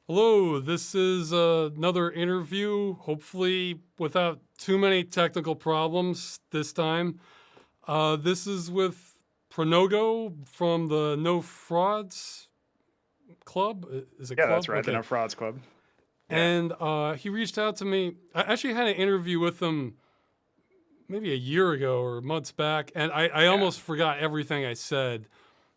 Hello, this is another interview, hopefully without too many technical problems this time. This is with Pr0nogo from the No Frauds Club. Is it Yeah, that's club? right. The Okay. No Frauds Club. Yeah. And he reached out to me. I actually had an interview with him maybe a year ago or months back, and I Yeah. almost forgot everything I said.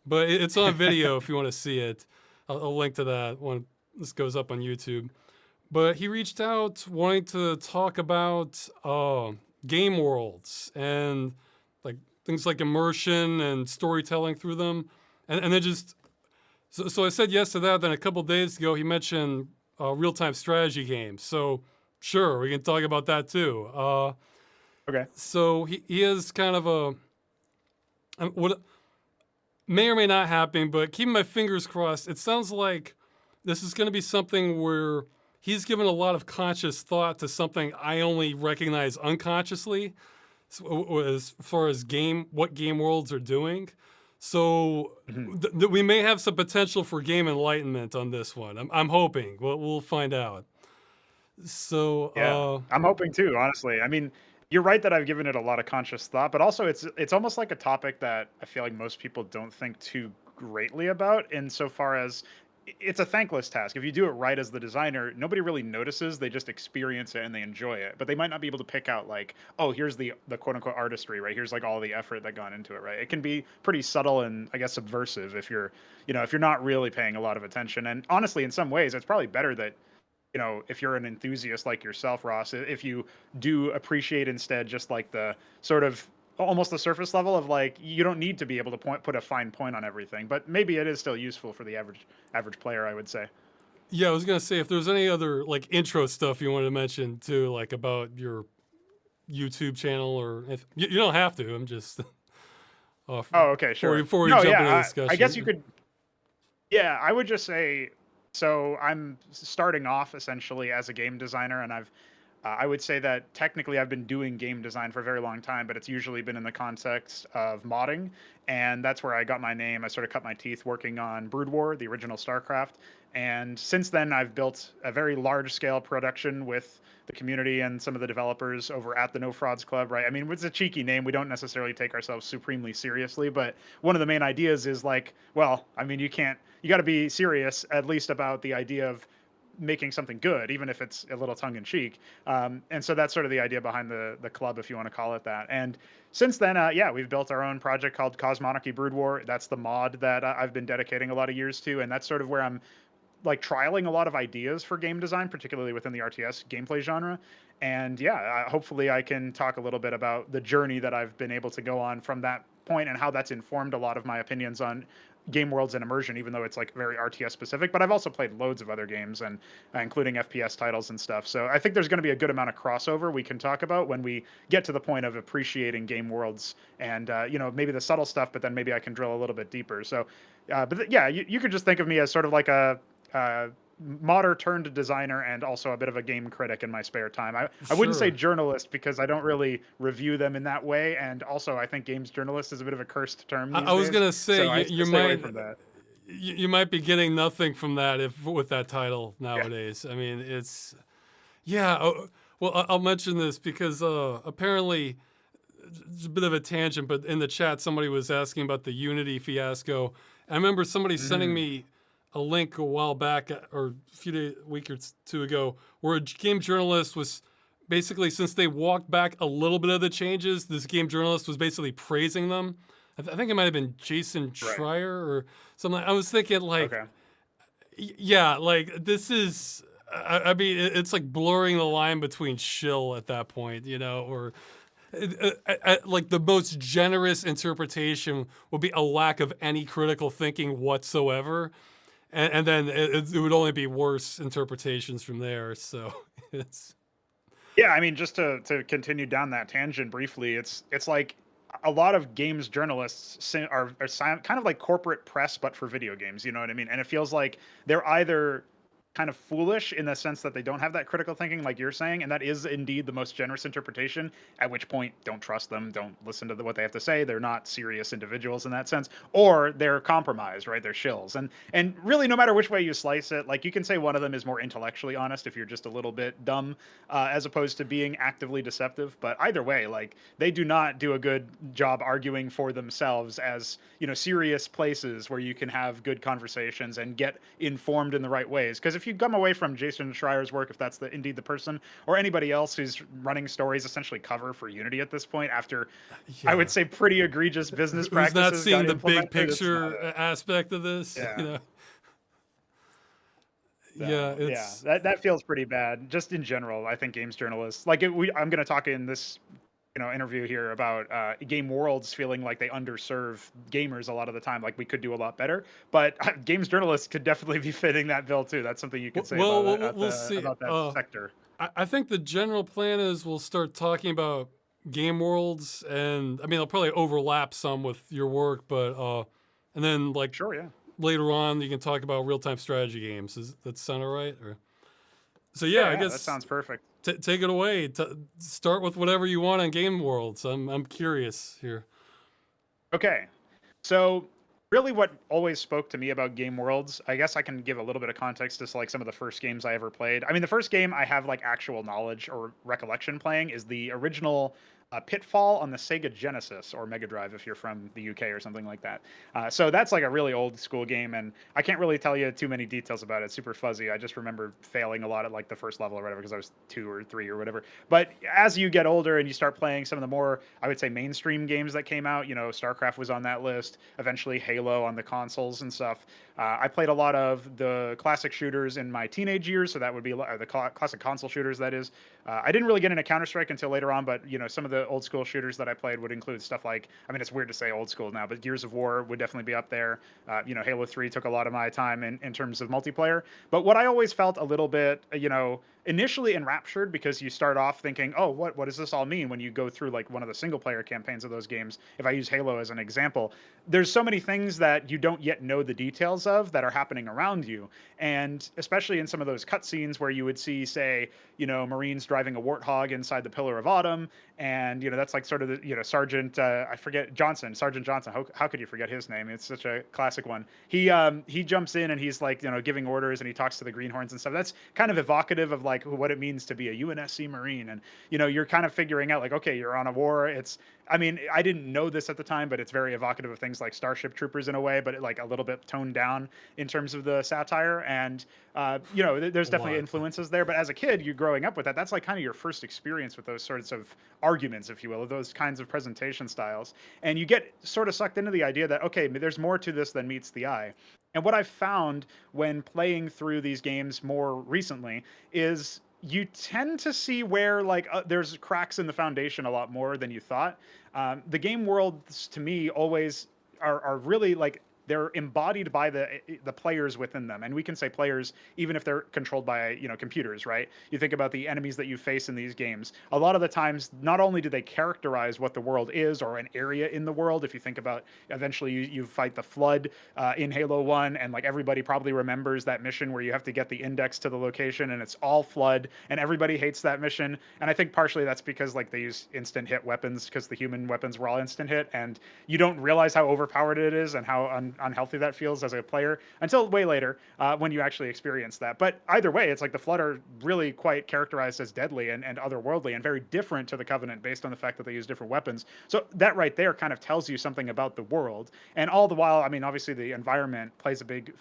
But it's on video if you want to see it. I'll link to that when this goes up on YouTube. But he reached out wanting to talk about game worlds and like things like immersion and storytelling through them. And then just, so I said yes to that. Then a couple days ago, he mentioned real time strategy games. So sure, we can talk about that too. Okay. So he is kind of what may or may not happen, but keeping my fingers crossed, it sounds like this is going to be something where he's given a lot of conscious thought to something I only recognize unconsciously, as far as what game worlds are doing. So Mhm. we may have some potential for game enlightenment on this one. I'm hoping. We'll find out. So Yeah. I'm hoping too, honestly. I mean, you're right that I've given it a lot of conscious thought, but also it's almost like a topic that I feel like most people don't think too greatly about insofar as it's a thankless task. If you do it right as the designer, nobody really notices. They just experience it and they enjoy it. But they might not be able to pick out like, oh, here's the quote unquote artistry, right? Here's like all the effort that gone into it, right? It can be pretty subtle and I guess subversive if you're, if you're not really paying a lot of attention. And honestly, in some ways, it's probably better that if you're an enthusiast like yourself, Ross, if you do appreciate instead just like the sort of almost the surface level of like you don't need to be able to put a fine point on everything, but maybe it is still useful for the average player, I would say. yeah, I was gonna say if there's any other like intro stuff you wanted to mention too, like about your YouTube channel, or if you don't have to. I'm just Oh, okay, sure. before we No, jump yeah, into the I guess you discussion. could. Yeah, I would just say so. I'm starting off essentially as a game designer, and I would say that technically I've been doing game design for a very long time, but it's usually been in the context of modding, and that's where I got my name. I sort of cut my teeth working on Brood War, the original Starcraft, and since then I've built a very large scale production with the community and some of the developers over at the No Frauds Club, right? I mean, it's a cheeky name. We don't necessarily take ourselves supremely seriously, but one of the main ideas is like, well, I mean, you got to be serious at least about the idea of making something good, even if it's a little tongue in cheek. And so that's sort of the idea behind the club, if you want to call it that. And since then, yeah, we've built our own project called Cosmonarchy Brood War. That's the mod that I've been dedicating a lot of years to, and that's sort of where I'm like trialing a lot of ideas for game design, particularly within the RTS gameplay genre. And yeah, hopefully I can talk a little bit about the journey that I've been able to go on from that point and how that's informed a lot of my opinions on game worlds and immersion, even though it's like very RTS specific. But I've also played loads of other games and including FPS titles and stuff. So I think there's going to be a good amount of crossover we can talk about when we get to the point of appreciating game worlds and maybe the subtle stuff, but then maybe I can drill a little bit deeper. So, yeah, you could just think of me as sort of like a uh, modder turned designer and also a bit of a game critic in my spare time. I wouldn't say Sure. journalist because I don't really review them in that way. And also, I think games journalist is a bit of a cursed term I these was days. gonna say So I you stay away might from that. you might be getting nothing from that if with that title Yeah. nowadays. I mean, it's yeah. Well, I'll mention this because apparently it's a bit of a tangent, but in the chat somebody was asking about the Unity fiasco. I remember somebody sending Hmm. me a link a while back, or a week or two ago, where a game journalist was basically, since they walked back a little bit of the changes, this game journalist was basically praising them. I think it might have been Jason Right. Schreier or something. I was thinking like, Okay. yeah, like this is. I mean, it's like blurring the line between shill at that point, or like the most generous interpretation would be a lack of any critical thinking whatsoever, and then it would only be worse interpretations from there. So it's Yeah, I mean, just to continue down that tangent briefly, it's like a lot of games journalists are kind of like corporate press, but for video games. You know what I mean? And it feels like they're either kind of foolish in the sense that they don't have that critical thinking like you're saying, and that is indeed the most generous interpretation, at which point don't trust them, don't listen to what they have to say. They're not serious individuals in that sense, or they're compromised, right? They're shills. And really, no matter which way you slice it, like you can say one of them is more intellectually honest if you're just a little bit dumb, as opposed to being actively deceptive. But either way, like they do not do a good job arguing for themselves as, serious places where you can have good conversations and get informed in the right ways. Because if you come away from Jason Schreier's work, if that's indeed the person, or anybody else who's running stories essentially cover for Unity at this point, after I would Yeah. say pretty egregious business Who's not practices got seeing the big implemented, it's not picture aspect of this? yeah. Yeah, So yeah, it's that feels pretty bad. Just in general, I think games journalists like I'm going to talk in this interview here about game worlds feeling like they underserve gamers a lot of the time. Like we could do a lot better, but games journalists could definitely be fitting that bill too. That's something you could say well, about it we'll see. about that sector. I think the general plan is we'll start talking about game worlds, and I mean, they'll probably overlap some with your work, but and then like Sure, yeah. later on, you can talk about real time strategy games. Does that sound all right? Or so yeah, Yeah, I yeah, that guess sounds perfect. take it away. Start with whatever you want on game worlds. I'm curious here. Okay. So really what always spoke to me about game worlds, I guess I can give a little bit of context as to like some of the first games I ever played. I mean, the first game I have like actual knowledge or recollection playing is the original Pitfall on the Sega Genesis or Mega Drive if you're from the UK or something like that. So that's like a really old school game, and I can't really tell you too many details about it. It's super fuzzy. I just remember failing a lot at like the first level or whatever because I was 2 or 3 or whatever. But as you get older and you start playing some of the more, I would say, mainstream games that came out, Starcraft was on that list. Eventually, Halo on the consoles and stuff. I played a lot of the classic shooters in my teenage years, so that would be the classic console shooters. That is, I didn't really get into Counter Strike until later on, but some of the old school shooters that I played would include stuff like, I mean, it's weird to say old school now, but Gears of War would definitely be up there. Halo 3 took a lot of my time in terms of multiplayer. But what I always felt a little bit, initially enraptured, because you start off thinking, oh, what does this all mean when you go through like one of the single player campaigns of those games? If I use Halo as an example, there's so many things that you don't yet know the details of that are happening around you. And especially in some of those cutscenes where you would see, say, Marines driving a warthog inside the Pillar of Autumn. And, that's like sort of the, Sergeant, I forget, Sergeant Johnson. How could you forget his name? It's such a classic one. He jumps in and he's like, giving orders, and he talks to the Greenhorns and stuff. That's kind of evocative of like what it means to be a UNSC Marine. And, you're kind of figuring out like, okay, you're on a war. I mean, I didn't know this at the time, but it's very evocative of things like Starship Troopers in a way, but like a little bit toned down in terms of the satire. And, there's definitely Lot. influences there. But as a kid, you're growing up with that. That's like kind of your first experience with those sorts of arguments, if you will, those kinds of presentation styles. And you get sort of sucked into the idea that, okay, there's more to this than meets the eye. And what I've found when playing through these games more recently is you tend to see where like there's cracks in the foundation a lot more than you thought. The game worlds to me always are really like they're embodied by the players within them, and we can say players even if they're controlled by computers, right? You think about the enemies that you face in these games. A lot of the times, not only do they characterize what the world is or an area in the world. If you think about eventually you fight the Flood in Halo 1, and like everybody probably remembers that mission where you have to get the index to the location, and it's all Flood, and everybody hates that mission. And I think partially that's because like they use instant hit weapons because the human weapons were all instant hit, and you don't realize how overpowered it is and how unhealthy that feels as a player until way later when you actually experience that. But either way, it's like the Flood are really quite characterized as deadly and otherworldly and very different to the Covenant based on the fact that they use different weapons. So that right there kind of tells you something about the world. And all the while, I mean, obviously the environment plays a big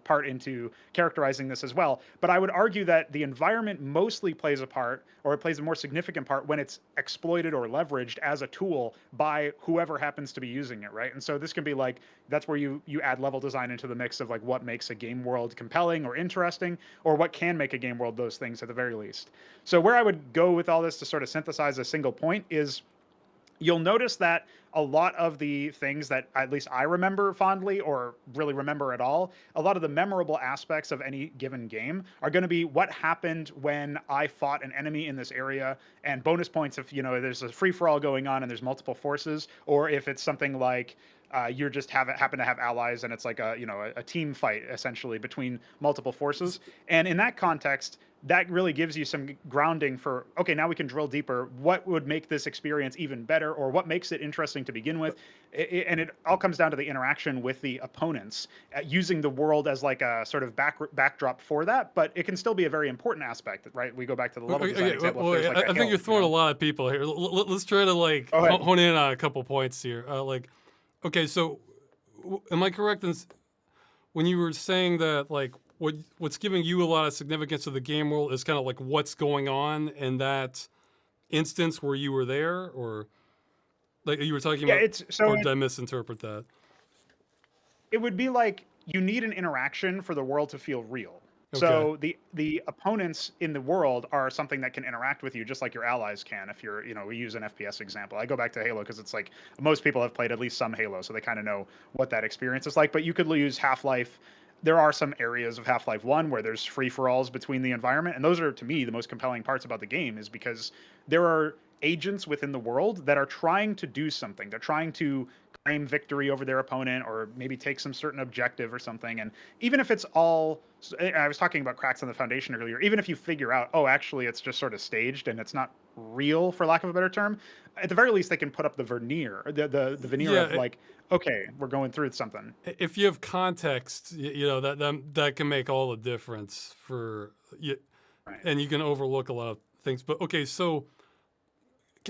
part into characterizing this as well. But I would argue that the environment mostly plays a part, or it plays a more significant part when it's exploited or leveraged as a tool by whoever happens to be using it, right? And so this can be like, that's where you add level design into the mix of like what makes a game world compelling or interesting, or what can make a game world those things at the very least. So where I would go with all this to sort of synthesize a single point is, you'll notice that a lot of the things that at least I remember fondly or really remember at all, a lot of the memorable aspects of any given game are going to be what happened when I fought an enemy in this area, and bonus points if there's a free for all going on and there's multiple forces, or if it's something like you're just happen to have allies and it's like a team fight essentially between multiple forces. And in that context, that really gives you some grounding for, okay, now we can drill deeper. What would make this experience even better, or what makes it interesting to begin with? And it all comes down to the interaction with the opponents, using the world as like a sort of backdrop for that. But it can still be a very important aspect, right? We go back to the level design example. Well, If there's like I think you're throwing a lot of people here. Let's try to like hone in on a couple points here. Okay, so am I correct in when you were saying that like what's giving you a lot of significance to the game world is kind of like what's going on in that instance where you were there, or like you were talking Yeah, about, it's so or did I misinterpret that? it would be like you need an interaction for the world to feel real. Okay. So the opponents in the world are something that can interact with you just like your allies can. If you're, we use an FPS example. I go back to Halo because it's like most people have played at least some Halo, so they kind of know what that experience is like. But you could use Half-Life. There are some areas of Half-Life 1 where there's free-for-alls between the environment, and those are, to me, the most compelling parts about the game, is because there are agents within the world that are trying to do something. They're trying to claim victory over their opponent, or maybe take some certain objective or something. And even if it's all, I was talking about cracks on the foundation earlier, even if you figure out, oh, actually it's just sort of staged and it's not real, for lack of a better term, at the very least they can put up the veneer, the veneer of like, okay, we're going through something. If you have context, that can make all the difference for you, Right. and you can overlook a lot of things. But okay, so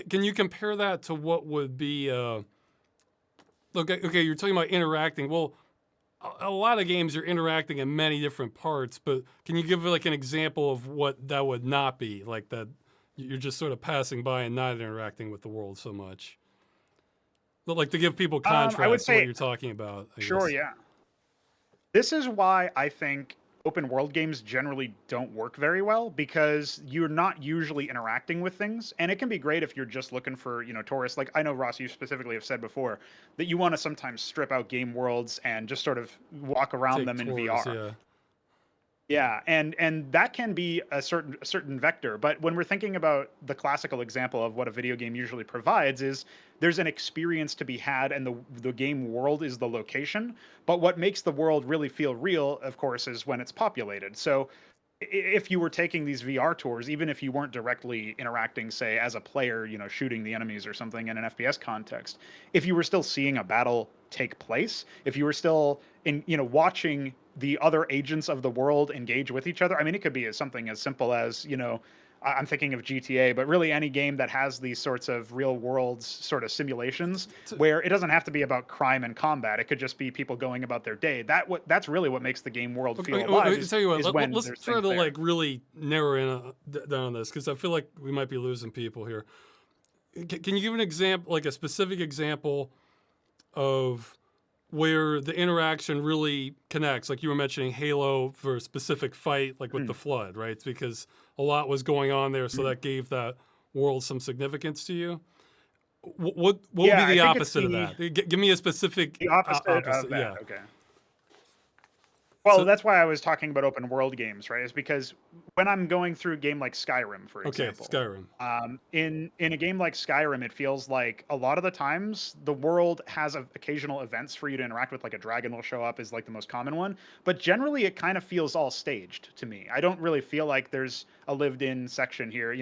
can you compare that to what would be? Okay, you're talking about interacting. Well, a lot of games you're interacting in many different parts, but can you give like an example of what that would not be? Like that you're just sort of passing by and not interacting with the world so much. But like to give people contrast I would to say, what you're talking about. I sure, guess. yeah. This is why I think open world games generally don't work very well, because you're not usually interacting with things. And it can be great if you're just looking for, tourists. Like I know, Ross, you specifically have said before that you want to sometimes strip out game worlds and just sort of walk around Take them in tours, VR. yeah. Yeah, and that can be a certain vector, but when we're thinking about the classical example of what a video game usually provides, is there's an experience to be had, and the game world is the location. But what makes the world really feel real, of course, is when it's populated. So if you were taking these VR tours, even if you weren't directly interacting, say, as a player, shooting the enemies or something in an FPS context, if you were still seeing a battle take place, if you were still watching the other agents of the world engage with each other, I mean, it could be something as simple as, I'm thinking of GTA, but really any game that has these sorts of real worlds sort of simulations where it doesn't have to be about crime and combat. It could just be people going about their day. That's really what makes the game world feel alive. Tell you what, Is when let's there's try things to there. like really narrow in down on this, because I feel like we might be losing people here. Can you give an example, like a specific example of where the interaction really connects? Like you were mentioning Halo for a specific fight, like with the Flood, right? It's because a lot was going on there, so that gave that world some significance to you. What would Yeah, be I the think it's opposite of that? Give me a specific the opposite of that. Yeah. Okay. Well, So that's why I was talking about open world games, right? Is because when I'm going through a game like Skyrim, for okay, example, Skyrim. in a game like Skyrim, it feels like a lot of the times the world has occasional events for you to interact with, like a dragon will show up is like the most common one, but generally it kind of feels all staged to me. I don't really feel like there's a lived-in section here.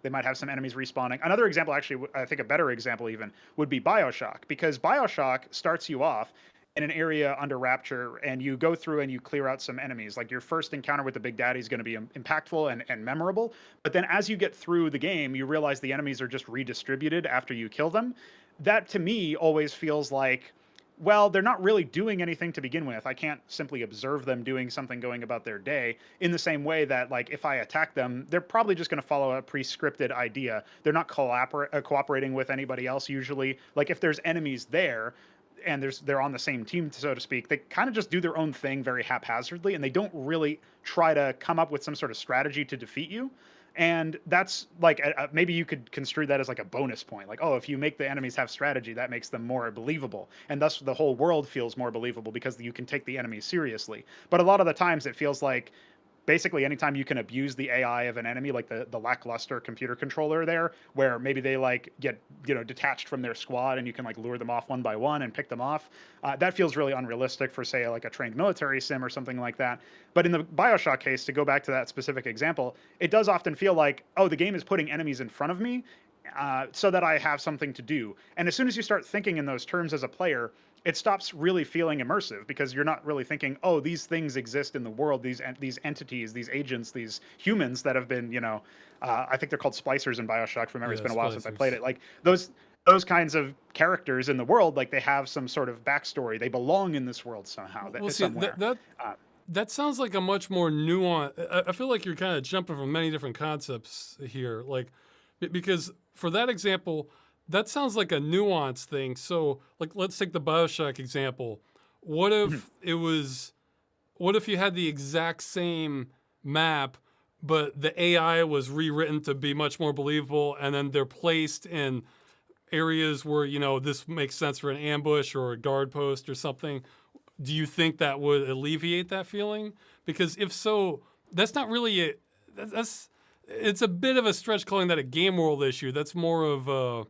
They might have some enemies respawning. Another example, actually, I think a better example even would be BioShock, because BioShock starts you off in an area under Rapture, and you go through and you clear out some enemies. Like your first encounter with the Big Daddy is going to be impactful and memorable. But then as you get through the game, you realize the enemies are just redistributed after you kill them. That to me always feels like, well, they're not really doing anything to begin with. I can't simply observe them doing something, going about their day, in the same way that, like, if I attack them, they're probably just going to follow a pre-scripted idea. They're not cooperating with anybody else usually. Like if there's enemies there, and they're on the same team, so to speak, they kind of just do their own thing very haphazardly, and they don't really try to come up with some sort of strategy to defeat you. And that's like maybe you could construe that as like a bonus point. Like, oh, if you make the enemies have strategy, that makes them more believable. And thus the whole world feels more believable because you can take the enemies seriously. But a lot of the times it feels like basically anytime you can abuse the AI of an enemy, like the lackluster computer controller there, where maybe they like get detached from their squad and you can like lure them off one by one and pick them off, that feels really unrealistic for say like a trained military sim or something like that. But in the Bioshock case, to go back to that specific example, it does often feel like, oh, the game is putting enemies in front of me, so that I have something to do. And as soon as you start thinking in those terms as a player, it stops really feeling immersive because you're not really thinking, oh, these things exist in the world, these entities, these agents, these humans that have been, I think they're called splicers in Bioshock. From memory, Yeah, it's been a while since I splicers. played it. Like those kinds of characters in the world, like they have some sort of backstory. They belong in this world somehow, Well, see, somewhere. Uh, that sounds like a much more nuanced. I feel like you're kind of jumping from many different concepts here, like because for that example, that sounds like a nuanced thing. So, like, let's take the Bioshock example. What if it was? What if you had the exact same map, but the AI was rewritten to be much more believable, and then they're placed in areas where this makes sense for an ambush or a guard post or something? Do you think that would alleviate that feeling? Because if so, that's not really a that's it's a bit of a stretch calling that a game world issue. That's more of a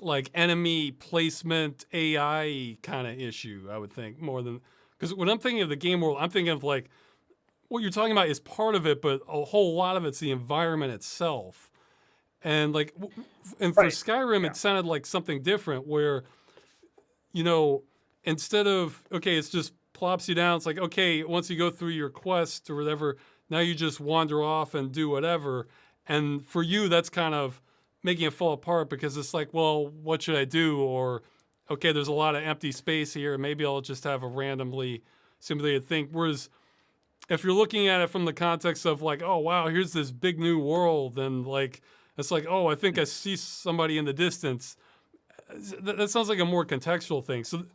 like enemy placement AI kind of issue, I would think, more than because when I'm thinking of the game world, I'm thinking of like what you're talking about is part of it, but a whole lot of it's the environment itself. And like, and for right. Skyrim, Yeah. it sounded like something different where you know, instead of, okay, it's just plops you down. It's like, okay, once you go through your quest or whatever, now you just wander off and do whatever. And for you, that's kind of making it fall apart because it's like, well, what should I do? Or, okay, there's a lot of empty space here. Maybe I'll just have a randomly simulated thing. Whereas if you're looking at it from the context of like, oh, wow, here's this big new world. And like, it's like, oh, I think I see somebody in the distance. That sounds like a more contextual thing. So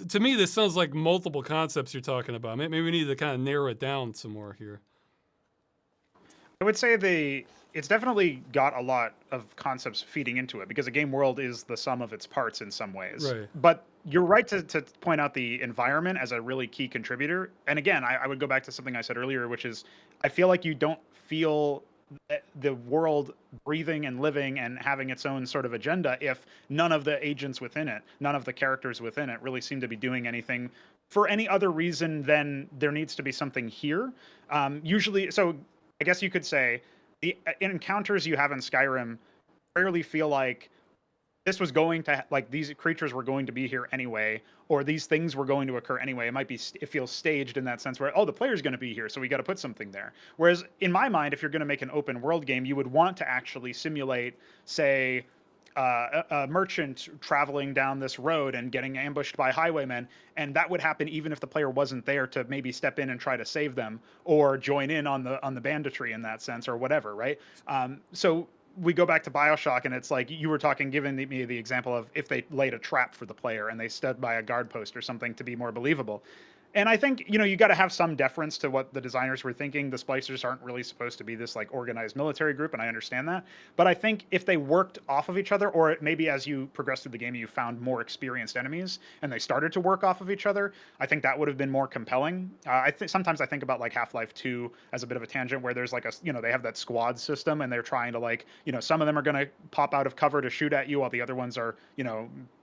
to me, this sounds like multiple concepts you're talking about. Maybe we need to kind of narrow it down some more here. I would say it's definitely got a lot of concepts feeding into it because a game world is the sum of its parts in some ways. Right. But you're right to point out the environment as a really key contributor. And again, I would go back to something I said earlier, which is I feel like you don't feel the world breathing and living and having its own sort of agenda if none of the agents within it, none of the characters within it really seem to be doing anything for any other reason than there needs to be something here. Usually, so I guess you could say the encounters you have in Skyrim rarely feel like this was going to like these creatures were going to be here anyway, or these things were going to occur anyway. It might be it feels staged in that sense where the player's going to be here, so we got to put something there. Whereas in my mind, if you're going to make an open world game, you would want to actually simulate, say, a merchant traveling down this road and getting ambushed by highwaymen, and that would happen even if the player wasn't there to maybe step in and try to save them or join in on the banditry in that sense or whatever, right? So we go back to Bioshock, and it's like you were giving me the example of if they laid a trap for the player and they stood by a guard post or something to be more believable. And I think, you got to have some deference to what the designers were thinking. The splicers aren't really supposed to be this like organized military group, and I understand that. But I think if they worked off of each other, or maybe as you progressed through the game, you found more experienced enemies and they started to work off of each other, I think that would have been more compelling. Sometimes I think about like Half-Life 2 as a bit of a tangent where there's like they have that squad system and they're trying to like, some of them are going to pop out of cover to shoot at you while the other ones are,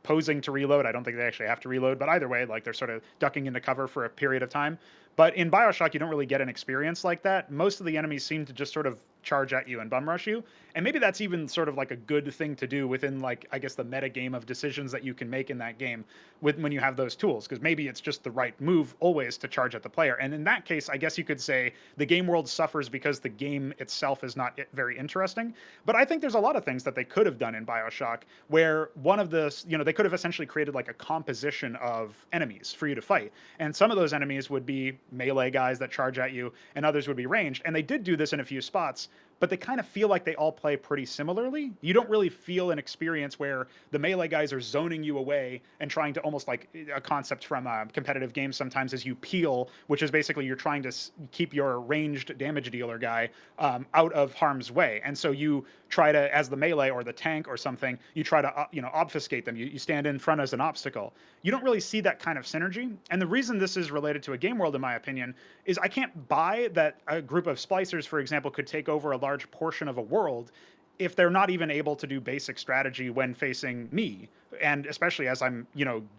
posing to reload. I don't think they actually have to reload, but either way, like they're sort of ducking into cover for a period of time. But in Bioshock, you don't really get an experience like that. Most of the enemies seem to just sort of charge at you and bum rush you. And maybe that's even sort of like a good thing to do within like, I guess, the meta game of decisions that you can make in that game when you have those tools. Because maybe it's just the right move always to charge at the player. And in that case, I guess you could say the game world suffers because the game itself is not very interesting. But I think there's a lot of things that they could have done in Bioshock where one of the, they could have essentially created like a composition of enemies for you to fight. And some of those enemies would be melee guys that charge at you, and others would be ranged. And they did do this in a few spots, but they kind of feel like they all play pretty similarly. You don't really feel an experience where the melee guys are zoning you away and trying to, almost like a concept from competitive games sometimes, is you peel, which is basically you're trying to keep your ranged damage dealer guy out of harm's way. And so you try to, as the melee or the tank or something, you try to obfuscate them. You stand in front as an obstacle. You don't really see that kind of synergy. And the reason this is related to a game world, in my opinion, is I can't buy that a group of splicers, for example, could take over a large portion of a world if they're not even able to do basic strategy when facing me. And especially as I'm,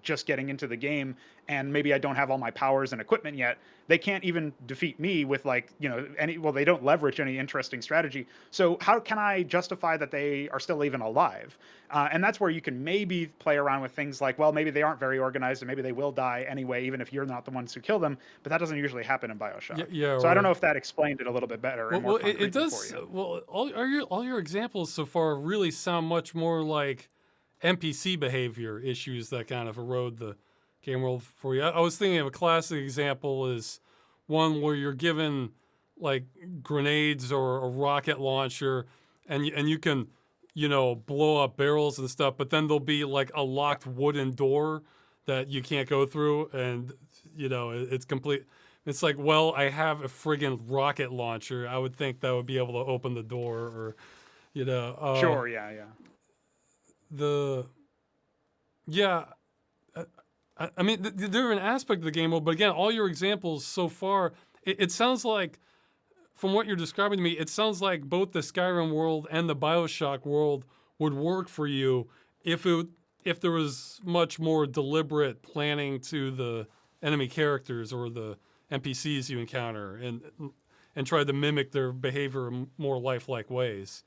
just getting into the game and maybe I don't have all my powers and equipment yet, they can't even defeat me with they don't leverage any interesting strategy. So how can I justify that they are still even alive? And that's where you can maybe play around with things like, well, maybe they aren't very organized and maybe they will die anyway, even if you're not the ones who kill them. But that doesn't usually happen in BioShock. Yeah, So I don't know right. if that explained it a little bit better and more Well, concretely it does. for you. Well, all your examples so far really sound much more like NPC behavior issues that kind of erode the game world for you. I was thinking of a classic example is one where you're given like grenades or a rocket launcher, and you can blow up barrels and stuff, but then there'll be like a locked wooden door that you can't go through, and it's complete. It's like, well, I have a friggin' rocket launcher. I would think that would be able to open the door, or Sure, yeah. the yeah. I mean, they're an aspect of the game, but again, all your examples so far, it sounds like, from what you're describing to me, it sounds like both the Skyrim world and the BioShock world would work for you if there was much more deliberate planning to the enemy characters or the NPCs you encounter, and try to mimic their behavior in more lifelike ways.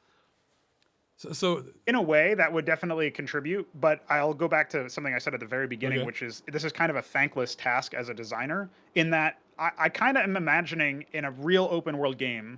So in a way, that would definitely contribute, but I'll go back to something I said at the very beginning, Okay. which is this is kind of a thankless task as a designer, in that I kind of am imagining in a real open world game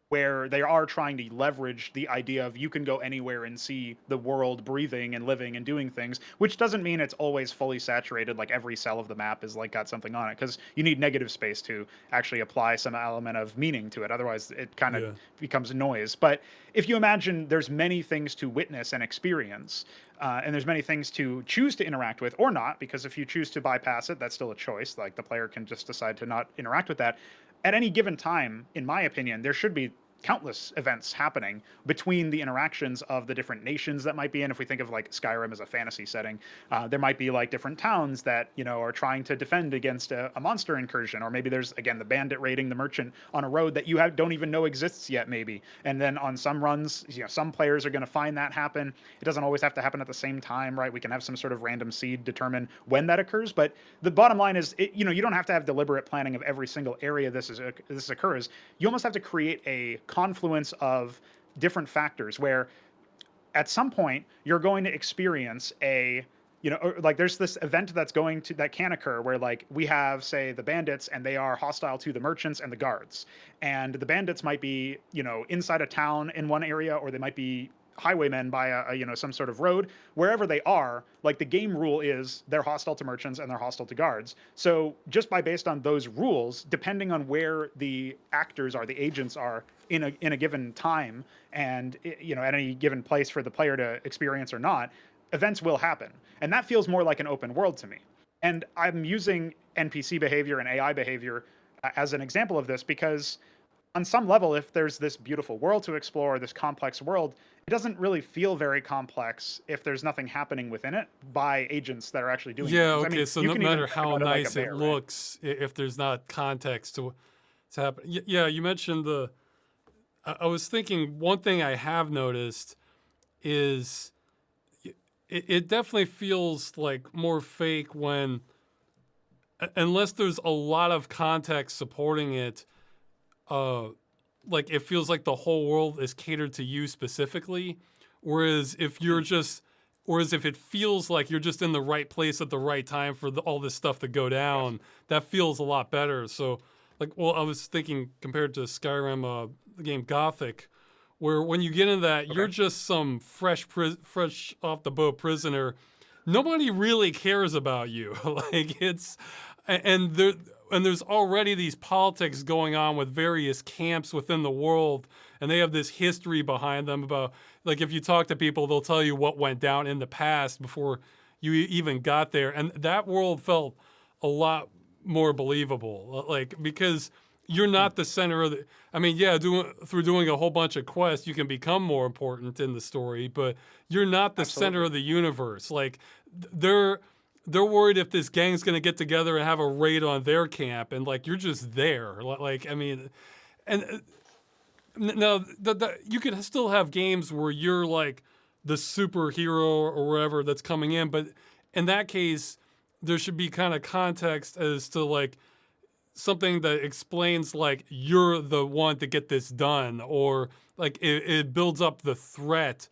where they are trying to leverage the idea of you can go anywhere and see the world breathing and living and doing things, which doesn't mean it's always fully saturated, like every cell of the map is like got something on it, because you need negative space to actually apply some element of meaning to it. Otherwise it kind of becomes noise. But if you imagine there's many things to witness and experience, and there's many things to choose to interact with or not, because if you choose to bypass it, that's still a choice. Like the player can just decide to not interact with that. At any given time, in my opinion, there should be countless events happening between the interactions of the different nations that might be in. If we think of like Skyrim as a fantasy setting, there might be like different towns that are trying to defend against a monster incursion, or maybe there's again the bandit raiding the merchant on a road that you don't even know exists yet, maybe. And then on some runs, some players are going to find that happen. It doesn't always have to happen at the same time, right? We can have some sort of random seed determine when that occurs, but the bottom line is, you don't have to have deliberate planning of every single area this occurs. You almost have to create a confluence of different factors where at some point you're going to experience like there's this event that can occur where like we have, say, the bandits, and they are hostile to the merchants and the guards, and the bandits might be inside a town in one area, or they might be highwaymen by a some sort of road. Wherever they are, like the game rule is they're hostile to merchants and they're hostile to guards. So just based on those rules, depending on where the actors are, the agents are in a given time, and at any given place for the player to experience or not, events will happen. And that feels more like an open world to me. And I'm using NPC behavior and AI behavior as an example of this because on some level, if there's this beautiful world to explore, this complex world, it doesn't really feel very complex if there's nothing happening within it by agents that are actually doing yeah, things. okay. I mean, So you no can even matter think how about nice it like a it bear, right? looks, if there's not context to happen. Yeah, you mentioned I was thinking one thing I have noticed is it definitely feels like more fake when, unless there's a lot of context supporting it, like it feels like the whole world is catered to you specifically. Whereas if it feels like you're just in the right place at the right time for all this stuff to go down, Yes. that feels a lot better. So, like, well, I was thinking compared to Skyrim, the game Gothic, where when you get into that, you're Okay. just some fresh off the boat prisoner. Nobody really cares about you. Like and there, and there's already these politics going on with various camps within the world, and they have this history behind them about, like, if you talk to people, they'll tell you what went down in the past before you even got there, and that world felt a lot more believable, like, because you're not the center of the. I mean, yeah, through doing a whole bunch of quests, you can become more important in the story, but you're not the center of the universe. Like, they're worried if this gang's gonna get together and have a raid on their camp, and like you're just there. Like, I mean, and now you could still have games where you're like the superhero or whatever that's coming in, but in that case, there should be kind of context as to like something that explains like you're the one to get this done, or like it builds up the threat,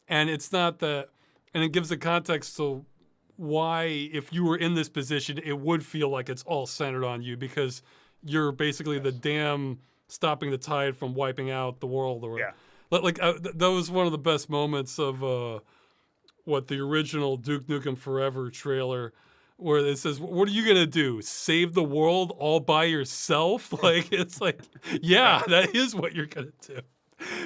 and it's not that, and it gives the context to why, if you were in this position, it would feel like it's all centered on you because you're basically the dam stopping the tide from wiping out the world. Or like that was one of the best moments of what the original Duke Nukem Forever trailer, where it says, "What are you gonna do? Save the world all by yourself?" Like, it's like, yeah, that is what you're gonna do.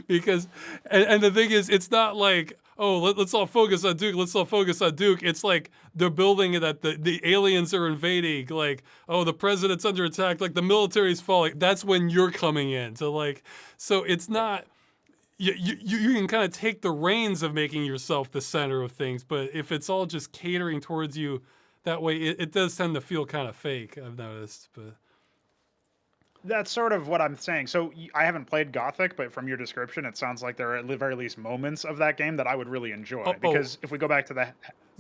Because, and the thing is, it's not like, oh, let's all focus on Duke. Let's all focus on Duke. It's like they're building that the aliens are invading. Like, oh, the president's under attack. Like, the military's falling. That's when you're coming in. So like, so it's not. You can kind of take the reins of making yourself the center of things, but if it's all just catering towards you that way, it does tend to feel kind of fake, I've noticed. But that's sort of what I'm saying. So I haven't played Gothic, but from your description, it sounds like there are at the very least moments of that game that I would really enjoy. Because if we go back to the...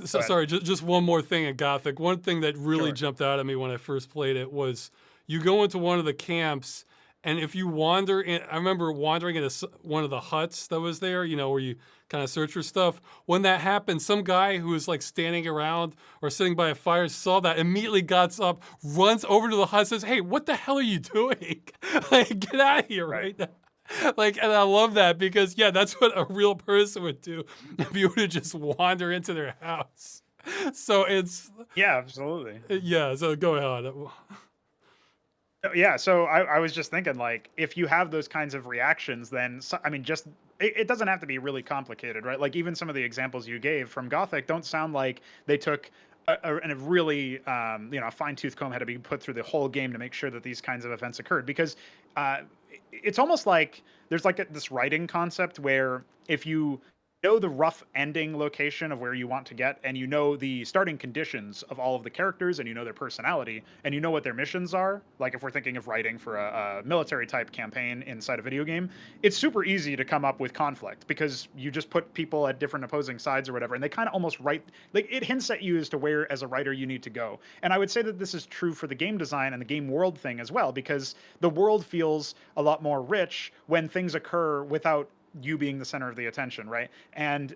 So, sorry, just one more thing in Gothic. One thing that really Sure. jumped out at me when I first played it was you go into one of the camps, and if you wander in, I remember wandering into one of the huts that was there, you know, where you kind of search for stuff. When that happened, some guy who was like standing around or sitting by a fire saw that, immediately got up, runs over to the hut, says, "Hey, what the hell are you doing? Like, get out of here right now." Like, and I love that because, yeah, that's what a real person would do if you were to just wander into their house. So it's, Yeah, absolutely. yeah, so go ahead. Yeah, so I was just thinking, like, if you have those kinds of reactions, then, I mean, just, it doesn't have to be really complicated, right? Like, even some of the examples you gave from Gothic don't sound like they took a really, a fine-tooth comb had to be put through the whole game to make sure that these kinds of events occurred. Because it's almost like there's like this writing concept where if you know the rough ending location of where you want to get, and you know the starting conditions of all of the characters, and you know their personality, and you know what their missions are, like if we're thinking of writing for a military type campaign inside a video game, it's super easy to come up with conflict because you just put people at different opposing sides or whatever, and they kind of almost write, like, it hints at you as to where as a writer you need to go. And I would say that this is true for the game design and the game world thing as well, because the world feels a lot more rich when things occur without you being the center of the attention, right? And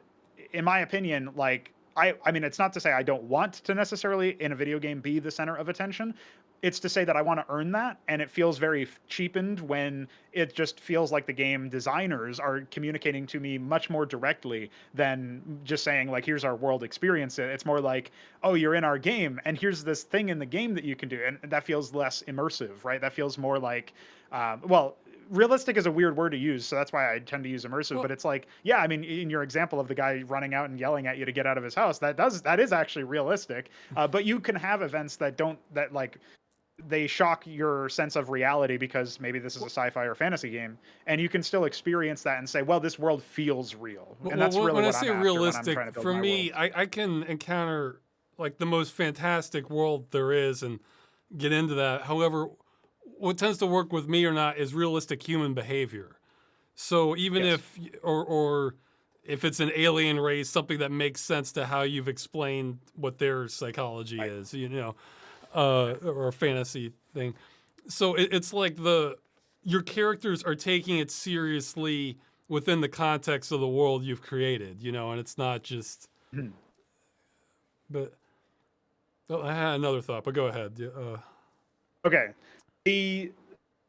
in my opinion, like, I mean, it's not to say I don't want to necessarily in a video game be the center of attention. It's to say that I want to earn that, and it feels very cheapened when it just feels like the game designers are communicating to me much more directly than just saying, like, here's our world, experience it. It's more like, oh, you're in our game, and here's this thing in the game that you can do, and that feels less immersive, right? That feels more like, well, realistic is a weird word to use, so that's why I tend to use immersive. Well, but it's like, yeah, I mean, in your example of the guy running out and yelling at you to get out of his house, that is actually realistic. But you can have events that don't, that like, they shock your sense of reality because maybe this is a sci-fi or fantasy game, and you can still experience that and say, well, this world feels real. And that's really when I what say I'm after realistic, when I'm trying to build for my me, world. I can encounter like the most fantastic world there is and get into that. However, what tends to work with me or not is realistic human behavior. So even Yes. if, or if it's an alien race, something that makes sense to how you've explained what their psychology Right. is, you know, or a fantasy thing. So it's like your characters are taking it seriously within the context of the world you've created, you know, and it's not just. Mhm. But I had another thought, but go ahead. Okay. The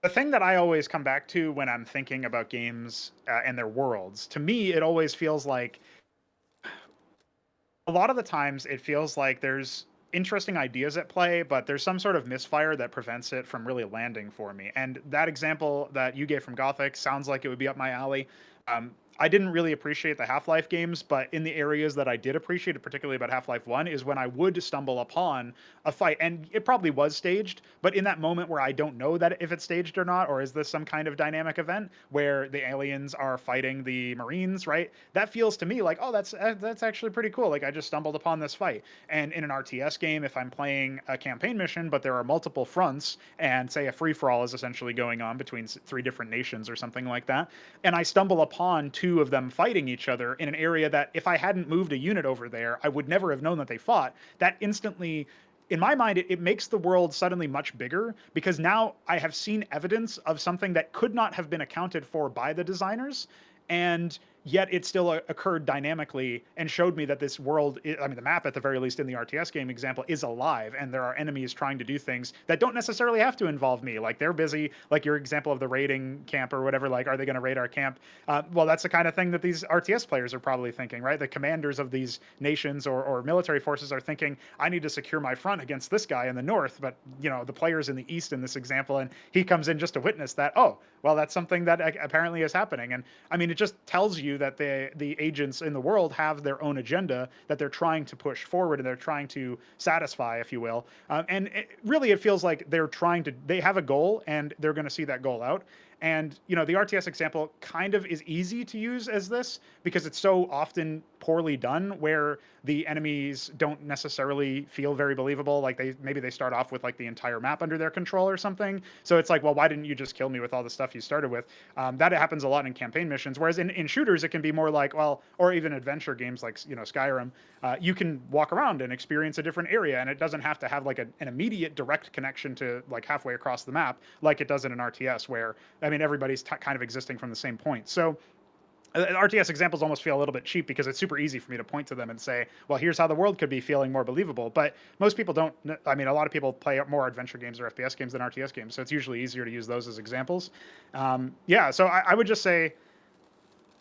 thing that I always come back to when I'm thinking about games and their worlds, to me, it always feels like a lot of the times it feels like there's interesting ideas at play, but there's some sort of misfire that prevents it from really landing for me. And that example that you gave from Gothic sounds like it would be up my alley. I didn't really appreciate the Half-Life games, but in the areas that I did appreciate it, particularly about Half-Life 1, is when I would stumble upon a fight. And it probably was staged, but in that moment where I don't know that if it's staged or not, or is this some kind of dynamic event where the aliens are fighting the Marines, right? That feels to me like, oh, that's actually pretty cool. Like I just stumbled upon this fight. And in an RTS game, if I'm playing a campaign mission, but there are multiple fronts, and say a free-for-all is essentially going on between 3 different nations or something like that, and I stumble upon 2 of them fighting each other in an area that if I hadn't moved a unit over there, I would never have known that they fought, that instantly, in my mind, it makes the world suddenly much bigger because now I have seen evidence of something that could not have been accounted for by the designers. And yet it still occurred dynamically and showed me that this world, I mean, the map at the very least in the RTS game example is alive, and there are enemies trying to do things that don't necessarily have to involve me. Like they're busy, like your example of the raiding camp or whatever, like, are they going to raid our camp? Well, that's the kind of thing that these RTS players are probably thinking, right? The commanders of these nations or military forces are thinking, I need to secure my front against this guy in the north, but the players in the east in this example, and he comes in just to witness that. Oh, well, that's something that apparently is happening. And I mean, it just tells you that the agents in the world have their own agenda that they're trying to push forward and they're trying to satisfy, if you will. And really, it feels like they have a goal and they're going to see that goal out. And the RTS example kind of is easy to use as this because it's so often poorly done, where the enemies don't necessarily feel very believable. Like maybe they start off with like the entire map under their control or something. So it's like, well, why didn't you just kill me with all the stuff you started with? That happens a lot in campaign missions. Whereas in shooters, it can be more like, well, or even adventure games like Skyrim, you can walk around and experience a different area, and it doesn't have to have like an immediate direct connection to like halfway across the map like it does in an RTS, where I mean everybody's kind of existing from the same point. So RTS examples almost feel a little bit cheap because it's super easy for me to point to them and say, well, here's how the world could be feeling more believable. But most people don't. I mean, a lot of people play more adventure games or FPS games than RTS games, so it's usually easier to use those as examples. Yeah, so I would just say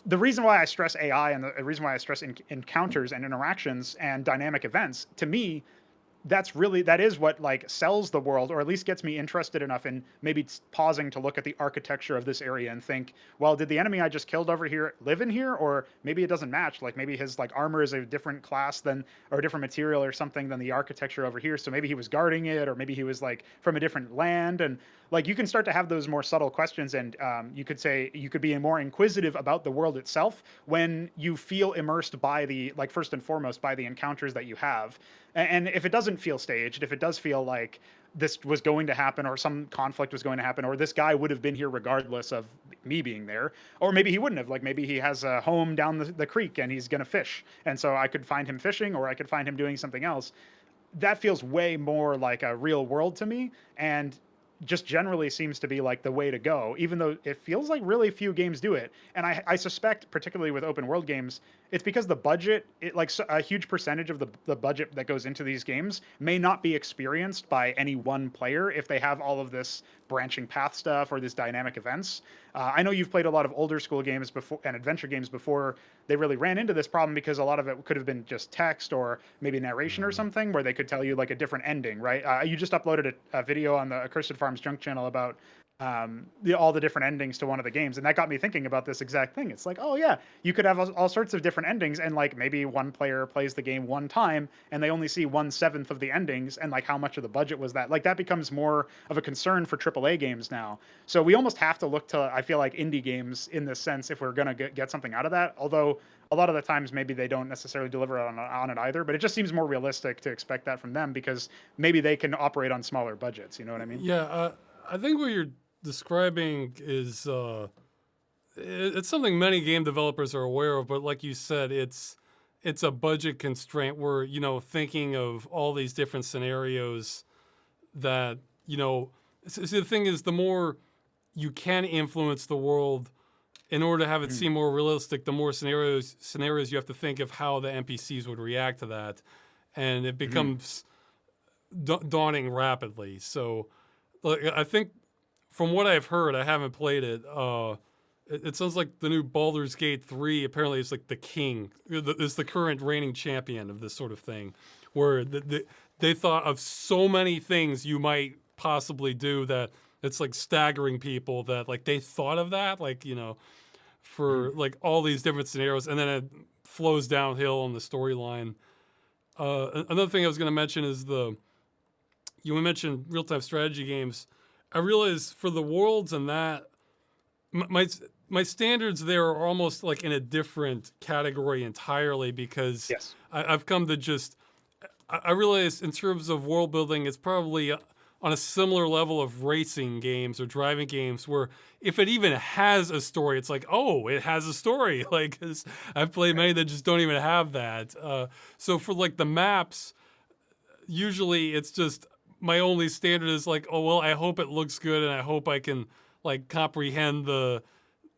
the reason why I stress AI and the reason why I stress encounters and interactions and dynamic events, to me, that is what like sells the world, or at least gets me interested enough in maybe pausing to look at the architecture of this area and think, well, did the enemy I just killed over here live in here? Or maybe it doesn't match. Like maybe his like armor is a different class or a different material or something than the architecture over here. So maybe he was guarding it, or maybe he was like from a different land. And like you can start to have those more subtle questions, and you could be more inquisitive about the world itself when you feel immersed by first and foremost by the encounters that you have. And if it doesn't feel staged, if it does feel like this was going to happen, or some conflict was going to happen, or this guy would have been here regardless of me being there, or maybe he wouldn't have, like maybe he has a home down the creek and he's going to fish, and so I could find him fishing, or I could find him doing something else, that feels way more like a real world to me, and just generally seems to be like the way to go, even though it feels like really few games do it. And I suspect, particularly with open world games, it's because the budget, a huge percentage of the budget that goes into these games may not be experienced by any one player if they have all of this branching path stuff or this dynamic events. I know you've played a lot of older school games before and adventure games before they really ran into this problem, because a lot of it could have been just text or maybe narration or something where they could tell you like a different ending, right? You just uploaded a video on the Accursed Farms Junk channel about all the different endings to one of the games, and that got me thinking about this exact thing. It's like, oh yeah, you could have all sorts of different endings, and like maybe one player plays the game one time and they only see 1/7 of the endings, and like how much of the budget was that? Like that becomes more of a concern for AAA games now. So we almost have to look to, I feel like, indie games in this sense if we're gonna get something out of that. Although a lot of the times maybe they don't necessarily deliver on it either, but it just seems more realistic to expect that from them because maybe they can operate on smaller budgets. You know what I mean? Yeah, I think what you're describing is it's something many game developers are aware of, but like you said, it's a budget constraint where thinking of all these different scenarios that the thing is, the more you can influence the world in order to have it seem more realistic, the more scenarios you have to think of how the NPCs would react to that, and it becomes daunting rapidly. So I think, from what I've heard, I haven't played it. It sounds like the new Baldur's Gate 3 apparently is like the king, is the current reigning champion of this sort of thing, where they thought of so many things you might possibly do that it's like staggering people that like they thought of that, like, you know, Mhm. for like all these different scenarios, and then it flows downhill on the storyline. Another thing I was going to mention is you mentioned real time strategy games. I realize for the worlds and that my my standards there are almost like in a different category entirely, because Yes. I've come to just I realize in terms of world building, it's probably on a similar level of racing games or driving games, where if it even has a story, it's like, oh, it has a story. Like, 'cause I've played many that just don't even have that. So for like the maps, usually it's just my only standard is like, oh well, I hope it looks good and I hope I can like comprehend the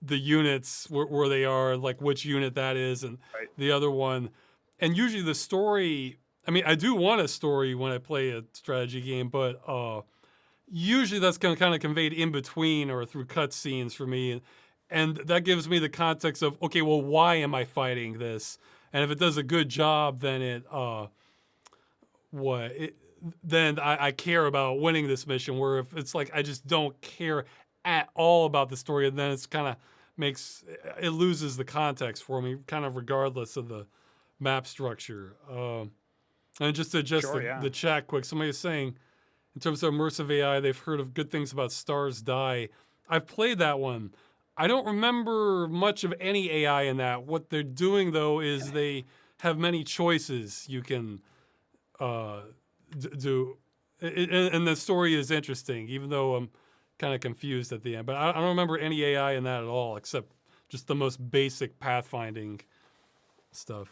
units where they are, like which unit that is, and Right. the other one. And usually the story, I mean, I do want a story when I play a strategy game, but usually that's kind of conveyed in between or through cutscenes for me, and that gives me the context of, okay, well, why am I fighting this? And if it does a good job, then what it, then I care about winning this mission. Where if it's like I just don't care at all about the story, and then it's kind of makes it loses the context for me, kind of regardless of the map structure. And just to adjust Sure. Yeah. the chat quick, somebody is saying in terms of immersive AI, they've heard of good things about Stars Die. I've played that one. I don't remember much of any AI in that. What they're doing though is they have many choices you can uh, do, and the story is interesting, even though I'm kind of confused at the end. But I don't remember any AI in that at all, except just the most basic pathfinding stuff.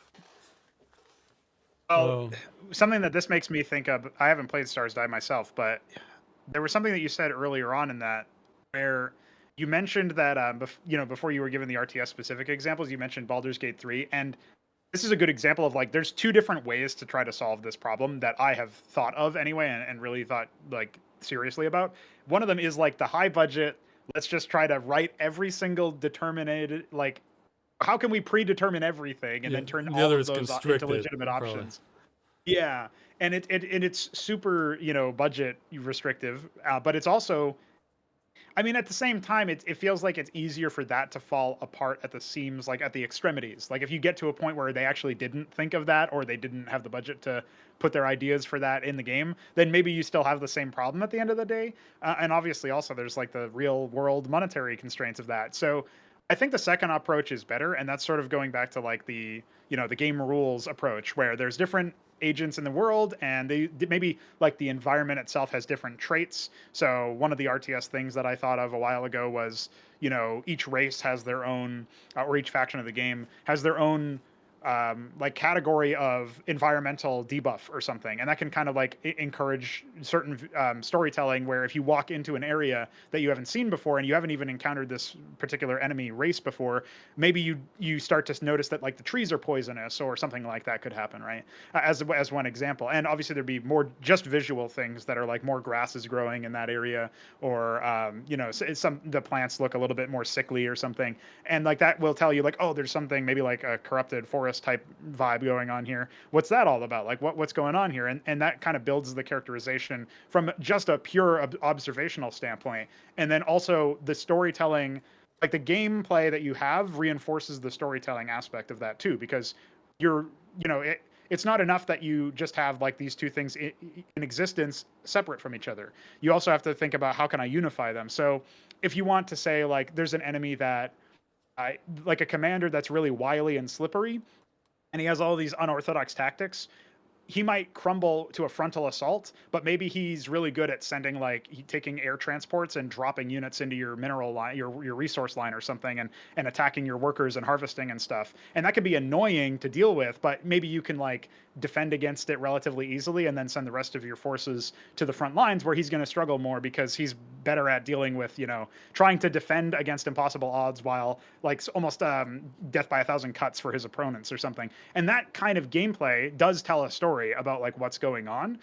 Well, Um, something that this makes me think of, I haven't played Stars Die myself, but there was something that you said earlier on in that where you mentioned that before you were given the RTS specific examples, you mentioned Baldur's Gate 3, and this is a good example of like there's two different ways to try to solve this problem that I have thought of anyway, and really thought like seriously about. One of them is like the high budget, let's just try to write every single determined, like how can we predetermine everything and yeah, then turn the all other of is those into constricted, legitimate probably. options. Yeah, and it's super, budget restrictive, but it's also, I mean, at the same time, it feels like it's easier for that to fall apart at the seams, like at the extremities. Like if you get to a point where they actually didn't think of that, or they didn't have the budget to put their ideas for that in the game, then maybe you still have the same problem at the end of the day. And obviously, also there's like the real world monetary constraints of that. So I think the second approach is better, and that's sort of going back to like the game rules approach, where there's different agents in the world, and they maybe like the environment itself has different traits. So one of the RTS things that I thought of a while ago was, each race has their own, or each faction of the game has their own like category of environmental debuff or something, and that can kind of like encourage certain storytelling, where if you walk into an area that you haven't seen before and you haven't even encountered this particular enemy race before, maybe you start to notice that like the trees are poisonous or something like that could happen, right? As one example. And obviously there'd be more just visual things that are like more grass is growing in that area, or some the plants look a little bit more sickly or something, and like that will tell you like, oh, there's something maybe like a corrupted forest type vibe going on here. What's that all about? Like what's going on here? And that kind of builds the characterization from just a pure observational standpoint. And then also the storytelling, like the gameplay that you have reinforces the storytelling aspect of that too, because you're, it's not enough that you just have like these two things in existence separate from each other. You also have to think about how can I unify them. So if you want to say like there's an enemy that like a commander that's really wily and slippery, and he has all these unorthodox tactics, he might crumble to a frontal assault, but maybe he's really good at sending like taking air transports and dropping units into your mineral line, your resource line or something, and attacking your workers and harvesting and stuff. And that can be annoying to deal with, but maybe you can like defend against it relatively easily and then send the rest of your forces to the front lines, where he's going to struggle more because he's better at dealing with, trying to defend against impossible odds, while like almost death by a thousand cuts for his opponents or something. And that kind of gameplay does tell a story story about like what's going on,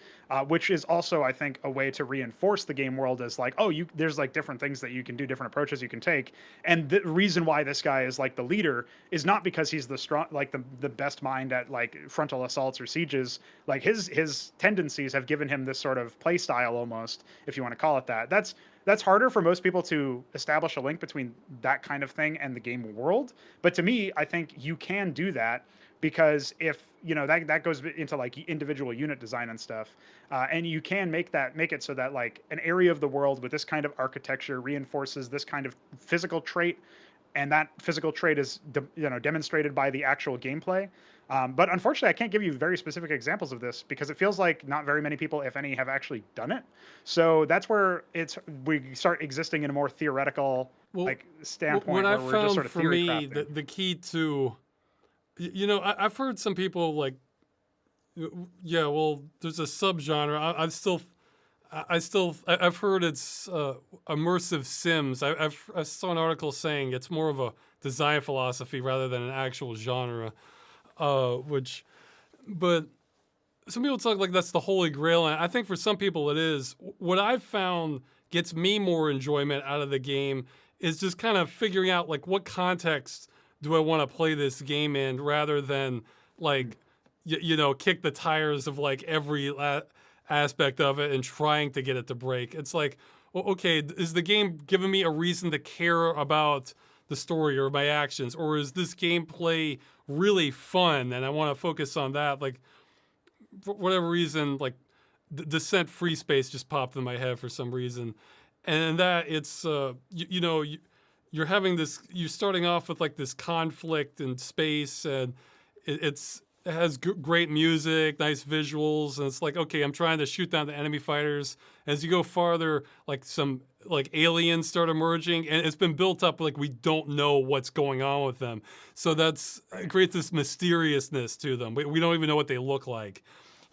which is also, I think, a way to reinforce the game world as like, oh, there's like different things that you can do, different approaches you can take, and the reason why this guy is like the leader is not because he's the strong, like the best mind at like frontal assaults or sieges. Like his tendencies have given him this sort of play style, almost, if you want to call it that. That's harder for most people to establish a link between that kind of thing and the game world. But to me, I think you can do that, because if that goes into like individual unit design and stuff, and you can make it so that like an area of the world with this kind of architecture reinforces this kind of physical trait, and that physical trait is demonstrated by the actual gameplay. But unfortunately, I can't give you very specific examples of this because it feels like not very many people, if any, have actually done it. So that's where we start existing in a more theoretical like standpoint, what I where we're just found sort of for theory me, crafting. the key to, I've heard some people like, yeah, well, there's a subgenre. I've heard it's immersive sims. I saw an article saying it's more of a design philosophy rather than an actual genre. But some people talk like that's the holy grail, and I think for some people it is. What I've found gets me more enjoyment out of the game is just kind of figuring out like what context do I want to play this game in, rather than like kick the tires of like every aspect of it and trying to get it to break. It's like, well, okay, is the game giving me a reason to care about the story or my actions, or is this gameplay really fun and I want to focus on that? Like, for whatever reason, like Descent Free Space just popped in my head for some reason, and that it's you're having this, you're starting off with like this conflict in space, and it has great music, nice visuals, and it's like, okay, I'm trying to shoot down the enemy fighters. As you go farther, like some like aliens start emerging, and it's been built up like we don't know what's going on with them. So it creates this mysteriousness to them. We don't even know what they look like,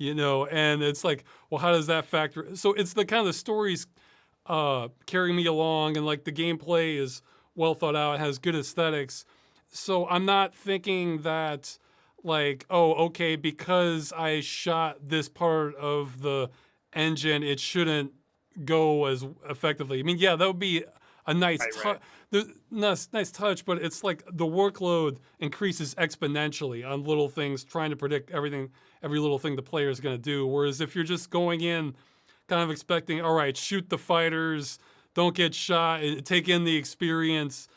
and it's like, well, how does that factor? So it's the kind of the stories carrying me along, and like the gameplay is well thought out, it has good aesthetics. So I'm not thinking that like, oh, okay, because I shot this part of the engine, it shouldn't go as effectively. I mean, yeah, that would be a nice Right. nice touch, but it's like the workload increases exponentially on little things, trying to predict every little thing the player is going to do. Whereas if you're just going in kind of expecting, all right, shoot the fighters, don't get shot, take in the experience,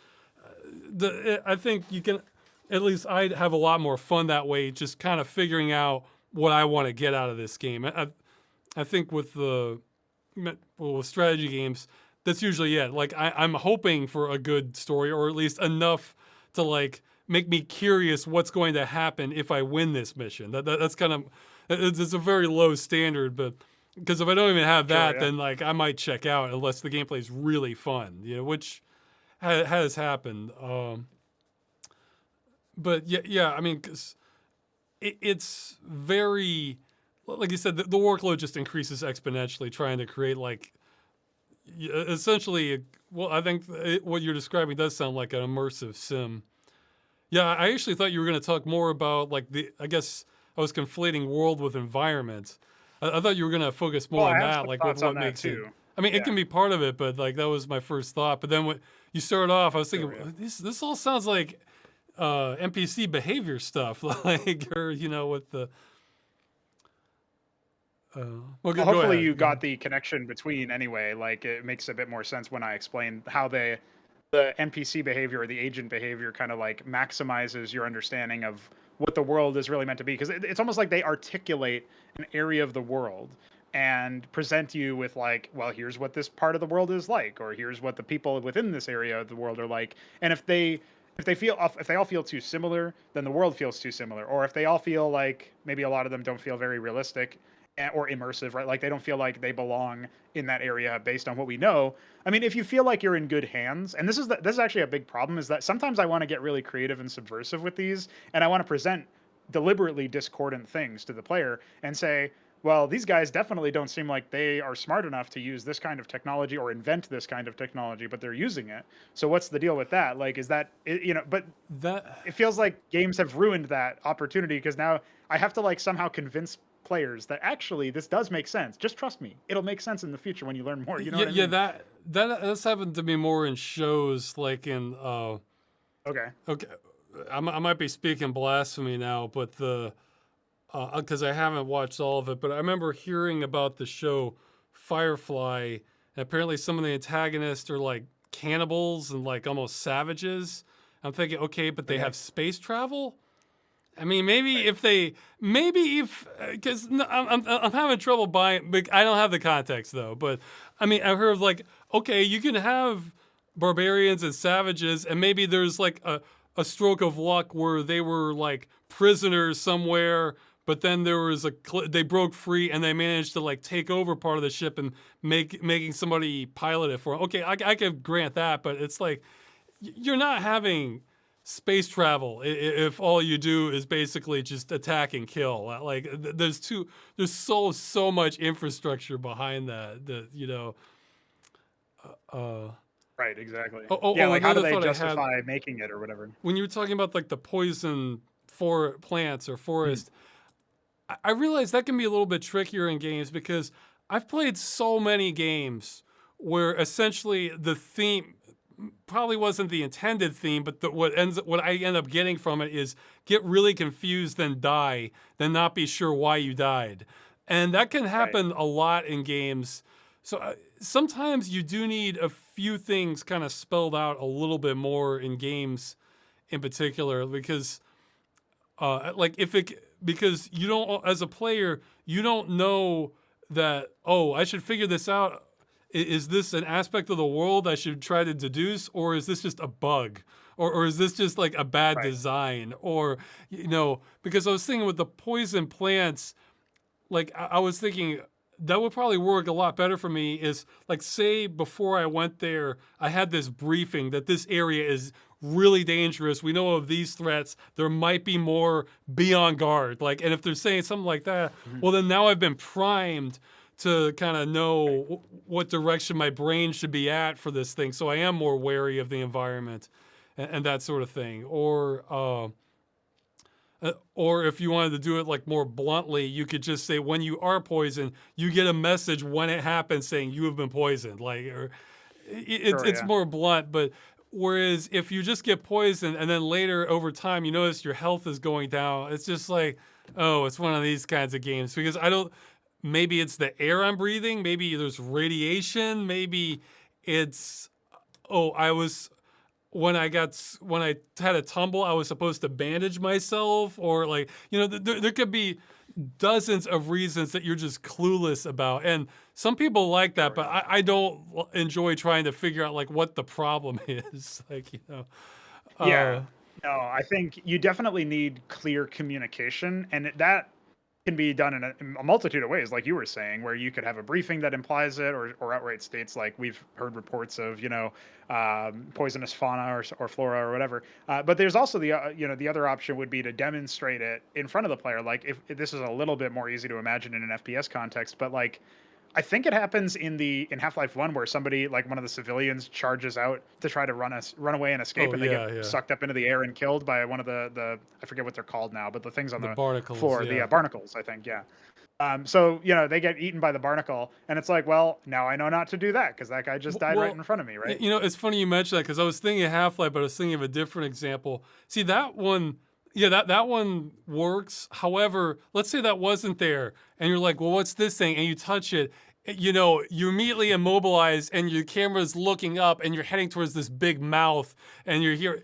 I think you can, at least I'd have a lot more fun that way, just kind of figuring out what I want to get out of this game. I think with with strategy games, that's usually it. Like I'm hoping for a good story, or at least enough to like make me curious what's going to happen if I win this mission. That's kind of, it's a very low standard, but because if I don't even have Sure. that, Yeah. then like I might check out unless the gameplay is really fun, which has happened. But yeah, I mean, cause it's very, like you said, the workload just increases exponentially trying to create like essentially. Well, I think what you're describing does sound like an immersive sim. Yeah, I actually thought you were going to talk more about like I guess I was conflating world with environment. I thought you were going to focus Well, more I on have that, some like thoughts on what that makes it. too. I mean, it Yeah. can be part of it, but like that was my first thought. But then when you started off, I was thinking, Sure. Yeah. this all sounds like NPC behavior stuff, like, or with the. Well, Well, go hopefully ahead. you got the connection between anyway. Like it makes a bit more sense when I explain how the NPC behavior or the agent behavior kind of like maximizes your understanding of what the world is really meant to be. Because it's almost like they articulate an area of the world and present you with like, well, here's what this part of the world is like, or here's what the people within this area of the world are like. And if they all feel too similar, then the world feels too similar. Or if they all feel like maybe a lot of them don't feel very realistic or immersive, right? Like they don't feel like they belong in that area based on what we know. I mean, if you feel like you're in good hands, and this is actually a big problem, is that sometimes I want to get really creative and subversive with these, and I want to present deliberately discordant things to the player and say, well, these guys definitely don't seem like they are smart enough to use this kind of technology or invent this kind of technology, but they're using it. So what's the deal with that? Like, is that, but That it feels like games have ruined that opportunity because now I have to like somehow convince players that actually this does make sense. Just trust me, it'll make sense in the future when you learn more. You know Yeah, what I yeah, mean? that's happened to me more in shows like in Okay. okay, I might be speaking blasphemy now, but the because I haven't watched all of it, but I remember hearing about the show Firefly. And apparently, some of the antagonists are like cannibals and like almost savages. I'm thinking, okay, but they Okay. have space travel. I mean, maybe Right. if because I'm having trouble buying. But I don't have the context though. But I mean, I've heard of like, okay, you can have barbarians and savages, and maybe there's like a stroke of luck where they were like prisoners somewhere, but then there was they broke free and they managed to like take over part of the ship and making somebody pilot it for them. Okay, I could grant that, but it's like you're not having space travel if all you do is basically just attack and kill. Like there's so much infrastructure behind that uh Right. Exactly. Yeah. oh Like, how do another they thought I had justify making it or whatever? when you were talking about like the poison for plants or Mm. forest, I realize that can be a little bit trickier in games because I've played so many games where essentially the theme probably wasn't the intended theme, but what I end up getting from it is get really confused, then die, then not be sure why you died, and that can Right. happen a lot in games. So sometimes you do need a few things kind of spelled out a little bit more in games, in particular, because like if it because you don't as a player you don't know that, oh, I should figure this out. Is this an aspect of the world I should try to deduce, or is this just a bug, or is this just like a bad Right. design, or because I was thinking with the poison plants, like I was thinking that would probably work a lot better for me is like say before I went there, I had this briefing that this area is really dangerous. We know of these threats. There might be more. Be on guard. Like, and if they're saying something like that, Mhm. well, then now I've been primed to kind of Right. know what direction my brain should be at for this thing. So I am more wary of the environment and that sort of thing. Or if you wanted to do it like more bluntly, you could just say when you are poisoned, you get a message when it happens saying you have been poisoned. Like, or Sure. it's Yeah. more blunt. But whereas if you just get poisoned and then later over time you notice your health is going down, it's just like, oh, it's one of these kinds of games because I don't. Maybe it's the air I'm breathing. Maybe there's radiation. Maybe it's oh, when I had a tumble, I was supposed to bandage myself, or like there could be dozens of reasons that you're just clueless about, and some people like that, Sure. but Yeah. I don't enjoy trying to figure out like what the problem is, like Yeah. uh, No, I think you definitely need clear communication, and that can be done in a multitude of ways, like you were saying, where you could have a briefing that implies it, or outright states, like we've heard reports of, poisonous fauna or flora or whatever. But there's also the other option would be to demonstrate it in front of the player. Like if this is a little bit more easy to imagine in an FPS context, but like I think it happens in Half-Life 1 where somebody like one of the civilians charges out to try to run away and escape, oh and they get yeah, yeah, sucked up into the air and killed by one of the I forget what they're called now, but the things on the the barnacles, floor, the yeah. barnacles, I think, yeah. So they get eaten by the barnacle, and it's like, well, now I know not to do that because that guy just died right Well, in front of me, right? it's funny you mentioned that because I was thinking of Half-Life, but I was thinking of a different example. See, that one, yeah, that one works. However, let's say that wasn't there, and you're like, well, what's this thing? And you touch it, you immediately immobilize, and your camera's looking up, and you're heading towards this big mouth, and you're here.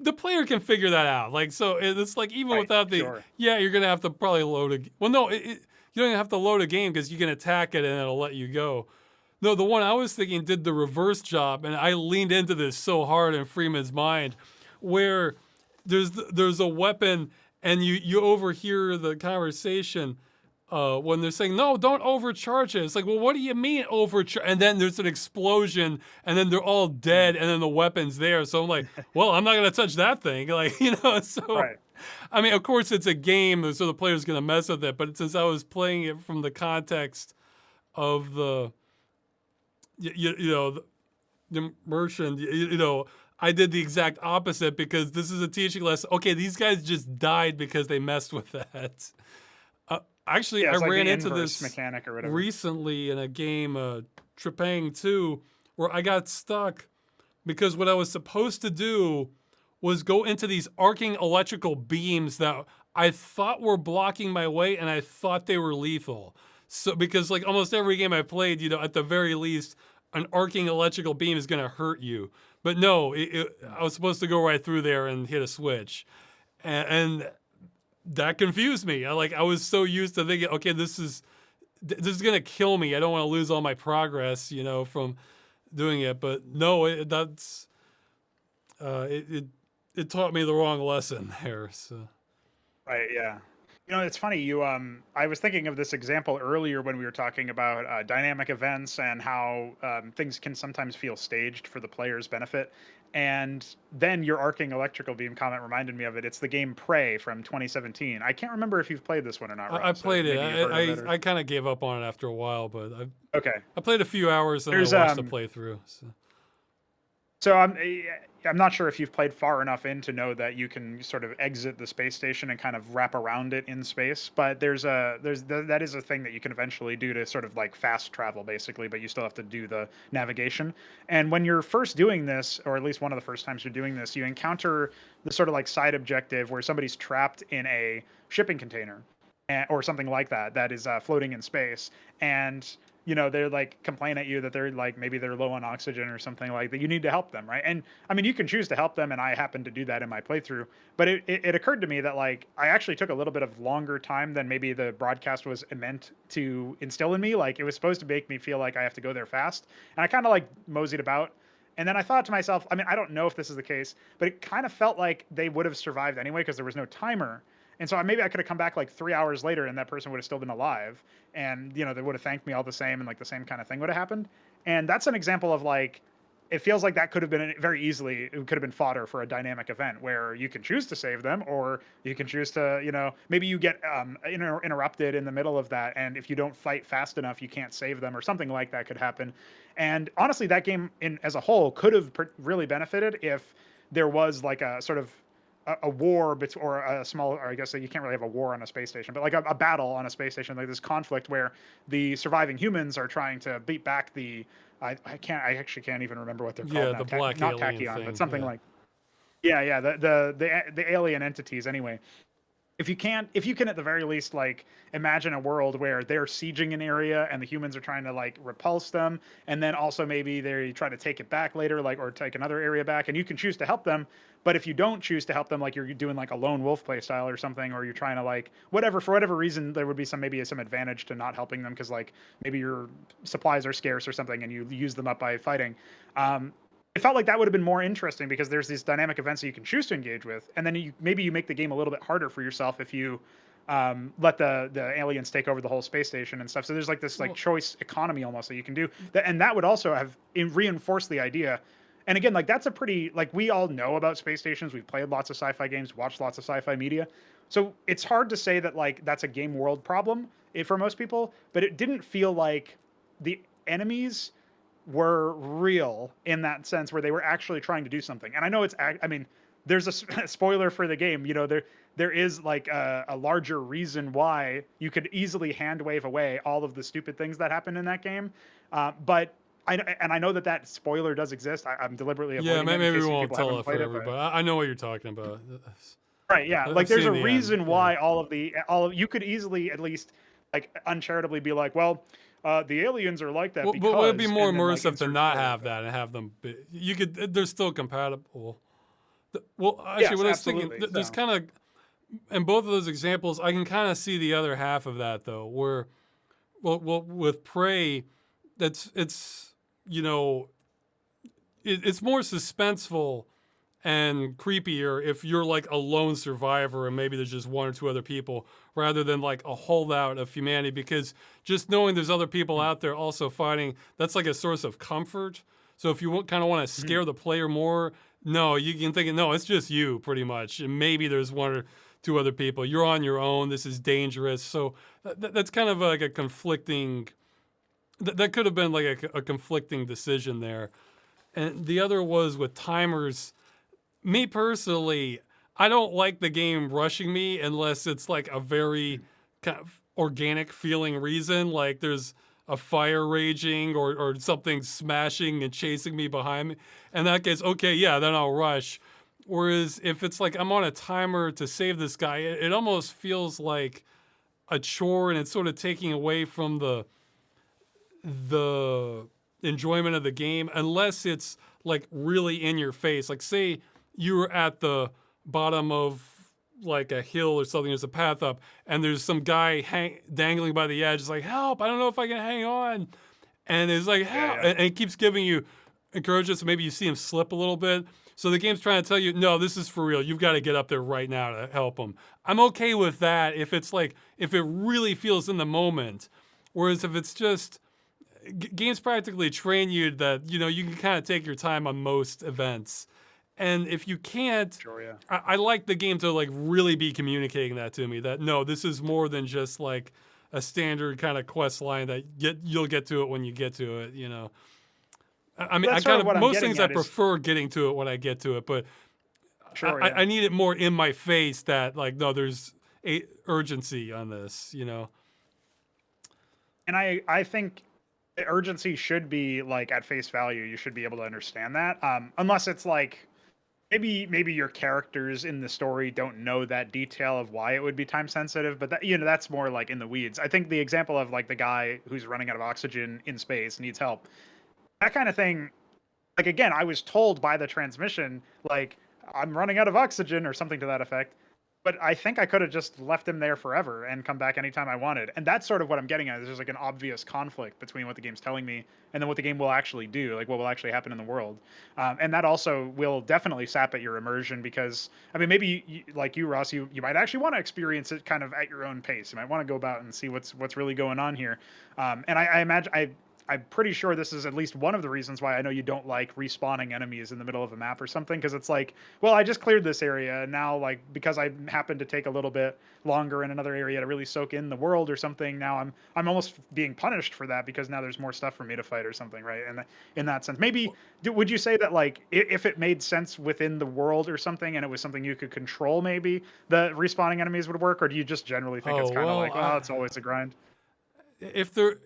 The player can figure that out. Like, so it's like even Right, without sure. yeah, you're gonna have to probably load well, no, you don't even have to load a game because you can attack it and it'll let you go. No, the one I was thinking did the reverse job, and I leaned into this so hard in Freeman's mind, where there's a weapon, and you overhear the conversation when they're saying, "No, don't overcharge it." It's like, well, what do you mean overcharge? And then there's an explosion, and then they're all Mhm. dead, and then the weapon's there. So I'm like, well, I'm not gonna touch that thing, like So Right. I mean, of course, it's a game, so the player's gonna mess with it. But since I was playing it from the context of the the immersion, I did the exact opposite because this is a teaching lesson. Okay, these guys just died because they messed with that. Actually, Yeah, I it's like ran the into inverse this mechanic or whatever. recently in a game, Trepang 2, where I got stuck because what I was supposed to do was go into these arcing electrical beams that I thought were blocking my way, and I thought they were lethal. So because like almost every game I played, at the very least, an arcing electrical beam is gonna hurt you. But no, I was supposed to go right through there and hit a switch, and that confused me. I was so used to thinking, okay, this is gonna kill me. I don't want to lose all my progress, from doing it. But no, it taught me the wrong lesson there. So Right, yeah. It's funny. I was thinking of this example earlier when we were talking about dynamic events and how things can sometimes feel staged for the player's benefit. And then your arcing electrical beam comment reminded me of it. It's the game Prey from 2017. I can't remember if you've played this one or not, I Rob. So played it. maybe you've heard of it. I kind of gave up on it after a while, but Okay. I played a few hours and I There's watched the playthrough. So I'm not sure if you've played far enough in to know that you can sort of exit the space station and kind of wrap around it in space. But that is a thing that you can eventually do to sort of like fast travel basically, but you still have to do the navigation. And when you're first doing this, or at least one of the first times you're doing this, you encounter the sort of like side objective where somebody's trapped in a shipping container or something like that is floating in space. And they're like complain at you that they're like maybe they're low on oxygen or something like that. You need to help them, right? And I mean, you can choose to help them, and I happened to do that in my playthrough. But it occurred to me that like I actually took a little bit of longer time than maybe the broadcast was meant to instill in me. Like it was supposed to make me feel like I have to go there fast, and I kind of like moseyed about. And then I thought to myself, I mean, I don't know if this is the case, but it kind of felt like they would have survived anyway because there was no timer. And so maybe I could have come back like 3 hours later and that person would have still been alive. And, they would have thanked me all the same and like the same kind of thing would have happened. And that's an example of like, it feels like that could have been very easily, it could have been fodder for a dynamic event where you can choose to save them or you can choose to, maybe you get interrupted in the middle of that. And if you don't fight fast enough, you can't save them or something like that could happen. And honestly, that game as a whole could have really benefited if there was like a sort of a war or a small, or I guess you can't really have a war on a space station, but like a battle on a space station, like this conflict where the surviving humans are trying to beat back I actually can't even remember what they're called yeah, now. the black Not alien tachyon, thing. but something Yeah. like, yeah, the alien entities anyway. If you can at the very least like imagine a world where they're sieging an area and the humans are trying to like repulse them, and then also maybe they try to take it back later, like or take another area back, and you can choose to help them. But if you don't choose to help them, like you're doing like a lone wolf play style or something, or you're trying to like for whatever reason, there would be maybe some advantage to not helping them because like maybe your supplies are scarce or something and you use them up by fighting. It felt like that would have been more interesting because there's these dynamic events that you can choose to engage with, and then maybe you make the game a little bit harder for yourself if you let the aliens take over the whole space station and stuff. So there's like this like choice economy almost that you can do, and that would also have reinforced the idea. And again, like that's a pretty like we all know about space stations. We've played lots of sci-fi games, watched lots of sci-fi media, so it's hard to say that like that's a game world problem for most people. But it didn't feel like the enemies were real in that sense where they were actually trying to do something. And I know I mean, there's a spoiler for the game, there is like a larger reason why you could easily hand wave away all of the stupid things that happen in that game. But I know that spoiler does exist. I'm deliberately avoiding it in Maybe we case won't people tell haven't it played for it. But everybody. I know what you're talking about. right, yeah, like I've there's a seen the end. reason Yeah. why all of you could easily at least like uncharitably be like, well, the aliens are like that because. But would it be more and then, like, immersive to insert not story. have that and have them? You could. They're still compatible. Well, actually, Yes, what I was thinking, absolutely. there's So. kind of in both of those examples, I can kind of see the other half of that though, where, well, with Prey, it's you know, it's more suspenseful and creepier if you're like a lone survivor and maybe there's just one or two other people rather than like a holdout of humanity, because just knowing there's other people out there also fighting, that's like a source of comfort. So if you kind of want to scare the player more, no, you can think, no, it's just you pretty much. And maybe there's one or two other people. You're on your own. This is dangerous. So that's kind of like a conflicting, that could have been like a conflicting decision there. And the other was with timers. Me personally, I don't like the game rushing me unless it's like a very kind of organic feeling reason, like there's a fire raging or something smashing and chasing me behind me. In that case, okay, yeah, then I'll rush. Whereas if it's like I'm on a timer to save this guy, it almost feels like a chore, and it's sort of taking away from the enjoyment of the game, unless it's like really in your face. Like say you were at the bottom of like a hill or something, there's a path up, and there's some guy dangling by the edge. It's like, help, I don't know if I can hang on. And it's like, help. Yeah, yeah. And it keeps giving you encouragement. So maybe you see him slip a little bit. So the game's trying to tell you, no, this is for real. You've got to get up there right now to help him. I'm okay with that if it's like, if it really feels in the moment. Whereas if it's just, games practically train you that, you know, you can kind of take your time on most events. And if you can't, Sure, yeah. I like the game to like really be communicating that to me, that no, this is more than just like a standard kind of quest line that you'll get to it when you get to it, you know. I mean, That's I sort kind of of, what I'm most getting things I at is prefer getting to it when I get to it, but sure, yeah. I need it more in my face that like, no, there's urgency on this, you know. And I think the urgency should be like at face value. You should be able to understand that, unless it's like maybe your characters in the story don't know that detail of why it would be time sensitive. But that, you know, that's more like in the weeds. I think the example of like the guy who's running out of oxygen in space needs help, that kind of thing. Like again, I was told by the transmission like I'm running out of oxygen or something to that effect. But I think I could have just left him there forever and come back anytime I wanted. And that's sort of what I'm getting at. There's like an obvious conflict between what the game's telling me and then what the game will actually do, like what will actually happen in the world. And that also will definitely sap at your immersion because, I mean, maybe like you, Ross, you might actually want to experience it kind of at your own pace. You might want to go about and see what's really going on here. And I imagine I'm pretty sure this is at least one of the reasons why I know you don't like respawning enemies in the middle of a map or something, because it's like, well, I just cleared this area and now like because I happened to take a little bit longer in another area to really soak in the world or something, now I'm almost being punished for that because now there's more stuff for me to fight or something, right? And in that sense, maybe would you say that like if it made sense within the world or something and it was something you could control, maybe the respawning enemies would work, or do you just generally think it's Oh, kind of well, like, well, it's always a grind? if there,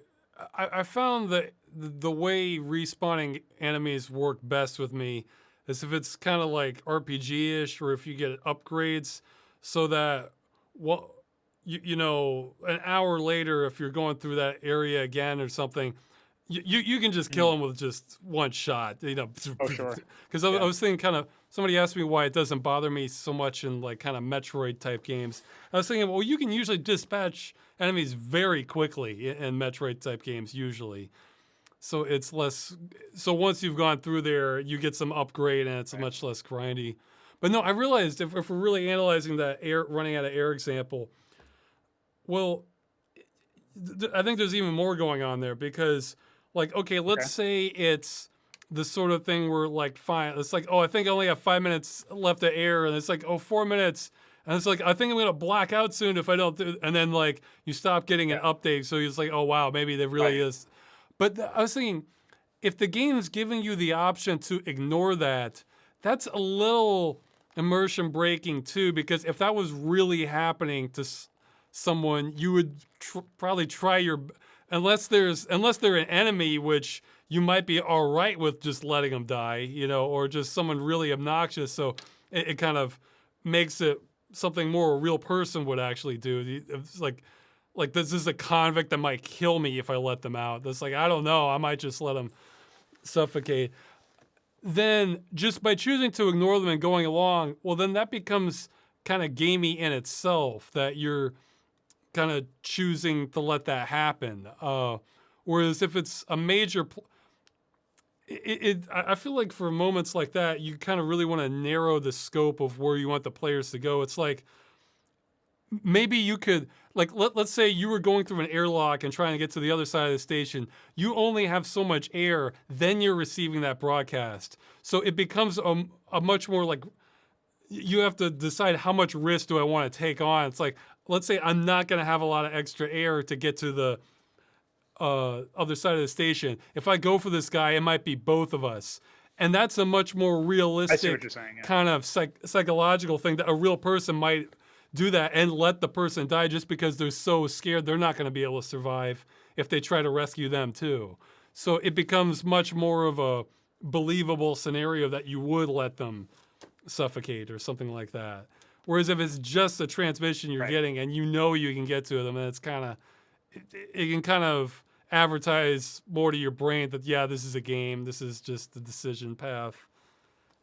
I found that the way respawning enemies work best with me is if it's kind of like RPG-ish, or if you get upgrades, so that what you know, an hour later, if you're going through that area again or something, you can just kill Mm. them with just one shot, you know. Oh, sure. Because I Yeah. was thinking, kind of, somebody asked me why it doesn't bother me so much in like kind of Metroid type games. I was thinking, well, you can usually dispatch enemies very quickly in Metroid type games usually. So it's less. So once you've gone through there, you get some upgrade, and it's Right. much less grindy. But no, I realized if we're really analyzing that running out of air example, well, I think there's even more going on there because, like, okay, let's Okay. say it's the sort of thing where, like, fine, it's like, oh, I think I only have 5 minutes left of air, and it's like, oh, 4 minutes, and it's like, I think I'm gonna black out soon if I don't do, and then like you stop getting an Yeah. update, so it's like, oh wow, maybe there really Right. is. But I was thinking, if the game's giving you the option to ignore that, that's a little immersion breaking too, because if that was really happening to someone, you would probably try your, unless they're an enemy, which you might be all right with just letting them die, you know, or just someone really obnoxious. So it kind of makes it something more a real person would actually do. It's like this is a convict that might kill me if I let them out. That's like, I don't know, I might just let them suffocate. Then just by choosing to ignore them and going along, well, then that becomes kind of gamey in itself, that you're kind of choosing to let that happen. Whereas if it's a major, I feel like for moments like that, you kind of really want to narrow the scope of where you want the players to go. It's like, maybe you could, like, let's say you were going through an airlock and trying to get to the other side of the station. You only have so much air, then you're receiving that broadcast. So it becomes a much more like, you have to decide how much risk do I want to take on. It's like, let's say I'm not going to have a lot of extra air to get to the other side of the station. If I go for this guy, it might be both of us. And that's a much more I see what realistic you're saying. Yeah. kind of psychological thing that a real person might do that and let the person die just because they're so scared they're not going to be able to survive if they try to rescue them too. So it becomes much more of a believable scenario that you would let them suffocate or something like that. Whereas if it's just a transmission you're Right. getting and you know you can get to them, and it's kind of, it can kind of advertise more to your brain that, yeah, this is a game, this is just the decision path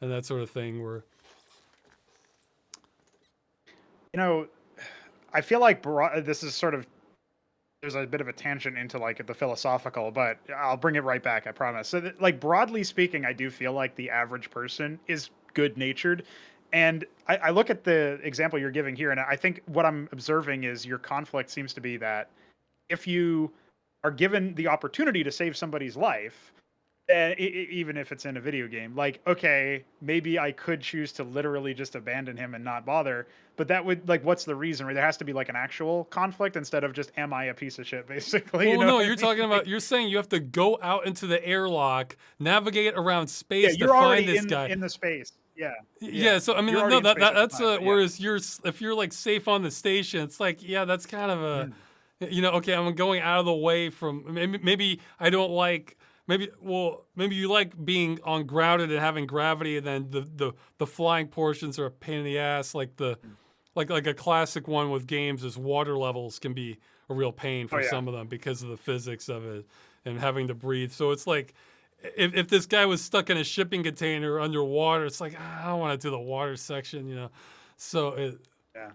and that sort of thing. Where You know, I feel like this is sort of, there's a bit of a tangent into like the philosophical, but I'll bring it right back, I promise. So like broadly speaking, I do feel like the average person is good natured. And I look at the example you're giving here, and I think what I'm observing is your conflict seems to be that if you are given the opportunity to save somebody's life, even if it's in a video game, like, okay, maybe I could choose to literally just abandon him and not bother, but that would, like, what's the reason? Right? There has to be like an actual conflict instead of just, am I a piece of shit, basically? You well, know no, what I you're mean? talking Like, about, you're saying you have to go out into the airlock, navigate around yeah, space to you're find already this guy. in the space. Yeah, Yeah, yeah, so I mean, you're already no, in space at the that's time. But yeah, whereas if you're like safe on the station, it's like, yeah, that's kind of a, mm, okay, I'm going out of the way from, maybe I don't like, maybe you like being on grounded and having gravity, and then the flying portions are a pain in the ass. Like mm. like a classic one with games is water levels can be a real pain Oh for yeah, some of them because of the physics of it and having to breathe. So it's like, if this guy was stuck in a shipping container underwater, it's like, I don't want to do the water section. So yeah.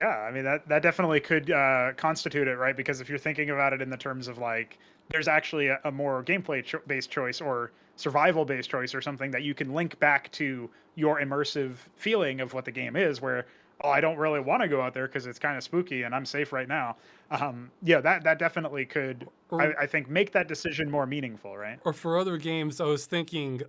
Yeah, I mean that definitely could constitute it, right? Because if you're thinking about it in the terms of like, there's actually a more based choice or survival based choice or something that you can link back to your immersive feeling of what the game is, where, oh, I don't really want to go out there because it's kind of spooky and I'm safe right now. Yeah, that definitely could, or I think, make that decision more meaningful, right? or for other games, I was thinking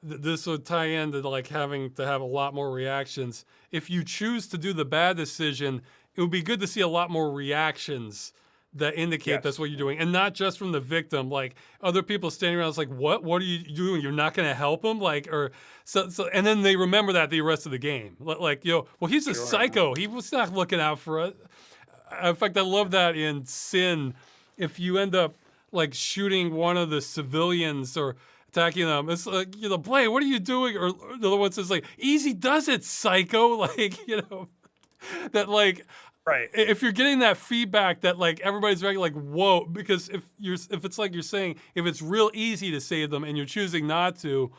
this would tie into like having to have a lot more reactions. If you choose to do the bad decision, it would be good to see a lot more reactions that indicate that's Yes. what you're doing, and not just from the victim. Like other people standing around, it's like, what are you doing? You're not going to help him, like, or so, and then they remember that the rest of the game, like, well, he's a Sure. psycho. He was not looking out for us. In fact, I love that in Sin. If you end up like shooting one of the civilians or attacking them, it's like, Blade, what are you doing? Or the other one says like, easy does it, psycho. Like, that like, Right. if you're getting that feedback that like everybody's very like, whoa, because if it's like you're saying, if it's real easy to save them and you're choosing not to,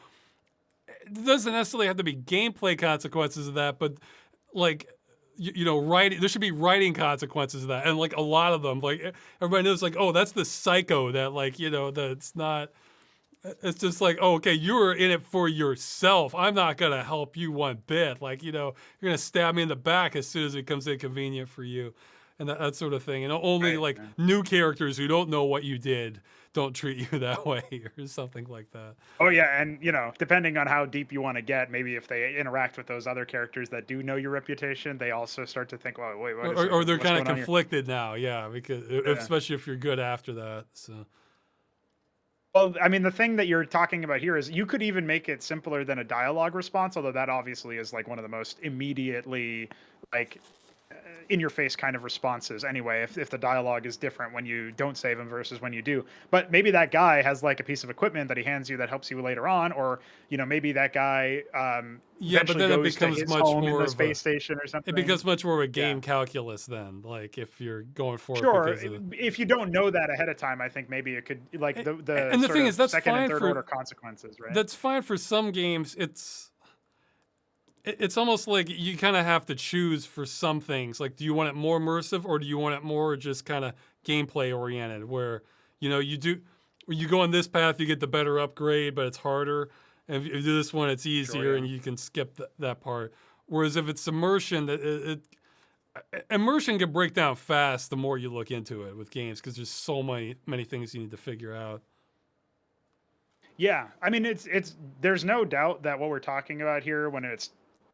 it doesn't necessarily have to be gameplay consequences of that, but like, writing, there should be writing consequences of that, and like a lot of them, like everybody knows, like, oh, that's the psycho that, like, that's not. It's just like, oh, okay, you're in it for yourself. I'm not gonna help you one bit. Like, you're gonna stab me in the back as soon as it becomes inconvenient for you, and that sort of thing. And only Right. like Yeah. new characters who don't know what you did don't treat you that way, or something like that. Oh yeah, and depending on how deep you want to get, maybe if they interact with those other characters that do know your reputation, they also start to think, "Well, wait, wait a Or second, they're what's kind of going on here?" conflicted now, yeah, because Yeah. especially if you're good after that. So Well, I mean, the thing that you're talking about here is you could even make it simpler than a dialogue response, although that obviously is like one of the most immediately like in your face kind of responses anyway, if the dialogue is different when you don't save him versus when you do. But maybe that guy has like a piece of equipment that he hands you that helps you later on, or maybe that guy yeah, but eventually then it goes to becomes his much home in more the of a space station or it something. becomes much more of a Yeah. game calculus then. Like if you're going for it Sure. because of If you don't know that ahead of time, I think maybe it could, like, the and the sort thing is, of second and third order consequences, right? that's fine for some games. It's almost like you kind of have to choose for some things. Like, do you want it more immersive or do you want it more just kind of gameplay oriented? Where you go on this path, you get the better upgrade, but it's harder. And if you do this one, it's Sure. easier, Yeah. and you can skip that part. Whereas if it's immersion, immersion can break down fast the more you look into it with games because there's so many things you need to figure out. Yeah. I mean, it's there's no doubt that what we're talking about here when it's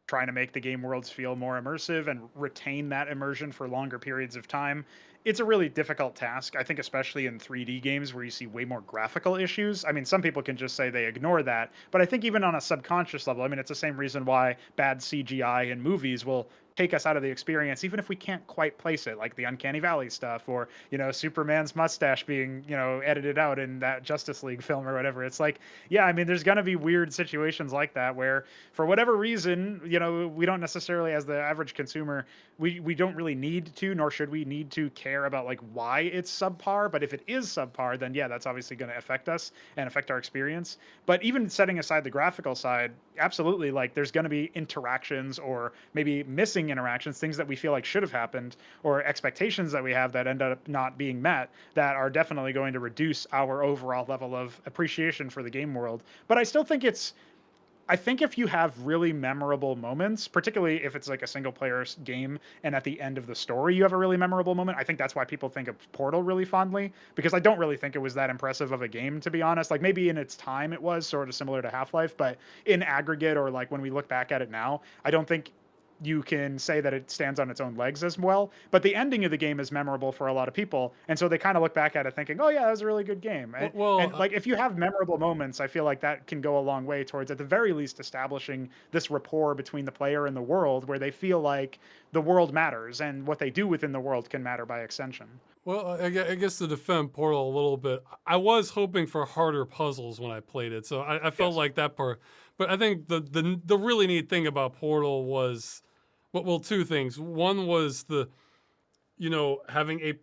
trying to make the game worlds feel more immersive and retain that immersion for longer periods of time. It's a really difficult task, I think, especially in 3D games where you see way more graphical issues. I mean, some people can just say they ignore that, but I think even on a subconscious level, I mean, it's the same reason why bad CGI in movies will take us out of the experience, even if we can't quite place it, like the Uncanny Valley stuff, or Superman's mustache being edited out in that Justice League film or whatever. It's like, yeah, I mean, there's gonna be weird situations like that where, for whatever reason, we don't necessarily, as the average consumer, we don't really need to, nor should we need to care about like why it's subpar. But if it is subpar, then yeah, that's obviously going to affect us and affect our experience. But even setting aside the graphical side, absolutely, like there's going to be interactions or maybe missing interactions, things that we feel like should have happened, or expectations that we have that end up not being met, that are definitely going to reduce our overall level of appreciation for the game world. But I think if you have really memorable moments, particularly if it's like a single player game and at the end of the story you have a really memorable moment, I think that's why people think of Portal really fondly, because I don't really think it was that impressive of a game, to be honest. Like maybe in its time it was sort of similar to Half-Life, but in aggregate, or like when we look back at it now, I don't think you can say that it stands on its own legs as well. But the ending of the game is memorable for a lot of people, and so they kind of look back at it thinking, "Oh yeah, that was a really good game." Well, And like if you have memorable moments, I feel like that can go a long way towards, at the very least, establishing this rapport between the player and the world, where they feel like the world matters and what they do within the world can matter by extension. I guess to defend Portal a little bit, I was hoping for harder puzzles when I played it, so I felt Yes. like that part. But I think the really neat thing about Portal was, well, two things. One was having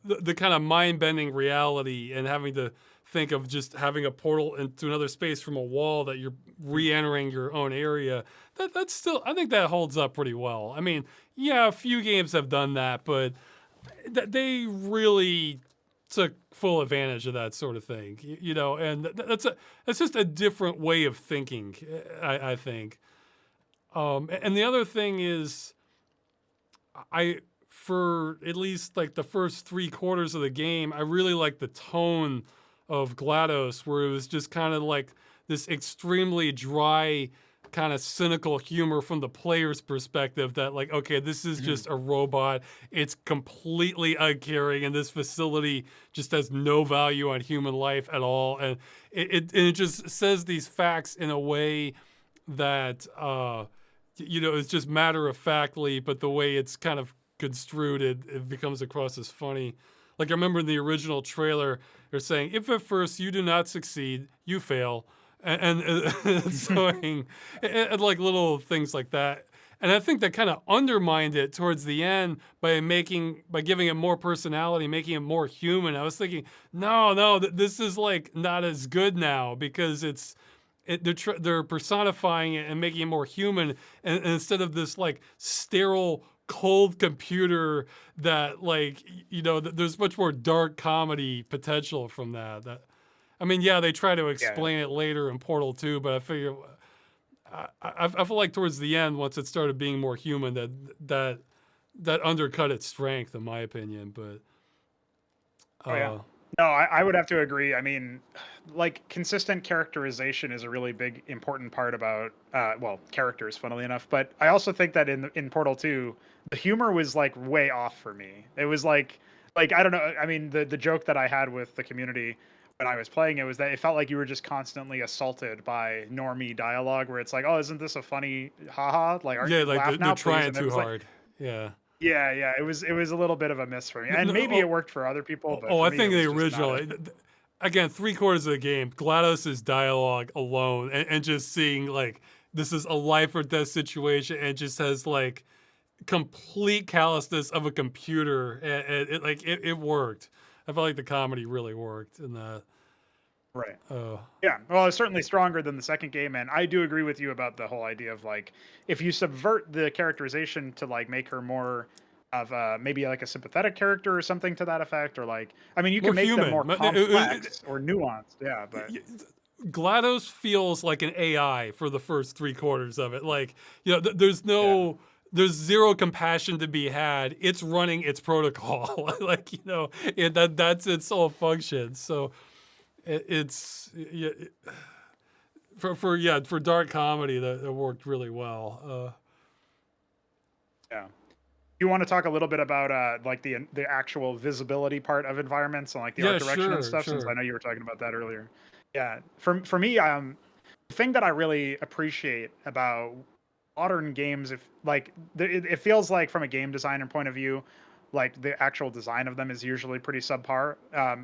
the kind of mind bending reality and having to think of just having a portal into another space from a wall that you're re-entering your own area. That's still, I think that holds up pretty well. I mean, yeah, a few games have done that, but they really took full advantage of that sort of thing, and that's just a different way of thinking, I think. And the other thing is, I for at least like the first 3 quarters of the game, I really liked the tone of GLaDOS, where it was just kind of like this extremely dry, kind of cynical humor from the player's perspective, that like, okay, this is Mhm. just a robot. It's completely uncaring, and this facility just has no value on human life at all. And it just says these facts in a way that it's just matter of factly, but the way it's kind of construed, it becomes across as funny. Like I remember in the original trailer, they're saying, "If at first you do not succeed, you fail," and saying, and like little things like that. And I think that kind of undermined it towards the end by giving it more personality, making it more human. I was thinking, no, this is like not as good now, because they're personifying it and making it more human, and instead of this like sterile cold computer that like there's much more dark comedy potential from that. I mean, yeah, they try to Yeah. explain it later in Portal 2, but I figure I feel like towards the end, once it started being more human, that undercut its strength, in my opinion. But Oh yeah. uh, No, I would have to agree. I mean, like consistent characterization is a really big important part about well, characters, funnily enough. But I also think that in Portal 2, the humor was like way off for me. It was like I don't know. I mean, the joke that I had with the community when I was playing it was that it felt like you were just constantly assaulted by normie dialogue, where it's like, "Oh, isn't this a funny haha? Like, aren't yeah, you like laugh they're now, please?" trying And it too was like, hard. Yeah. yeah, yeah, it was a little bit of a miss for me. And maybe it No, worked for other people, but oh, for I me it think the was just not original. a Again, 3 quarters of the game, GLaDOS's dialogue alone, and just seeing like this is a life or death situation, and just has like complete callousness of a computer, and it worked. I felt like the comedy really worked in that. right. Uh, Yeah, well, it's certainly stronger than the second game, and I do agree with you about the whole idea of like if you subvert the characterization to like make her more of maybe like a sympathetic character or something to that effect, or like I mean, you can More make them human. more complex or nuanced. Yeah, but GLaDOS feels like an AI for the first 3 quarters of it. Like, yeah, there's zero compassion to be had. It's running its protocol. Like, that's its sole function. So it's, yeah, for dark comedy that worked really well. Yeah. You want to talk a little bit about like the actual visibility part of environments and like the art Yeah, direction and sure, stuff, since I sure. know you were talking about that earlier. Yeah. For me, the thing that I really appreciate about modern games, if like it feels like from a game designer point of view, like the actual design of them is usually pretty subpar.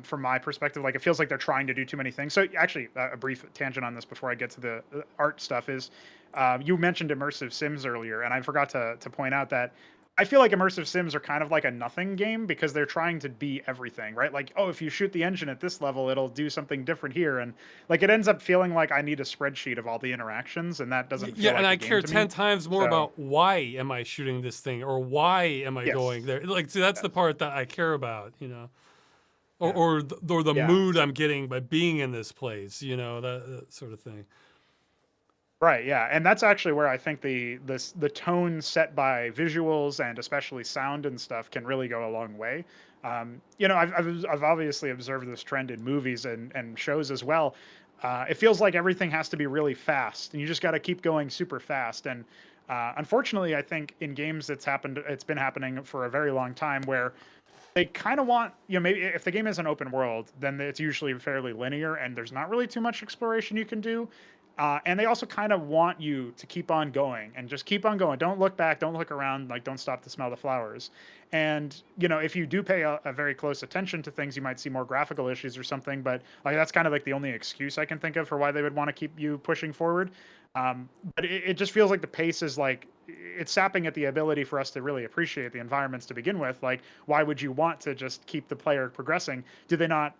From my perspective, like it feels like they're trying to do too many things. So actually, a brief tangent on this before I get to the art stuff is, you mentioned immersive sims earlier, and I forgot to point out that I feel like immersive sims are kind of like a nothing game because they're trying to be everything, right? Like, oh, if you shoot the engine at this level, it'll do something different here, and like it ends up feeling like I need a spreadsheet of all the interactions, and that doesn't Yeah, feel and like a I game care to 10 me. times more So about why am I shooting this thing or why am I going yes, there. Like, see, that's the yes, part that I care about, or yeah, or the yeah. mood I'm getting by being in this place, that sort of thing. Right, yeah, and that's actually where I think the tone set by visuals and especially sound and stuff can really go a long way. I've obviously observed this trend in movies and shows as well. It feels like everything has to be really fast, and you just got to keep going super fast. And unfortunately, I think in games it's been happening for a very long time where they kind of want, maybe if the game is an open world, then it's usually fairly linear and there's not really too much exploration you can do. And they also kind of want you to keep on going and just keep on going. Don't look back, don't look around, like don't stop to smell the flowers. And if you do pay a very close attention to things, you might see more graphical issues or something. But like that's kind of like the only excuse I can think of for why they would want to keep you pushing forward. But it just feels like the pace is like it's sapping at the ability for us to really appreciate the environments to begin with. Like, why would you want to just keep the player progressing? Do they not?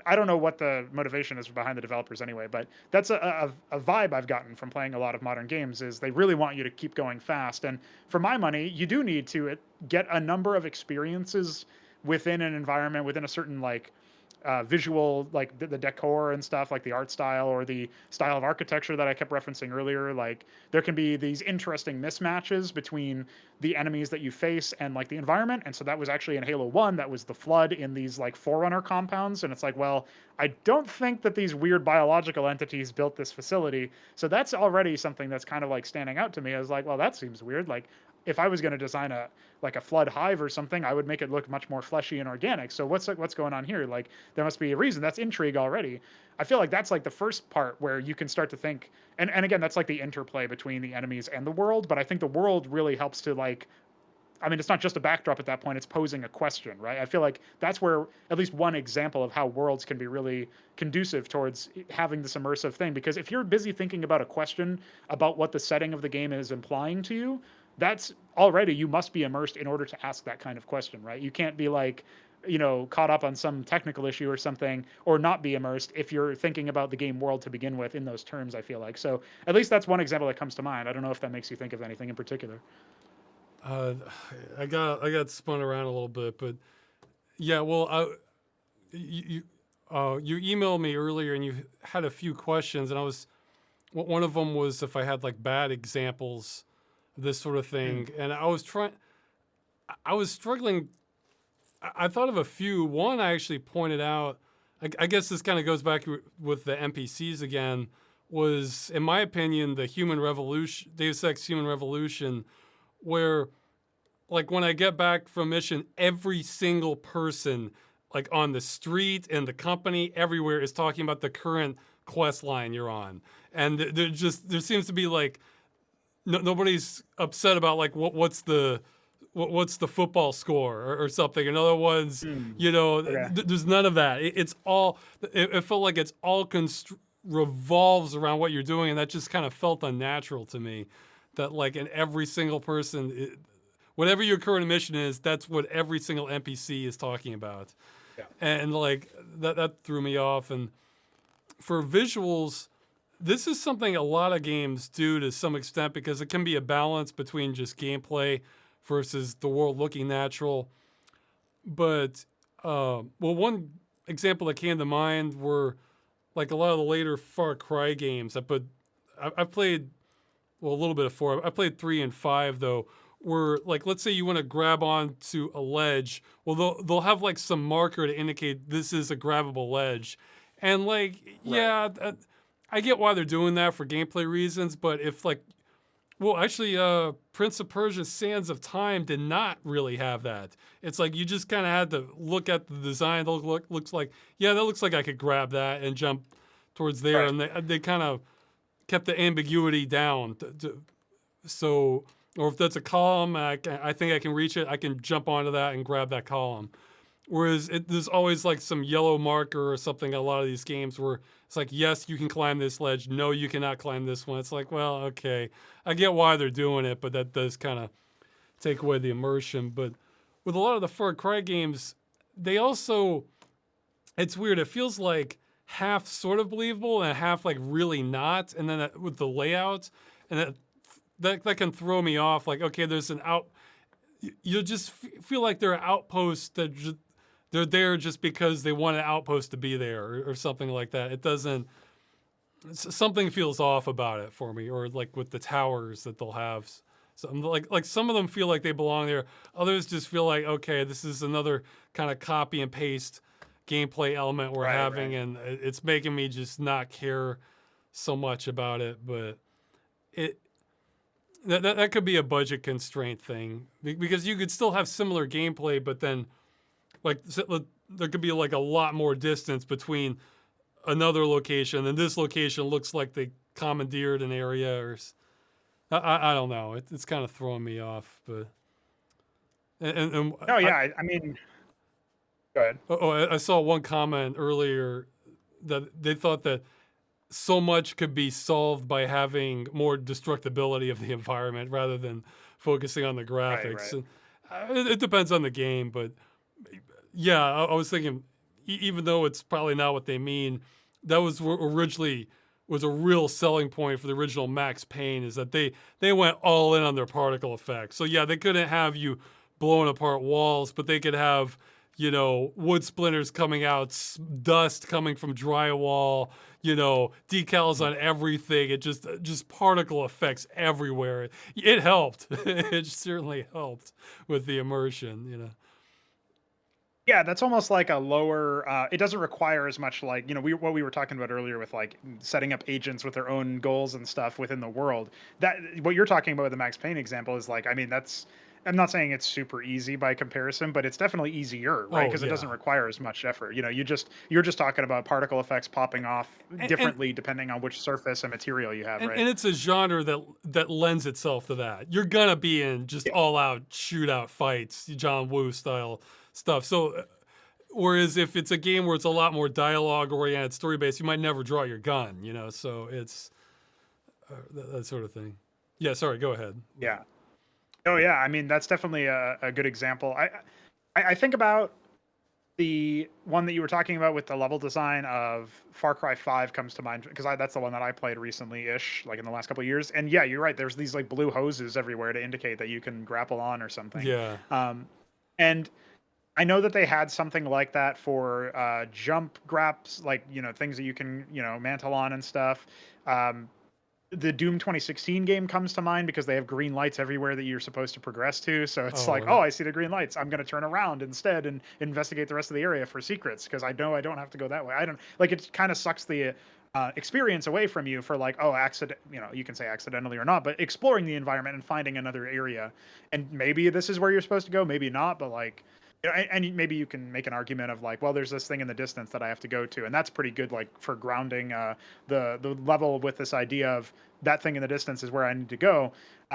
I don't know what the motivation is behind the developers anyway, but that's a vibe I've gotten from playing a lot of modern games is they really want you to keep going fast. And for my money, you do need to get a number of experiences within an environment, within a certain like visual, like the decor and stuff, like the art style or the style of architecture that I kept referencing earlier. Like there can be these interesting mismatches between the enemies that you face and like the environment. And so that was actually in Halo 1, that was the flood in these like Forerunner compounds. And it's like, well, I don't think that these weird biological entities built this facility. So that's already something that's kind of like standing out to me as like, well, that seems weird. Like if I was going to design a flood hive or something, I would make it look much more fleshy and organic. So what's going on here? Like there must be a reason. That's intrigue already. I feel like that's like the first part where you can start to think, and again, that's like the interplay between the enemies and the world. But I think the world really helps to like, I mean, it's not just a backdrop at that point, it's posing a question, right? I feel like that's where at least one example of how worlds can be really conducive towards having this immersive thing. Because if you're busy thinking about a question about what the setting of the game is implying to you, that's already, you must be immersed in order to ask that kind of question, right? You can't be like, caught up on some technical issue or something, or not be immersed if you're thinking about the game world to begin with in those terms, I feel like. So at least that's one example that comes to mind. I don't know if that makes you think of anything in particular. Uh, I got spun around a little bit, but yeah, well, you emailed me earlier and you had a few questions, and one of them was if I had like bad examples, this sort of Mm, thing, and I was struggling. I thought of a few. One I actually pointed out. I guess this kind of goes back with the NPCs again. Was in my opinion the human revolution, Deus Ex Human Revolution, where like when I get back from mission, every single person, like on the street, in the company, everywhere, is talking about the current quest line you're on, and there seems to be like nobody's upset about like what's the football score or something. In other words, mm, okay. there's none of that. It's all. It felt like it's all revolves around what you're doing, and that just kind of felt unnatural to me. That like in every single person, whatever your current mission is, that's what every single NPC is talking about, Yeah. and like that threw me off. And for visuals, this is something a lot of games do to some extent because it can be a balance between just gameplay versus the world looking natural. But well, one example that came to mind were like a lot of the later Far Cry games. I played well a little bit of 4. I played 3 and 5 though. Where like let's say you want to grab onto a ledge, well they'll have like some marker to indicate this is a grabbable ledge, and like Right. yeah. I get why they're doing that for gameplay reasons, but if like, well, actually, Prince of Persia: Sands of Time did not really have that. It's like you just kind of had to look at the design. Looks like, yeah, that looks like I could grab that and jump towards there, Right. and they kind of kept the ambiguity down. So, or if that's a column, I think I can reach it. I can jump onto that and grab that column. Whereas there's always like some yellow marker or something in a lot of these games where it's like, yes, you can climb this ledge. No, you cannot climb this one. It's like, well, okay. I get why they're doing it, but that does kind of take away the immersion. But with a lot of the Far Cry games, they also, it's weird. It feels like half sort of believable and half like really not. And then with the layout, and that can throw me off. Like, okay, there's an out, you'll just feel like there are outposts that they're there just because they want an outpost to be there or something like that. It doesn't, something feels off about it for me, or like with the towers that they'll have. So like some of them feel like they belong there. Others just feel like, okay, this is another kind of copy and paste gameplay element we're having, Right. and it's making me just not care so much about it. But it that could be a budget constraint thing, because you could still have similar gameplay, but then like there could be like a lot more distance between another location, and this location looks like they commandeered an area, or I don't know. It's kind of throwing me off, but and No, yeah. I mean, go ahead. I saw one comment earlier that they thought that so much could be solved by having more destructibility of the environment rather than focusing on the Right. graphics. Right. And it depends on the game, but yeah, I was thinking, even though it's probably not what they mean, that was originally was a real selling point for the original Max Payne, is that they went all in on their particle effects. So yeah, they couldn't have you blowing apart walls, but they could have, wood splinters coming out, dust coming from drywall, decals on everything. It just particle effects everywhere. It helped. It certainly helped with the immersion. Yeah, that's almost like a lower. It doesn't require as much, like what we were talking about earlier with like setting up agents with their own goals and stuff within the world. That what you're talking about with the Max Payne example is like, I mean, that's. I'm not saying it's super easy by comparison, but it's definitely easier, right? Oh Because it yeah. doesn't require as much effort. You're just talking about particle effects popping off And differently depending on which surface and material you have, and, right? and it's a genre that lends itself to that. You're gonna be in just Yeah. all out shootout fights, John Woo style stuff. So whereas if it's a game where it's a lot more dialogue oriented, story based, you might never draw your gun. So it's that sort of thing. Yeah, sorry, go ahead. Yeah. Oh yeah. I mean, that's definitely a good example. I think about the one that you were talking about with the level design of Far Cry 5 comes to mind, because that's the one that I played recently-ish, like in the last couple of years. And yeah, you're right. There's these like blue hoses everywhere to indicate that you can grapple on or something. Yeah. And I know that they had something like that for jump graps, like things that you can mantle on and stuff. Um, the Doom 2016 game comes to mind because they have green lights everywhere that you're supposed to progress to. So it's Oh, like, oh, I see the green lights. I'm going to turn around instead and investigate the rest of the area for secrets, because I know I don't have to go that way. I don't like it. Kind of sucks the experience away from you for like, oh, accident. You can say accidentally or not, but exploring the environment and finding another area, and maybe this is where you're supposed to go, maybe not, but like. And maybe you can make an argument of like, well, there's this thing in the distance that I have to go to, and that's pretty good, like for grounding the level with this idea of that thing in the distance is where I need to go.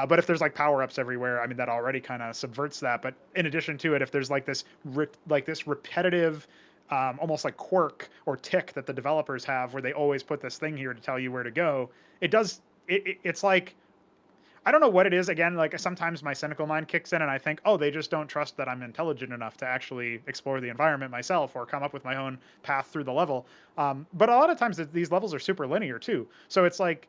But if there's like power ups everywhere, I mean, that already kind of subverts that. But in addition to it, if there's like this repetitive, almost like quirk or tick that the developers have, where they always put this thing here to tell you where to go, it does. It's like I don't know what it is. Again, like sometimes my cynical mind kicks in and I think, oh, they just don't trust that I'm intelligent enough to actually explore the environment myself or come up with my own path through the level. But a lot of times these levels are super linear too. So it's like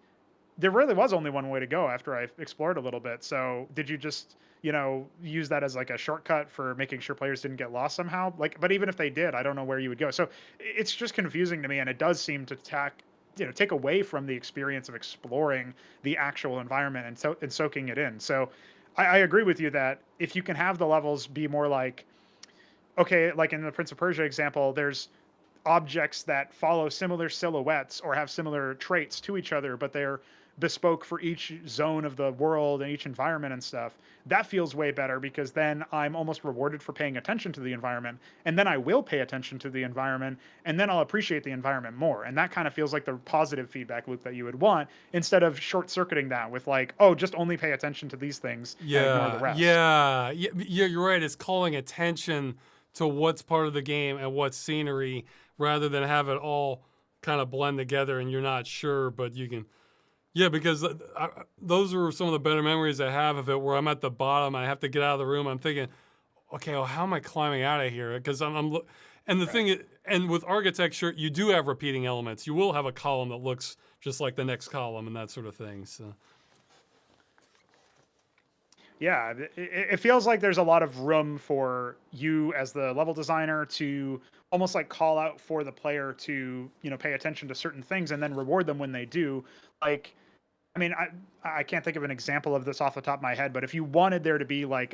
there really was only one way to go after I explored a little bit. So did you just, use that as like a shortcut for making sure players didn't get lost somehow? Like, but even if they did, I don't know where you would go. So it's just confusing to me, and it does seem to take away from the experience of exploring the actual environment and soaking it in. So I agree with you that if you can have the levels be more like, okay, like in the Prince of Persia example, there's objects that follow similar silhouettes or have similar traits to each other, but they're bespoke for each zone of the world and each environment and stuff. That feels way better because then I'm almost rewarded for paying attention to the environment. And then I will pay attention to the environment and then I'll appreciate the environment more. And that kind of feels like the positive feedback loop that you would want instead of short circuiting that with like, oh, just only pay attention to these things and ignore the Yeah, rest. yeah, you're right. It's calling attention to what's part of the game and what's scenery rather than have it all kind of blend together and you're not sure, but you can. Yeah, because those are some of the better memories I have of it where I'm at the bottom, I have to get out of the room. I'm thinking, okay, well, how am I climbing out of here? Because and the Right. thing is, and with architecture, you do have repeating elements. You will have a column that looks just like the next column and that sort of thing. So. Yeah, it feels like there's a lot of room for you as the level designer to almost like call out for the player to, pay attention to certain things and then reward them when they do. Like, I mean, I can't think of an example of this off the top of my head, but if you wanted there to be like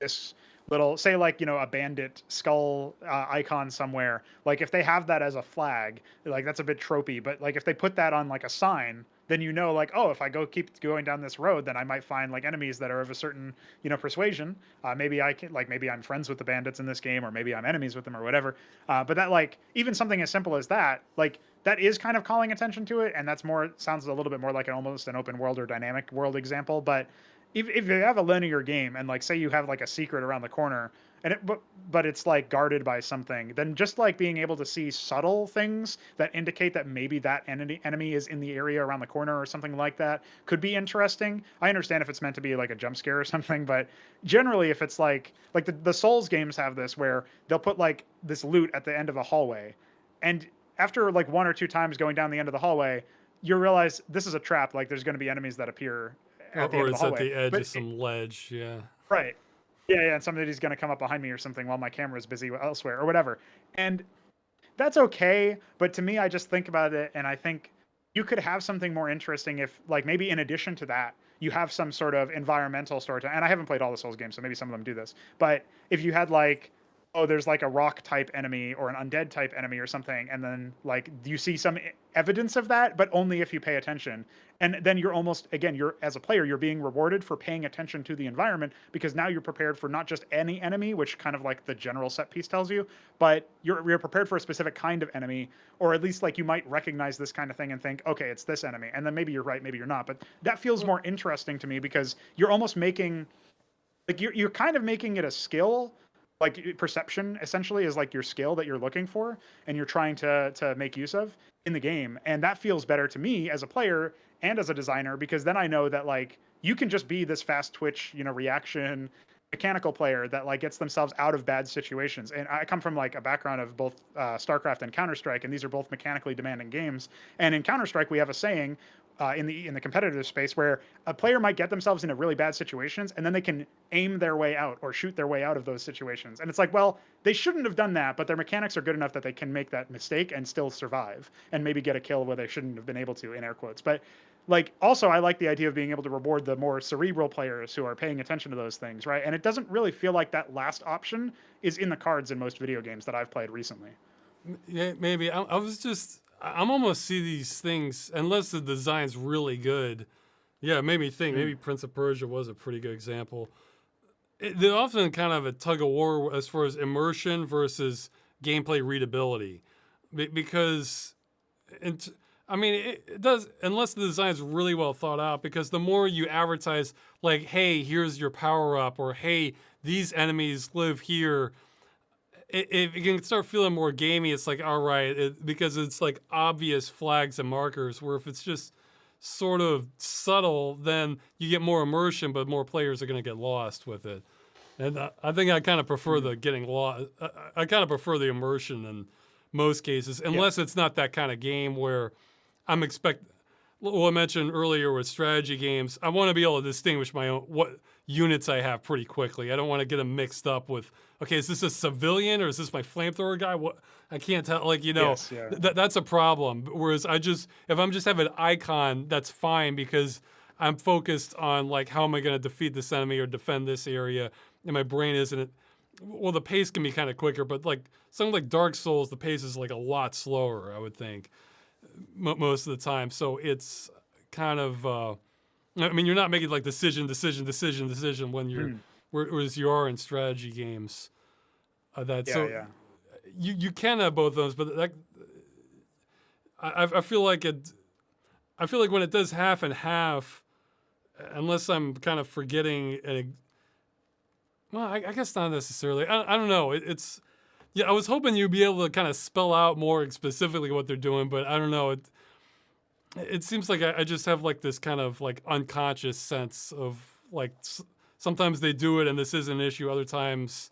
this little, say like a bandit skull icon somewhere, like if they have that as a flag, like that's a bit tropey, but like if they put that on like a sign, then like, oh, if I keep going down this road, then I might find like enemies that are of a certain persuasion. Maybe I can like maybe I'm friends with the bandits in this game, or maybe I'm enemies with them, or whatever. But that like even something as simple as that, like that is kind of calling attention to it, and that's more sounds a little bit more like almost an open world or dynamic world example. But if you have a linear game and like say you have like a secret around the corner and but it's like guarded by something, then just like being able to see subtle things that indicate that maybe that enemy is in the area around the corner or something like that could be interesting. I understand if it's meant to be like a jump scare or something, but generally if it's like the Souls games have this where they'll put like this loot at the end of a hallway, and after like one or two times going down the end of the hallway, you realize this is a trap. Like there's going to be enemies that appear at the Or end of the it's at hallway. the edge But of some ledge, yeah. right, yeah, and somebody's going to come up behind me or something while my camera's busy elsewhere or whatever. And that's okay. But to me, I just think about it and I think you could have something more interesting if, like, maybe in addition to that, you have some sort of environmental storytelling. And I haven't played all the Souls games, so maybe some of them do this. But if you had like, oh, there's like a rock type enemy or an undead type enemy or something, and then like you see some evidence of that, but only if you pay attention. And then you're almost, again, you're as a player, you're being rewarded for paying attention to the environment because now you're prepared for not just any enemy, which kind of like the general set piece tells you, but you're prepared for a specific kind of enemy, or at least like you might recognize this kind of thing and think, okay, it's this enemy. And then maybe you're right, maybe you're not. But that feels more interesting to me because you're almost making like you're kind of making it a skill, like perception essentially is like your skill that you're looking for and you're trying to make use of in the game. And that feels better to me as a player and as a designer because then I know that like you can just be this fast twitch, reaction mechanical player that like gets themselves out of bad situations. And I come from like a background of both Starcraft and Counter-Strike, and these are both mechanically demanding games. And in Counter-Strike, we have a saying in the competitive space where a player might get themselves into really bad situations, and then they can aim their way out or shoot their way out of those situations. And it's like, well, they shouldn't have done that, but their mechanics are good enough that they can make that mistake and still survive and maybe get a kill where they shouldn't have been able to, in air quotes. But like also I like the idea of being able to reward the more cerebral players who are paying attention to those things, right? And it doesn't really feel like that last option is in the cards in most video games that I've played recently. Yeah, maybe. I'm almost see these things, unless the design's really good. Yeah, it made me think. Mm. Maybe Prince of Persia was a pretty good example. They're often kind of a tug of war as far as immersion versus gameplay readability. Because, I mean, it does, unless the design's really well thought out, because the more you advertise, like, hey, here's your power up, or hey, these enemies live here, if you can start feeling more gamey, it's like, all right, because it's like obvious flags and markers, where if it's just sort of subtle, then you get more immersion, but more players are going to get lost with it. And I think I kind of prefer the getting lost. I kind of prefer the immersion in most cases, unless it's not that kind of game where I'm well, I mentioned earlier with strategy games, I want to be able to distinguish my own what units I have pretty quickly. I don't want to get them mixed up with, okay, is this a civilian or is this my flamethrower guy? What, I can't tell. Like, Yes, yeah. that's a problem. Whereas if I'm just have an icon, that's fine because I'm focused on like how am I going to defeat this enemy or defend this area, and my brain isn't well, the pace can be kind of quicker, but like something like Dark Souls, the pace is like a lot slower, I would think, most of the time. So it's kind of, I mean, you're not making like decision when you're, Mm. whereas you are in strategy games. That Yeah, so yeah. you can have both of those, but that I feel like it. I feel like when it does half and half, unless I'm kind of forgetting well, I guess not necessarily. I don't know. It's yeah. I was hoping you'd be able to kind of spell out more specifically what they're doing, but I don't know. It seems like I just have like this kind of like unconscious sense of like sometimes they do it and this is an issue. Other times,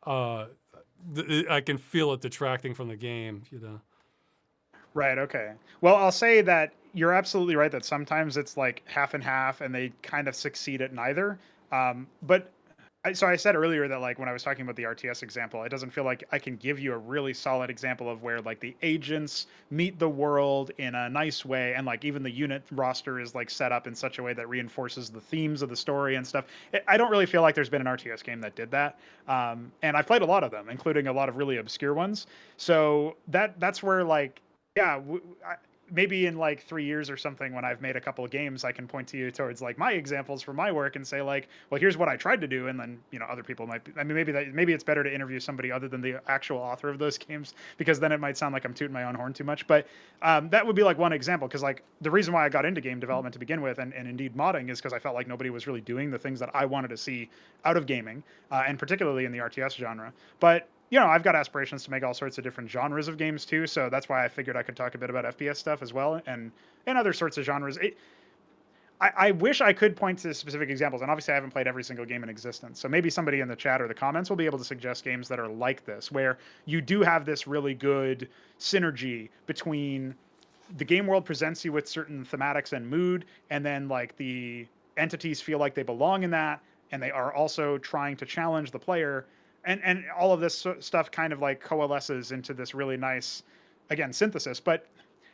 uh, I can feel it detracting from the game. You know. Right. Okay. Well, I'll say that you're absolutely right that sometimes it's like half and half, and they kind of succeed at neither. But so I said earlier that like when I was talking about the RTS example, it doesn't feel like I can give you a really solid example of where like the agents meet the world in a nice way, and like even the unit roster is like set up in such a way that reinforces the themes of the story and stuff. I don't really feel like there's been an RTS game that did that. And I've played a lot of them, including a lot of really obscure ones. So that's where like yeah, maybe in like 3 years or something, when I've made a couple of games, I can point to you towards like my examples from my work and say like, well, here's what I tried to do, and then other people might. I mean, maybe it's better to interview somebody other than the actual author of those games, because then it might sound like I'm tooting my own horn too much. But that would be like one example, because like the reason why I got into game development to begin with, and indeed modding, is because I felt like nobody was really doing the things that I wanted to see out of gaming, and particularly in the RTS genre. But I've got aspirations to make all sorts of different genres of games too. So that's why I figured I could talk a bit about FPS stuff as well, and other sorts of genres. I wish I could point to specific examples, and obviously I haven't played every single game in existence. So maybe somebody in the chat or the comments will be able to suggest games that are like this, where you do have this really good synergy between the game world presents you with certain thematics and mood, and then like the entities feel like they belong in that, and they are also trying to challenge the player, and all of this stuff kind of like coalesces into this really nice, again, synthesis. But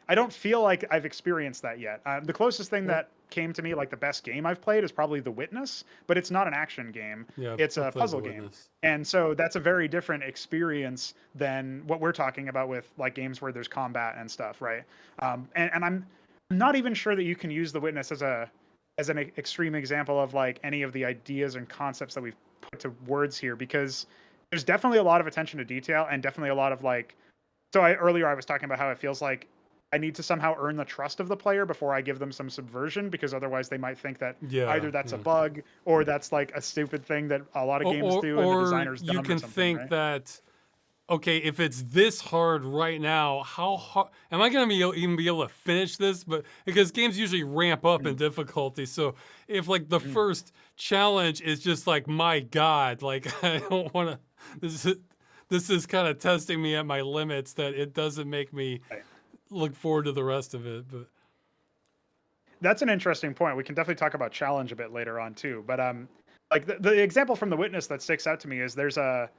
I don't feel like I've experienced that yet. The closest thing Well, that came to me, like the best game I've played, is probably The Witness, but it's not an action game. yeah, It's I've a played The puzzle game. Witness. And so that's a very different experience than what we're talking about with like games where there's combat and stuff, right? And I'm not even sure that you can use The Witness as an extreme example of like any of the ideas and concepts that we've put to words here, because there's definitely a lot of attention to detail, and definitely a lot of like, so earlier I was talking about how it feels like I need to somehow earn the trust of the player before I give them some subversion, because otherwise they might think that Yeah, either that's a yeah. bug or that's like a stupid thing that a lot of games do and the Or designer's you dumb or can something, think right? that okay, if it's this hard right now, how hard am I going to even be able to finish this? But because games usually ramp up in Mm, difficulty, so if like the mm. first challenge is just like my God, like I don't want to. This is this is kind of testing me at my limits. That it doesn't make me Right. look forward to the rest of it. But That's an interesting point. We can definitely talk about challenge a bit later on too. But like the example from The Witness that sticks out to me is there's a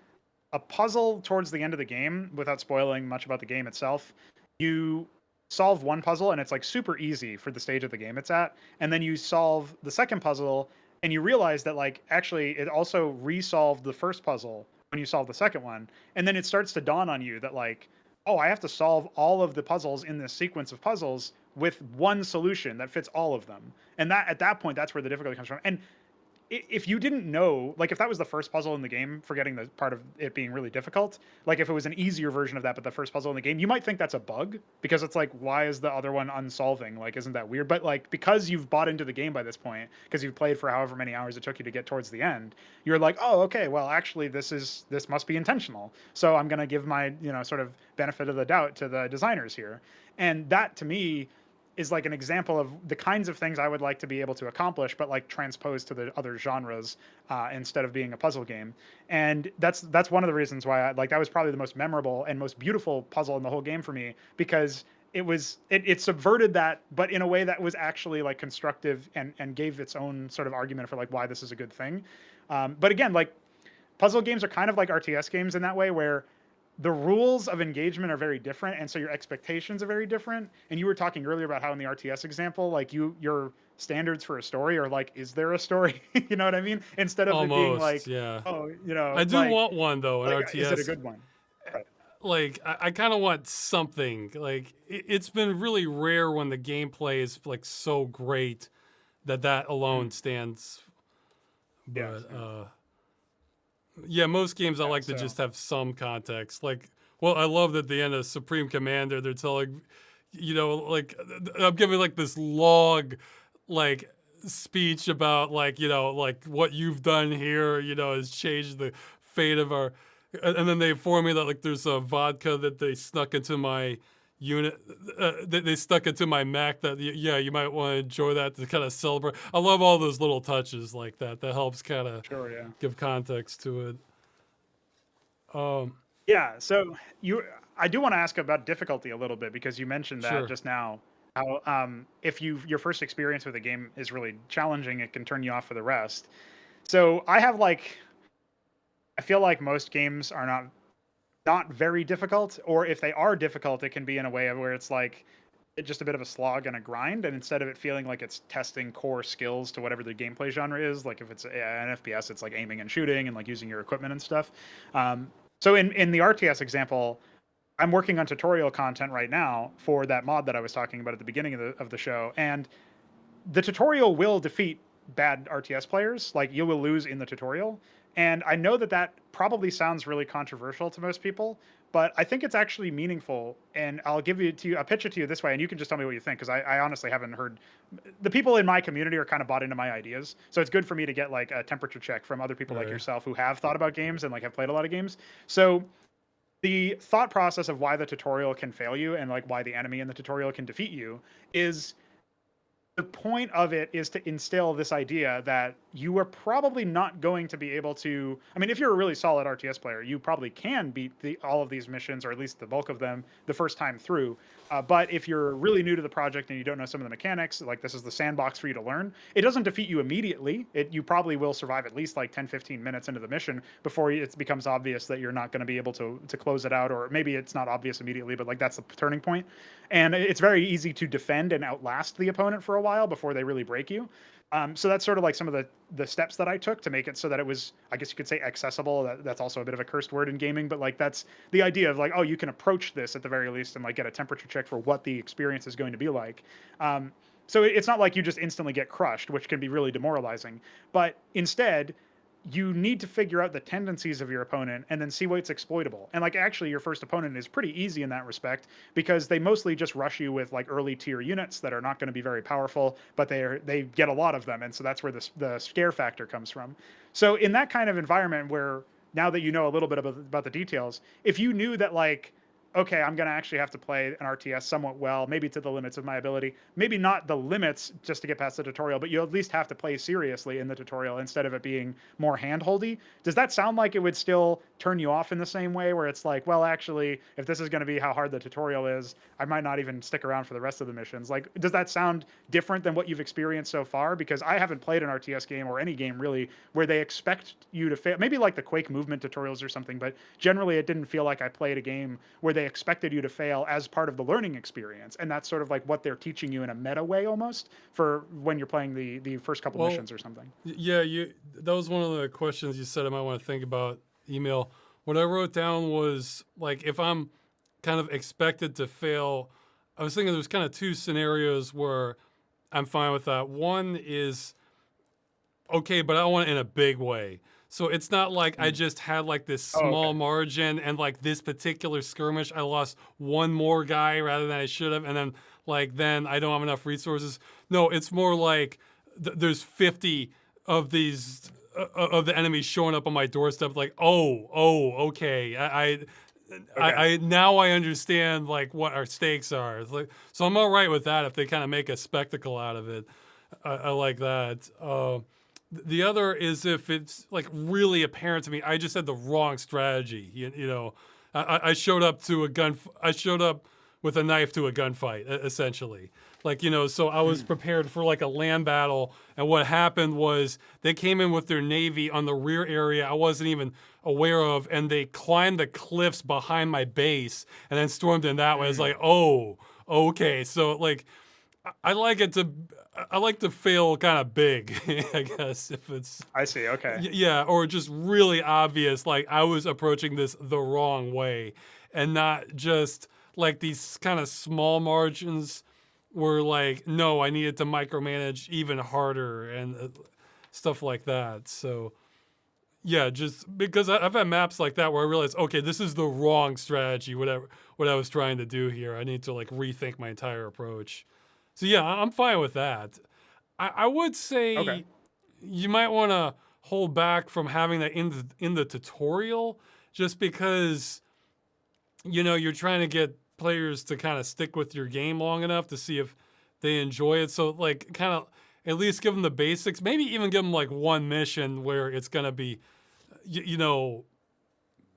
puzzle towards the end of the game, without spoiling much about the game itself. You solve one puzzle and it's like super easy for the stage of the game it's at, and then you solve the second puzzle and you realize that like actually it also resolved the first puzzle when you solve the second one, and then it starts to dawn on you that like, oh, I have to solve all of the puzzles in this sequence of puzzles with one solution that fits all of them. And that at that point, that's where the difficulty comes from. And if you didn't know, like if that was the first puzzle in the game, forgetting the part of it being really difficult, like if it was an easier version of that, but the first puzzle in the game, you might think that's a bug, because it's like, why is the other one unsolving? Like, isn't that weird? But like, because you've bought into the game by this point, because you've played for however many hours it took you to get towards the end, you're like, oh, okay, well, actually, this must be intentional. So I'm going to give my, sort of benefit of the doubt to the designers here. And that to me is like an example of the kinds of things I would like to be able to accomplish, but like transposed to the other genres, instead of being a puzzle game. And that's one of the reasons why that was probably the most memorable and most beautiful puzzle in the whole game for me, because it subverted that, but in a way that was actually like constructive, and gave its own sort of argument for like why this is a good thing. But again, like puzzle games are kind of like RTS games in that way, where the rules of engagement are very different, and so your expectations are very different. And you were talking earlier about how in the RTS example, like your standards for a story are like, is there a story? You know what I mean? Instead of it being Almost, like, yeah. oh, I do want one though in is it a RTS. good one? Right. Like I kind of want something. Like it's been really rare when the gameplay is like so great that alone Mm. stands. Yes. But yeah, most games I Yeah. like to So just have some context. Like, well, I love that at the end of Supreme Commander, they're telling, like I'm giving like this log, like speech about like what you've done here, has changed the fate of our, and then they inform me that like there's a vodka that they snuck into my unit, that they stuck into my Mac that yeah, you might want to enjoy that to kind of celebrate. I love all those little touches like that. That helps kind of sure. Yeah. give context to it. Um, Yeah. So I do want to ask about difficulty a little bit because you mentioned that sure. just now. How if your first experience with a game is really challenging, it can turn you off for the rest. So I have like I feel like most games are not very difficult, or if they are difficult, it can be in a way of where it's like just a bit of a slog and a grind, and instead of it feeling like it's testing core skills to whatever the gameplay genre is, like if it's an FPS, it's like aiming and shooting and like using your equipment and stuff. So in the RTS example, I'm working on tutorial content right now for that mod that I was talking about at the beginning of the show, and the tutorial will defeat bad RTS players. Like you will lose in the tutorial. And I know that that probably sounds really controversial to most people, but I think it's actually meaningful. And I'll give it to you, I'll pitch it to you this way, and you can just tell me what you think, because I honestly haven't heard. The people in my community are kind of bought into my ideas, so it's good for me to get like a temperature check from other people like Right. yourself who have thought about games and like have played a lot of games. So the thought process of why the tutorial can fail you and like why the enemy in the tutorial can defeat you is the point of it is to instill this idea that you are probably not going to be able to. I mean, if you're a really solid RTS player, you probably can beat all of these missions, or at least the bulk of them, the first time through. But if you're really new to the project and you don't know some of the mechanics, like this is the sandbox for you to learn, it doesn't defeat you immediately. You probably will survive at least like 10, 15 minutes into the mission before it becomes obvious that you're not going to be able to close it out, or maybe it's not obvious immediately, but like that's the turning point. And it's very easy to defend and outlast the opponent for a while before they really break you. So that's sort of like some of the steps that I took to make it so that it was, I guess you could say, accessible. That's also a bit of a cursed word in gaming, but like that's the idea of like, oh, you can approach this at the very least and like get a temperature check for what the experience is going to be like. So it's not like you just instantly get crushed, which can be really demoralizing, but instead you need to figure out the tendencies of your opponent and then see what's exploitable. And like actually your first opponent is pretty easy in that respect because they mostly just rush you with like early tier units that are not going to be very powerful, but they get a lot of them, and so that's where the scare factor comes from. So in that kind of environment where now that you know a little bit about the details, if you knew that like, okay, I'm going to actually have to play an RTS somewhat well, maybe to the limits of my ability. Maybe not the limits just to get past the tutorial, but you at least have to play seriously in the tutorial instead of it being more handholdy. Does that sound like it would still turn you off in the same way, where it's like, well, actually, if this is going to be how hard the tutorial is, I might not even stick around for the rest of the missions? Like, does that sound different than what you've experienced so far? Because I haven't played an RTS game or any game really where they expect you to fail. Maybe like the Quake movement tutorials or something, but generally it didn't feel like I played a game where they expected you to fail as part of the learning experience, and that's sort of like what they're teaching you in a meta way almost for when you're playing the first couple Well, missions or something. yeah, that was one of the questions you said I might want to think about. Email. What I wrote down was like if I'm kind of expected to fail, I was thinking there's kind of two scenarios where I'm fine with that. One is okay, but I want it in a big way. So it's not like I Mm. just had like this Oh, small okay. margin and like this particular skirmish, I lost one more guy rather than I should have. And then I don't have enough resources. No, it's more like there's 50 of these of the enemies showing up on my doorstep. Like, okay. Okay. Now I understand like what our stakes are. It's like, so I'm all right with that if they kind of make a spectacle out of it. I like that. The other is if it's like really apparent to me, I just had the wrong strategy. I showed up to a gun. I showed up with a knife to a gunfight, essentially. Like, so I was prepared for like a land battle, and what happened was they came in with their navy on the rear area I wasn't even aware of, and they climbed the cliffs behind my base and then stormed in that way. It's like, oh, okay. So like, I like it to, I like to fail kind of big, I guess, if it's, I see. Okay. yeah, or just really obvious, like I was approaching this the wrong way, and not just like these kind of small margins were like, no, I needed to micromanage even harder and stuff like that. So yeah, just because I've had maps like that where I realized, okay, this is the wrong strategy, whatever what I was trying to do here. I need to like rethink my entire approach. So yeah, I'm fine with that. I would Okay. say you might want to hold back from having that in the tutorial, just because you're trying to get players to kind of stick with your game long enough to see if they enjoy it. So like kind of at least give them the basics. Maybe even give them like one mission where it's gonna be,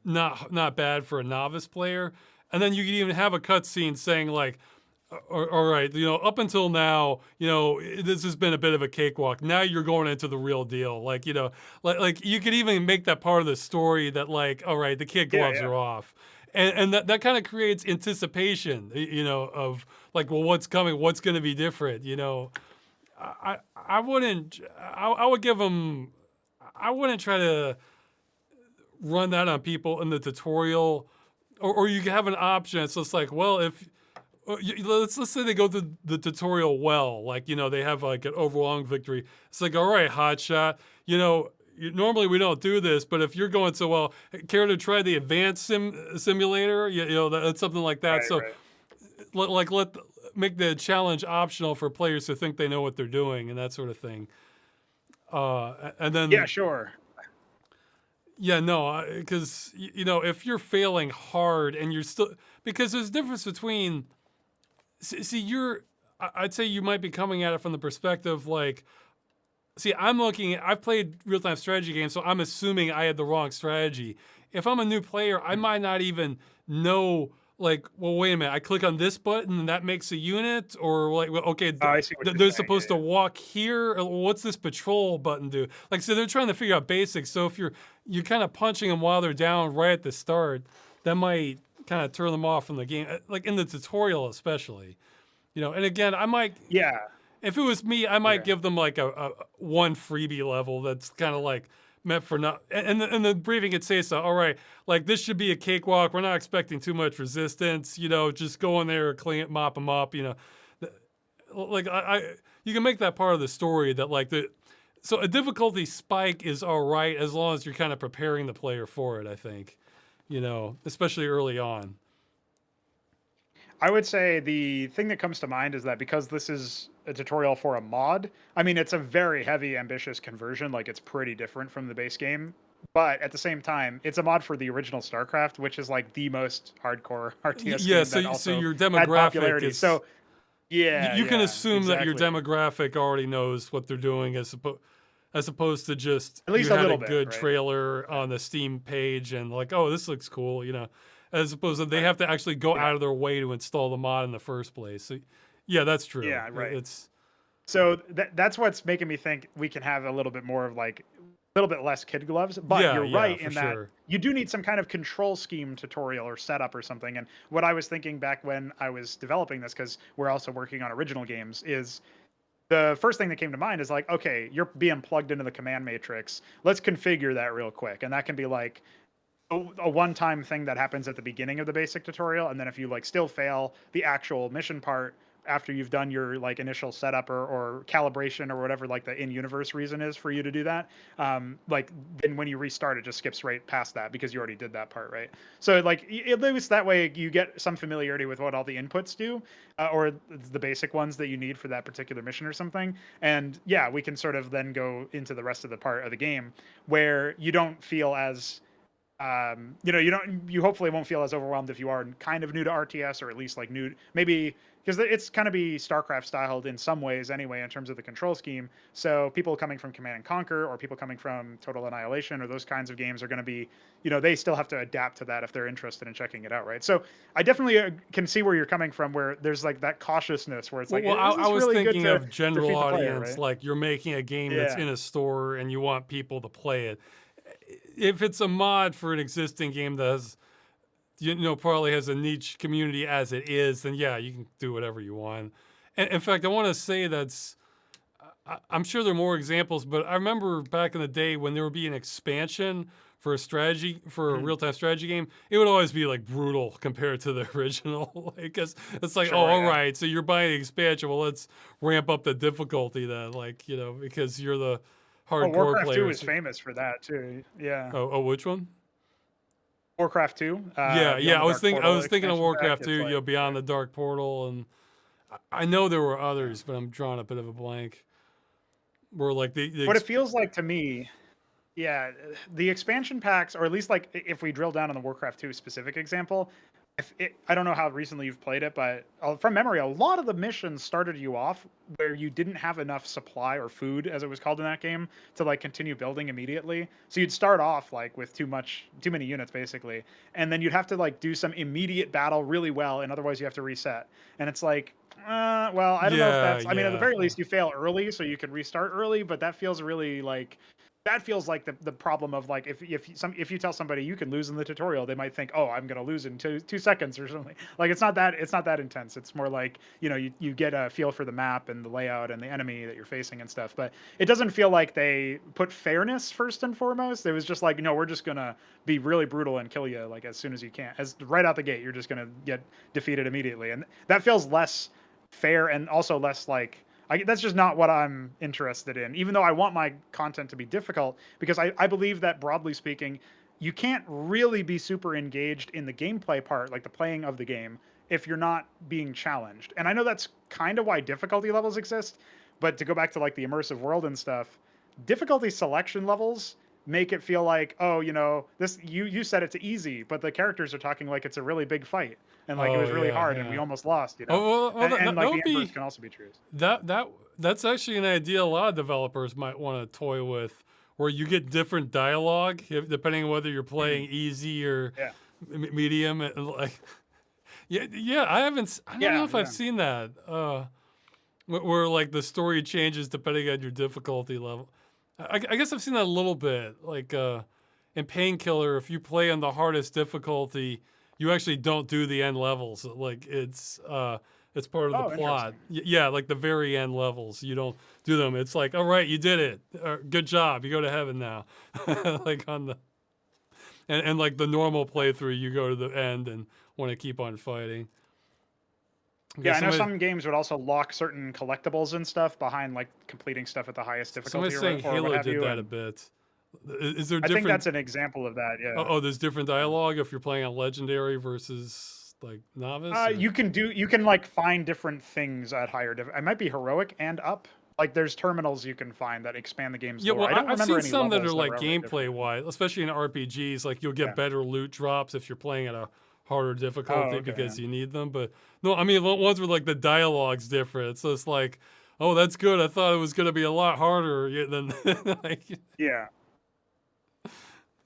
not bad for a novice player. And then you can even have a cutscene saying like, all right, up until now, this has been a bit of a cakewalk. Now you're going into the real deal. Like, like you could even make that part of the story that like, all right, the kid Yeah. gloves Yeah. are off. And that kind of creates anticipation, of like, well, what's coming? What's going to be different? I wouldn't, I would give them, I wouldn't try to run that on people in the tutorial, or you can have an option. So it's like, well, if let's say they go through the tutorial well, like they have like an overwhelming victory. It's like, all right, hotshot, normally we don't do this, but if you're going so well, care to try the advanced simulator? That's something like that. Right. So Right. make the challenge optional for players who think they know what they're doing and that sort of thing. And Yeah. then Sure. yeah, no, because if you're failing hard and you're still, because there's a difference between, see, I'd say you might be coming at it from the perspective like, see, I've played real time strategy games, so I'm assuming I had the wrong strategy. If I'm a new player, I might not even know, like, well, wait a minute, I click on this button and that makes a unit, or like, well, okay, Oh, I see what you're they're saying. Yeah. supposed to walk here. What's this patrol button do? Like, so they're trying to figure out basics. So if you're kind of punching them while they're down right at the start, that might kind of turn them off from the game, like in the tutorial especially. And again, I might, Yeah. if it was me, I might Okay. give them like a one freebie level that's kind of like meant for not. And the briefing could say so. All right, like this should be a cakewalk. We're not expecting too much resistance. Just go in there, clean it, mop them up. Like you can make that part of the story that like so a difficulty spike is all right as long as you're kind of preparing the player for it. I think, especially early on. I would say the thing that comes to mind is that because this is a tutorial for a mod, I mean, it's a very heavy, ambitious conversion. Like, it's pretty different from the base game. But at the same time, it's a mod for the original StarCraft, which is like the most hardcore RTS Yeah, game that so also your had demographic popularity. is, So, yeah, you can yeah, assume that your exactly. demographic already knows what they're doing, as opposed to just At you least a had a little bit, good right? trailer Yeah, on the Steam page and like, oh, this looks cool, as opposed to they right. have to actually go Yeah, out of their way to install the mod in the first place. So, yeah, that's true. yeah, right. It's So that's what's making me think we can have a little bit more of like a little bit less kid gloves. But yeah, you're yeah, right for in that sure. you do need some kind of control scheme tutorial or setup or something. And what I was thinking back when I was developing this, because we're also working on original games, is the first thing that came to mind is like, okay, you're being plugged into the command matrix. Let's configure that real quick. And that can be like a one-time thing that happens at the beginning of the basic tutorial, and then if you like still fail the actual mission part after you've done your like initial setup or calibration or whatever like the in-universe reason is for you to do that, like then when you restart it just skips right past that because you already did that part, right? So like at least that way you get some familiarity with what all the inputs do, or the basic ones that you need for that particular mission or something. And yeah, we can sort of then go into the rest of the part of the game where you don't feel as you hopefully won't feel as overwhelmed if you are kind of new to RTS, or at least like new, maybe because it's kind of be Starcraft styled in some ways anyway in terms of the control scheme. So people coming from Command and Conquer or people coming from Total Annihilation or those kinds of games are going to be, they still have to adapt to that if they're interested in checking it out, right? So I definitely can see where you're coming from, where there's like that cautiousness where it's like, Well, is I this was really good thinking to of general defeat the player, audience, right? like you're making a game that's Yeah, in a store and you want people to play it. If it's a mod for an existing game that has, probably has a niche community as it is, then yeah, you can do whatever you want. And in fact, I want to say I'm sure there are more examples, but I remember back in the day when there would be an expansion for a Mhm. real-time strategy game, it would always be like brutal compared to the original. Because it's like, oh, Sure, all yeah. right, so you're buying the expansion. Well, let's ramp up the difficulty then, like, because you're the Oh, hardcore Warcraft 2 is players. famous for that too. Yeah. Oh, which one? Warcraft 2, Yeah, Beyond yeah. the Dark I Portal was thinking of expansion pack. Warcraft It's 2, like, Beyond the Dark Portal, and I know there were yeah. others, but I'm drawing a bit of a blank. Where like What it feels like to me, yeah, the expansion packs, or at least like if we drill down on the Warcraft 2 specific example, I don't know how recently you've played it, but from memory, a lot of the missions started you off where you didn't have enough supply or food, as it was called in that game, to like continue building immediately. So you'd start off like with too many units basically, and then you'd have to like do some immediate battle really well, and otherwise you have to reset. And it's like, well, I don't know if yeah, that's. I mean, at the yeah. very least, you fail early, so you can restart early, but that feels really like the problem of like if you tell somebody you can lose in the tutorial, they might think, oh, I'm gonna lose in 2 seconds or something. Like it's not that intense. It's more like you get a feel for the map and the layout and the enemy that you're facing and stuff. But it doesn't feel like they put fairness first and foremost. It was just like, we're just gonna be really brutal and kill you like as soon as you can, as right out the gate. You're just gonna get defeated immediately, and that feels less fair and also less like that's just not what I'm interested in, even though I want my content to be difficult, because I believe that broadly speaking, you can't really be super engaged in the gameplay part, like the playing of the game, if you're not being challenged. And I know that's kind of why difficulty levels exist, but to go back to like the immersive world and stuff, difficulty selection levels make it feel like, oh, this you set it to easy, but the characters are talking like it's a really big fight and like it Oh was really yeah, hard and we yeah. almost lost, Oh well, and that like would the inverse be can also be true. that's actually an idea a lot of developers might want to toy with, where you get different dialogue depending on whether you're Mhm. playing easy or Yeah. medium. And like, yeah. I don't know Yeah, if I've yeah. seen that. Where like the story changes depending on your difficulty level. I guess I've seen that a little bit. Like in Painkiller, if you play on the hardest difficulty, you actually don't do the end levels. Like it's part of the Oh, plot. interesting. Yeah, like the very end levels, you don't do them. It's like, all right, you did it. Good job. You go to heaven now. Like on the and like the normal playthrough, you go to the end and want to keep on fighting. Okay, Yeah, I know some games would also lock certain collectibles and stuff behind like completing stuff at the highest difficulty somebody's saying or what Halo have did you. that a And bit. Is there I think different? that's an example of that. Yeah. There's different Yeah. dialogue if you're playing on legendary versus like novice, or You can like find different things at higher it might be heroic and up. Like there's terminals you can find that expand the game's yeah. lore. Well, I don't I've remember seen any some that are levels that like were ever gameplay different. wise, especially in RPGs. Like you'll get Yeah. better loot drops if you're playing at a harder Oh, difficulty okay. Yeah. because you need them. But no, I mean ones where like the dialogue's different. So it's like, oh, that's good. I thought it was gonna be a lot harder than like. Yeah.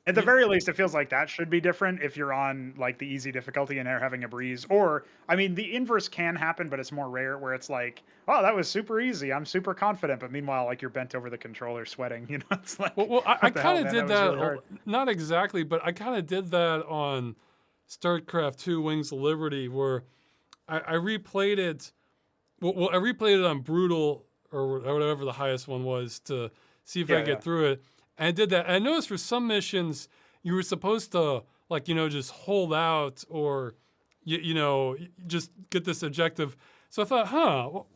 At the Yeah, very least, it feels like that should be different if you're on like the easy difficulty and they're having a breeze. Or, I mean, the inverse can happen, but it's more rare where it's like, oh, that was super easy. I'm super confident. But meanwhile, like you're bent over the controller sweating. It's like, I what the hell, kind of man? That did was that, really hard. not exactly, but I kind of did that on StarCraft 2 Wings of Liberty, where I replayed it. I replayed it on Brutal or whatever the highest one was to see if I Yeah, could yeah. get through it. And I did that. And I noticed for some missions, you were supposed to, like, just hold out or, just get this objective. So I thought,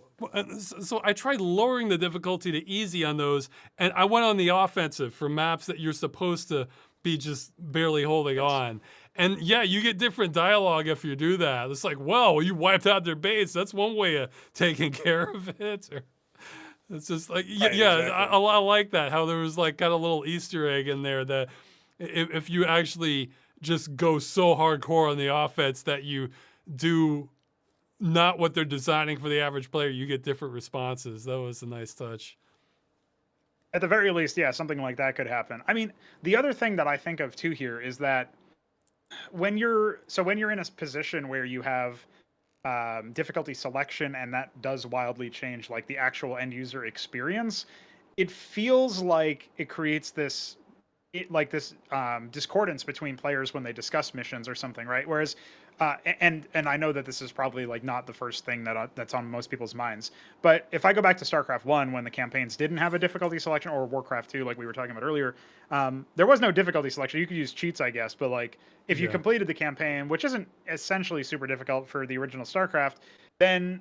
so I tried lowering the difficulty to easy on those, and I went on the offensive for maps that you're supposed to be just barely holding Yes. on. And yeah, you get different dialogue if you do that. It's like, well, you wiped out their base. That's one way of taking care of it. Or it's just like, Right, yeah, exactly. I like that. How there was like kind of a little Easter egg in there that if you actually just go so hardcore on the offense that you do not what they're designing for the average player, you get different responses. That was a nice touch. At the very least, yeah, something like that could happen. I mean, the other thing that I think of too here is that when you're in a position where you have difficulty selection and that does wildly change like the actual end user experience, it feels like it creates this discordance between players when they discuss missions or something, right? Whereas, and I know that this is probably like not the first thing that's on most people's minds, but if I go back to StarCraft 1 when the campaigns didn't have a difficulty selection, or Warcraft 2 like we were talking about earlier, there was no difficulty selection. You could use cheats, I guess, but like if you Yeah. completed the campaign, which isn't essentially super difficult for the original StarCraft, then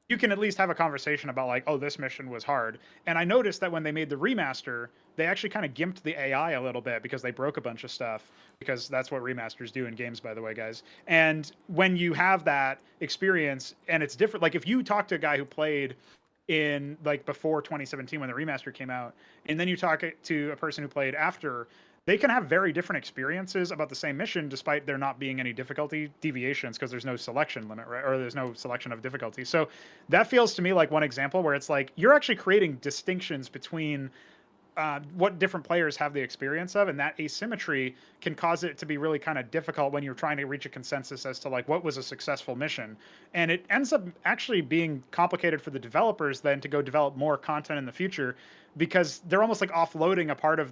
you can at least have a conversation about like, oh, this mission was hard. And I noticed that when they made the remaster, they actually kind of gimped the AI a little bit because they broke a bunch of stuff, because that's what remasters do in games, by the way, guys. And when you have that experience and it's different, like if you talk to a guy who played in like before 2017 when the remaster came out, and then you talk to a person who played after, they can have very different experiences about the same mission despite there not being any difficulty deviations, because there's no selection limit, right? Or there's no selection of difficulty. So that feels to me like one example where it's like you're actually creating distinctions between what different players have the experience of, and that asymmetry can cause it to be really kind of difficult when you're trying to reach a consensus as to like what was a successful mission. And it ends up actually being complicated for the developers then to go develop more content in the future, because they're almost like offloading a part of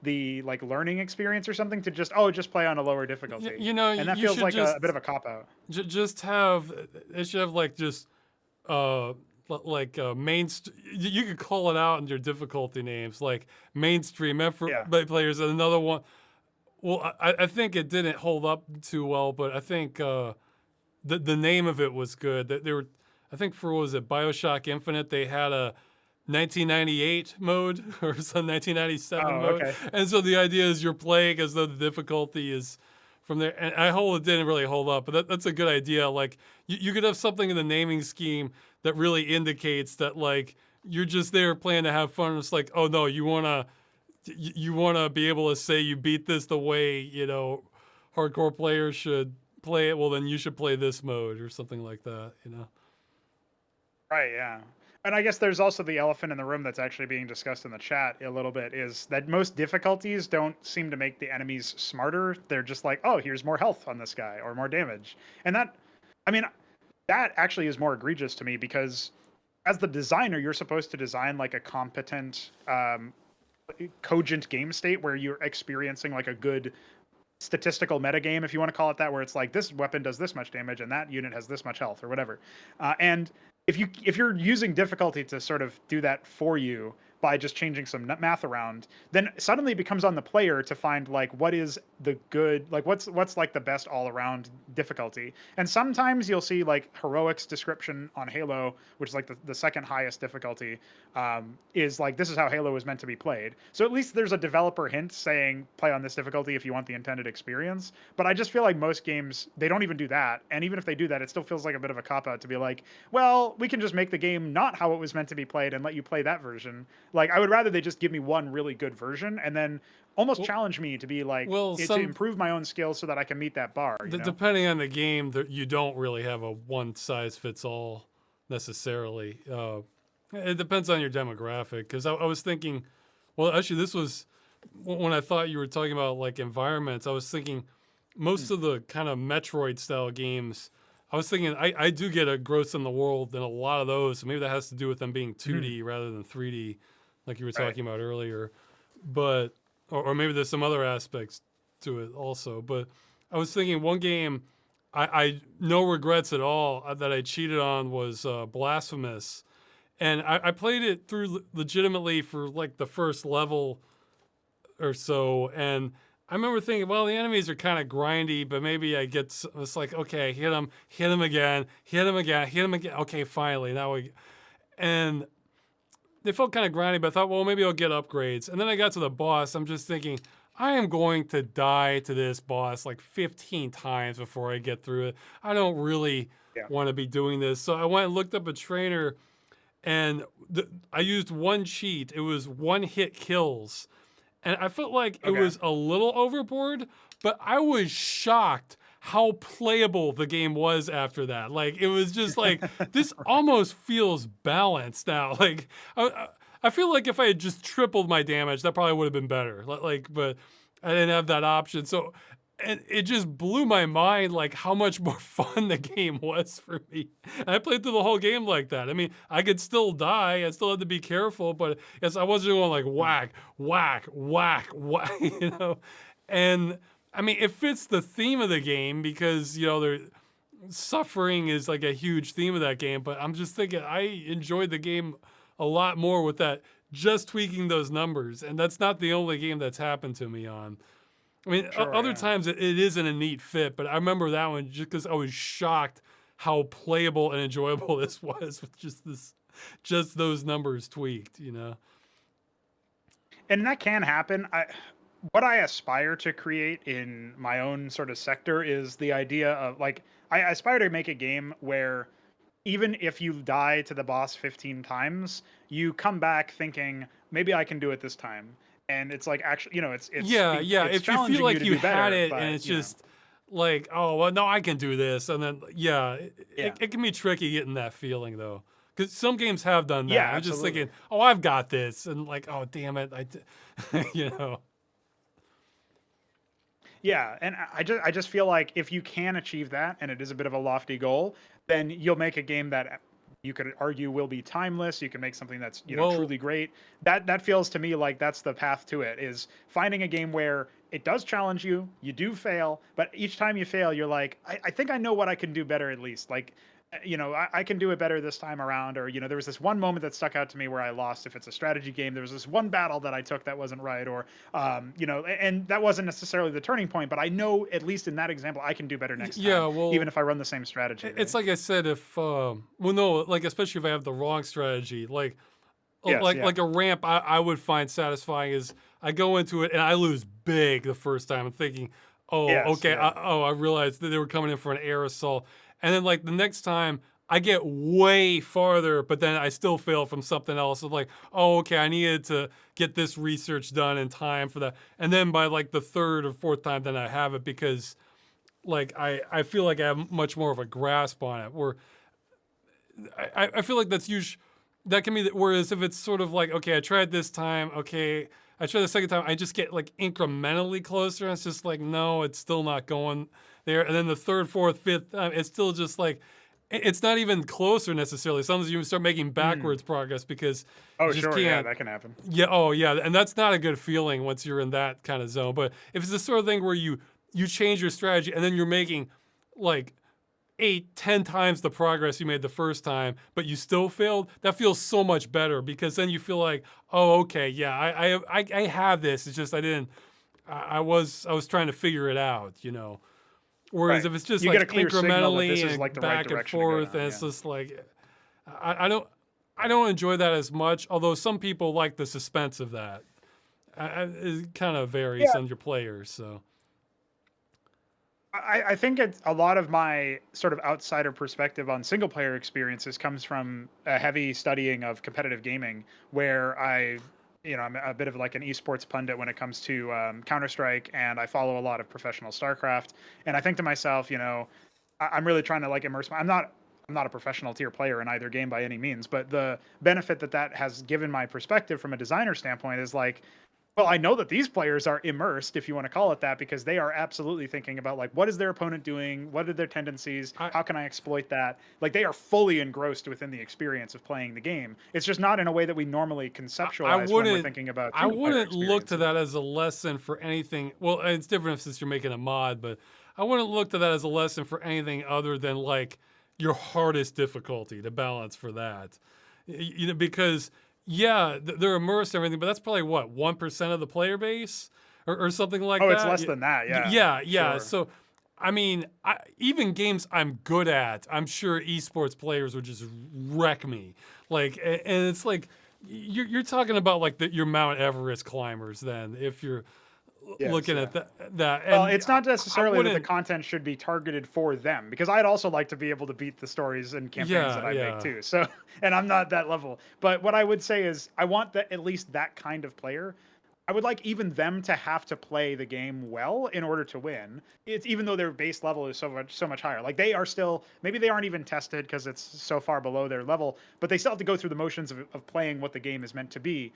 the like learning experience or something to just play on a lower difficulty. You know, And that you feels should like just a bit of a cop out. just have, it should have like just like you could call it out in your difficulty names, like mainstream effort Yeah. players. And another one, well, I think it didn't hold up too well, but I think the name of it was good. That they were, I think for, what was it, BioShock Infinite, they had a 1998 mode or some 1997 Oh, mode. okay. And so the idea is you're playing as though the difficulty is from there. And I hold it didn't really hold up, but that's a good idea. Like you could have something in the naming scheme that really indicates that like you're just there playing to have fun. It's like, oh no, you wanna be able to say you beat this the way, hardcore players should play it. Well, then you should play this mode or something like that. Right, yeah. And I guess there's also the elephant in the room that's actually being discussed in the chat a little bit, is that most difficulties don't seem to make the enemies smarter. They're just like, oh, here's more health on this guy or more damage. And that, I mean, that actually is more egregious to me, because as the designer, you're supposed to design like a competent, cogent game state where you're experiencing like a good statistical metagame, if you want to call it that, where it's like this weapon does this much damage and that unit has this much health or whatever. And if you're using difficulty to sort of do that for you by just changing some math around, then suddenly it becomes on the player to find like what is the good, like what's like the best all around difficulty. And sometimes you'll see like heroics description on Halo, which is like the second highest difficulty, is like this is how Halo was meant to be played. So at least there's a developer hint saying play on this difficulty if you want the intended experience. But I just feel like most games, they don't even do that. And even if they do that, it still feels like a bit of a cop out to be like, well, we can just make the game not how it was meant to be played and let you play that version. Like, I would rather they just give me one really good version and then almost challenge me to be like, to improve my own skills so that I can meet that bar. Depending on the game, you don't really have a one size fits all necessarily. It depends on your demographic. Because I was thinking, well, actually, this was when I thought you were talking about like environments. I was thinking most of the kind of Metroid style games. I was thinking I do get a gross in the world in a lot of those. So maybe that has to do with them being 2D rather than 3D, like you were talking about earlier. But or maybe there's some other aspects to it also. But I was thinking one game I no regrets at all that I cheated on was Blasphemous. And I played it through legitimately for like the first level or so. And I remember thinking, well, the enemies are kind of grindy, but maybe it's like, okay, hit him again, hit him again, hit him again. Okay, finally, and they felt kind of grindy, but I thought, well, maybe I'll get upgrades. And then I got to the boss. I'm just thinking, I am going to die to this boss like 15 times before I get through it. I don't really want to be doing this. So I went and looked up a trainer, and I used one cheat. It was one hit kills. And I felt like it was a little overboard, but I was shocked how playable the game was after that. Like it was just like this almost feels balanced now. Like I feel like if I had just tripled my damage, that probably would have been better. Like, but I didn't have that option. So, and it just blew my mind, like how much more fun the game was for me. And I played through the whole game like that. I mean, I could still die. I still had to be careful, but I wasn't going like whack, whack, whack, whack, you know. And I mean, it fits the theme of the game because suffering is like a huge theme of that game. But I'm just thinking, I enjoyed the game a lot more with that, just tweaking those numbers. And that's not the only game that's happened to me on. I mean, Sure, other yeah. times it isn't a neat fit, but I remember that one just because I was shocked how playable and enjoyable this was with just those numbers tweaked, you know? And that can happen. What I aspire to create in my own sort of sector is the idea of like I aspire to make a game where even if you die to the boss 15 times, you come back thinking maybe I can do it this time. And it's like actually, Yeah, yeah. it's If you feel challenging you like to you do had better, it and but it's just like, oh, well, no, I can do this. And then, yeah, yeah. it can be tricky getting that feeling though. Because some games have done Yeah, that. I'm just absolutely. thinking, oh, I've got this. And like, oh, damn it. You know. Yeah, and I just feel like if you can achieve that, and it is a bit of a lofty goal, then you'll make a game that you could argue will be timeless. You can make something that's Well, truly great. That feels to me like that's the path to it. Is finding a game where it does challenge you. You do fail, but each time you fail, you're like, I think I know what I can do better at least. Like I can do it better this time around. Or, there was this one moment that stuck out to me where I lost. If it's a strategy game, there was this one battle that I took that wasn't right. Or, and that wasn't necessarily the turning point, but I know at least in that example, I can do better next yeah, time, even well, if I run the same strategy, it's right? like I said, if, well, no, like, especially if I have the wrong strategy, like, Yes, yeah. like a ramp I would find satisfying is I go into it and I lose big the first time. I'm thinking, oh, Yes, okay, yeah. I realized that they were coming in for an air assault. And then like the next time I get way farther, but then I still fail from something else. It's like, oh, okay, I needed to get this research done in time for that. And then by like the third or fourth time, then I have it because like I feel like I have much more of a grasp on it. Where I feel like that's usually that can be whereas if it's sort of like, okay, I tried this time, okay, I tried the second time, I just get like incrementally closer, and it's just like, no, it's still not going there. And then the third, fourth, fifth time, it's still just like it's not even closer necessarily. Sometimes you start making Mm. backwards progress because you Oh, just sure, yeah, can't. that can happen. Yeah, oh yeah, and that's not a good feeling once you're in that kind of zone. But if it's the sort of thing where you change your strategy and then you're making like 8, 10 times the progress you made the first time, but you still failed, that feels so much better because then you feel like, oh, okay, yeah, I have this. It's just I didn't. I was trying to figure it out, you know. Whereas Right. if it's just You get like a clear signal that this incrementally is like and the right back and direction to go forth, and down. it's Yeah. just like I don't enjoy that as much. Although some people like the suspense of that. It kind of varies Yeah. on your players. So I think it's a lot of my sort of outsider perspective on single player experiences comes from a heavy studying of competitive gaming, where I'm a bit of like an esports pundit when it comes to Counter Strike, and I follow a lot of professional Starcraft. And I think to myself, I'm really trying to like immerse. I'm not a professional tier player in either game by any means, but the benefit that has given my perspective from a designer standpoint is like, well, I know that these players are immersed, if you want to call it that, because they are absolutely thinking about like what is their opponent doing, what are their tendencies, I how can I exploit that? Like they are fully engrossed within the experience of playing the game. It's just not in a way that we normally I conceptualize when we're wouldn't thinking about I single player wouldn't look to experiences. that as a lesson for anything. Well, it's different since you're making a mod, but I wouldn't look to that as a lesson for anything other than like your hardest difficulty to balance for that. You know, because yeah, they're immersed and everything, but that's probably what 1% of the player base or something like Oh, it's that. less than that. Yeah, Yeah, yeah. sure. So I mean, even games I'm good at, I'm sure esports players would just wreck me. Like, and it's like you're talking about like your Mount Everest climbers. Then, if you're Yes, looking yeah. at that, Well, and it's not I necessarily that the wouldn't. content should be targeted for them, because I'd also like to be able to beat the stories and campaigns that Yeah, I make yeah. too. And I'm not that level. But what I would say is I want that at least that kind of player. I would like even them to have to play the game well in order to win. It's even though their base level is so much higher. Like they are still, maybe they aren't even tested because it's so far below their level, but they still have to go through the motions of playing what the game is meant to be.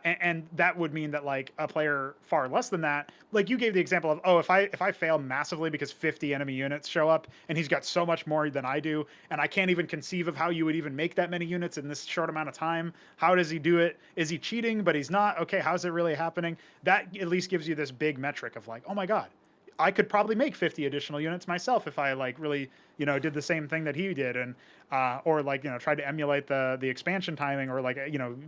And that would mean that like a player far less than that, like you gave the example of, oh, if I fail massively because 50 enemy units show up and he's got so much more than I do, and I can't even conceive of how you would even make that many units in this short amount of time. How does he do it? Is he cheating? But he's not. Okay, how's it really happening? That at least gives you this big metric of like, oh my god, I could probably make 50 additional units myself if I like really, did the same thing that he did, and or like, tried to emulate the expansion timing, or like,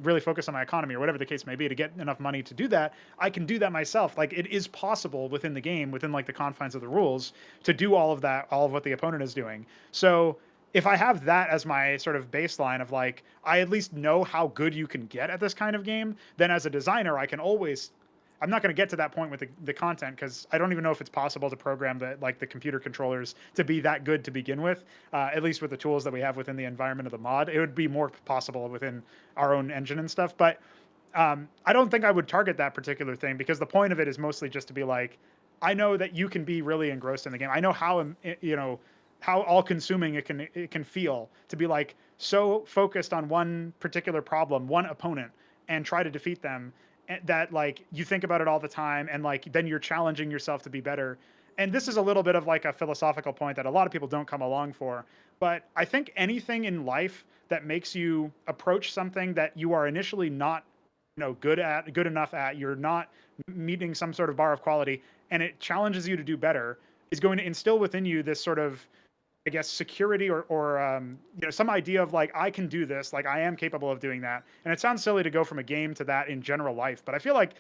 really focus on my economy or whatever the case may be to get enough money to do that. I can do that myself. Like it is possible within the game, within like the confines of the rules, to do all of that, all of what the opponent is doing. So if I have that as my sort of baseline of like, I at least know how good you can get at this kind of game, then as a designer, I can always, I'm not going to get to that point with the content because I don't even know if it's possible to program the computer controllers to be that good to begin with. At least with the tools that we have within the environment of the mod, it would be more possible within our own engine and stuff. But I don't think I would target that particular thing because the point of it is mostly just to be like, I know that you can be really engrossed in the game. I know how how all-consuming it can feel to be like so focused on one particular problem, one opponent, and try to defeat them, that like you think about it all the time, and like then you're challenging yourself to be better. And this is a little bit of like a philosophical point that a lot of people don't come along for, but I think anything in life that makes you approach something that you are initially not good enough at, you're not meeting some sort of bar of quality, and it challenges you to do better, is going to instill within you this sort of, I guess, security, or some idea of like, I can do this, like I am capable of doing that. And it sounds silly to go from a game to that in general life, but I feel like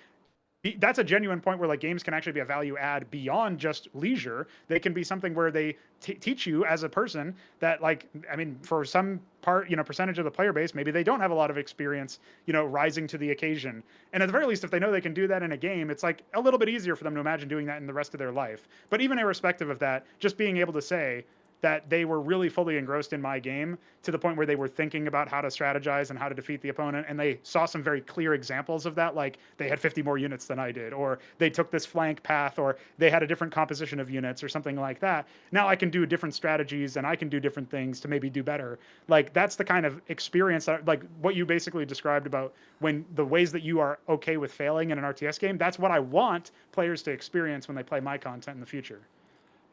that's a genuine point where like games can actually be a value add beyond just leisure. They can be something where they teach you as a person that, like, I mean, for some part, percentage of the player base, maybe they don't have a lot of experience, rising to the occasion. And at the very least, if they know they can do that in a game, it's like a little bit easier for them to imagine doing that in the rest of their life. But even irrespective of that, just being able to say that they were really fully engrossed in my game to the point where they were thinking about how to strategize and how to defeat the opponent. And they saw some very clear examples of that. Like they had 50 more units than I did, or they took this flank path, or they had a different composition of units or something like that. Now I can do different strategies and I can do different things to maybe do better. Like that's the kind of experience that, like what you basically described about when the ways that you are okay with failing in an RTS game, that's what I want players to experience when they play my content in the future.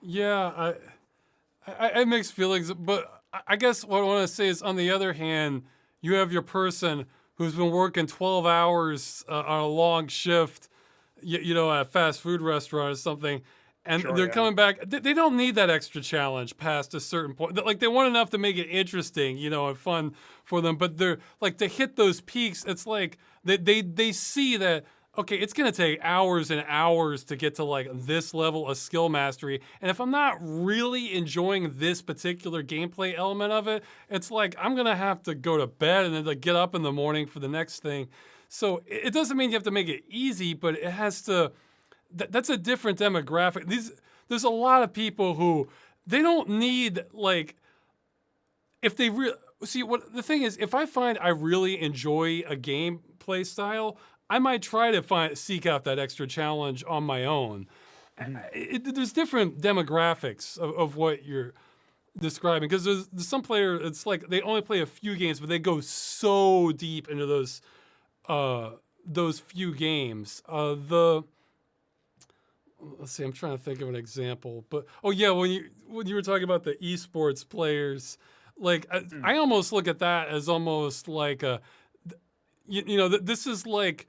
Yeah, I have mixed feelings, but I guess what I want to say is, on the other hand, you have your person who's been working 12 hours on a long shift, at a fast food restaurant or something, and Sure, they're yeah. coming back. They don't need that extra challenge past a certain point. Like they want enough to make it interesting, and fun for them. But they're like, to hit those peaks, it's like they see that, okay, it's gonna take hours and hours to get to like this level of skill mastery. And if I'm not really enjoying this particular gameplay element of it, it's like I'm gonna have to go to bed and then like get up in the morning for the next thing. So it doesn't mean you have to make it easy, but it has to. That's a different demographic. There's a lot of people who they don't need, like, if they really see what the thing is. If I find I really enjoy a gameplay style, I might try to seek out that extra challenge on my own. There's different demographics of what you're describing, because there's some player, it's like they only play a few games, but they go so deep into those few games. Let's see, I'm trying to think of an example, but oh yeah, when you were talking about the esports players, like I almost look at that as almost like this is like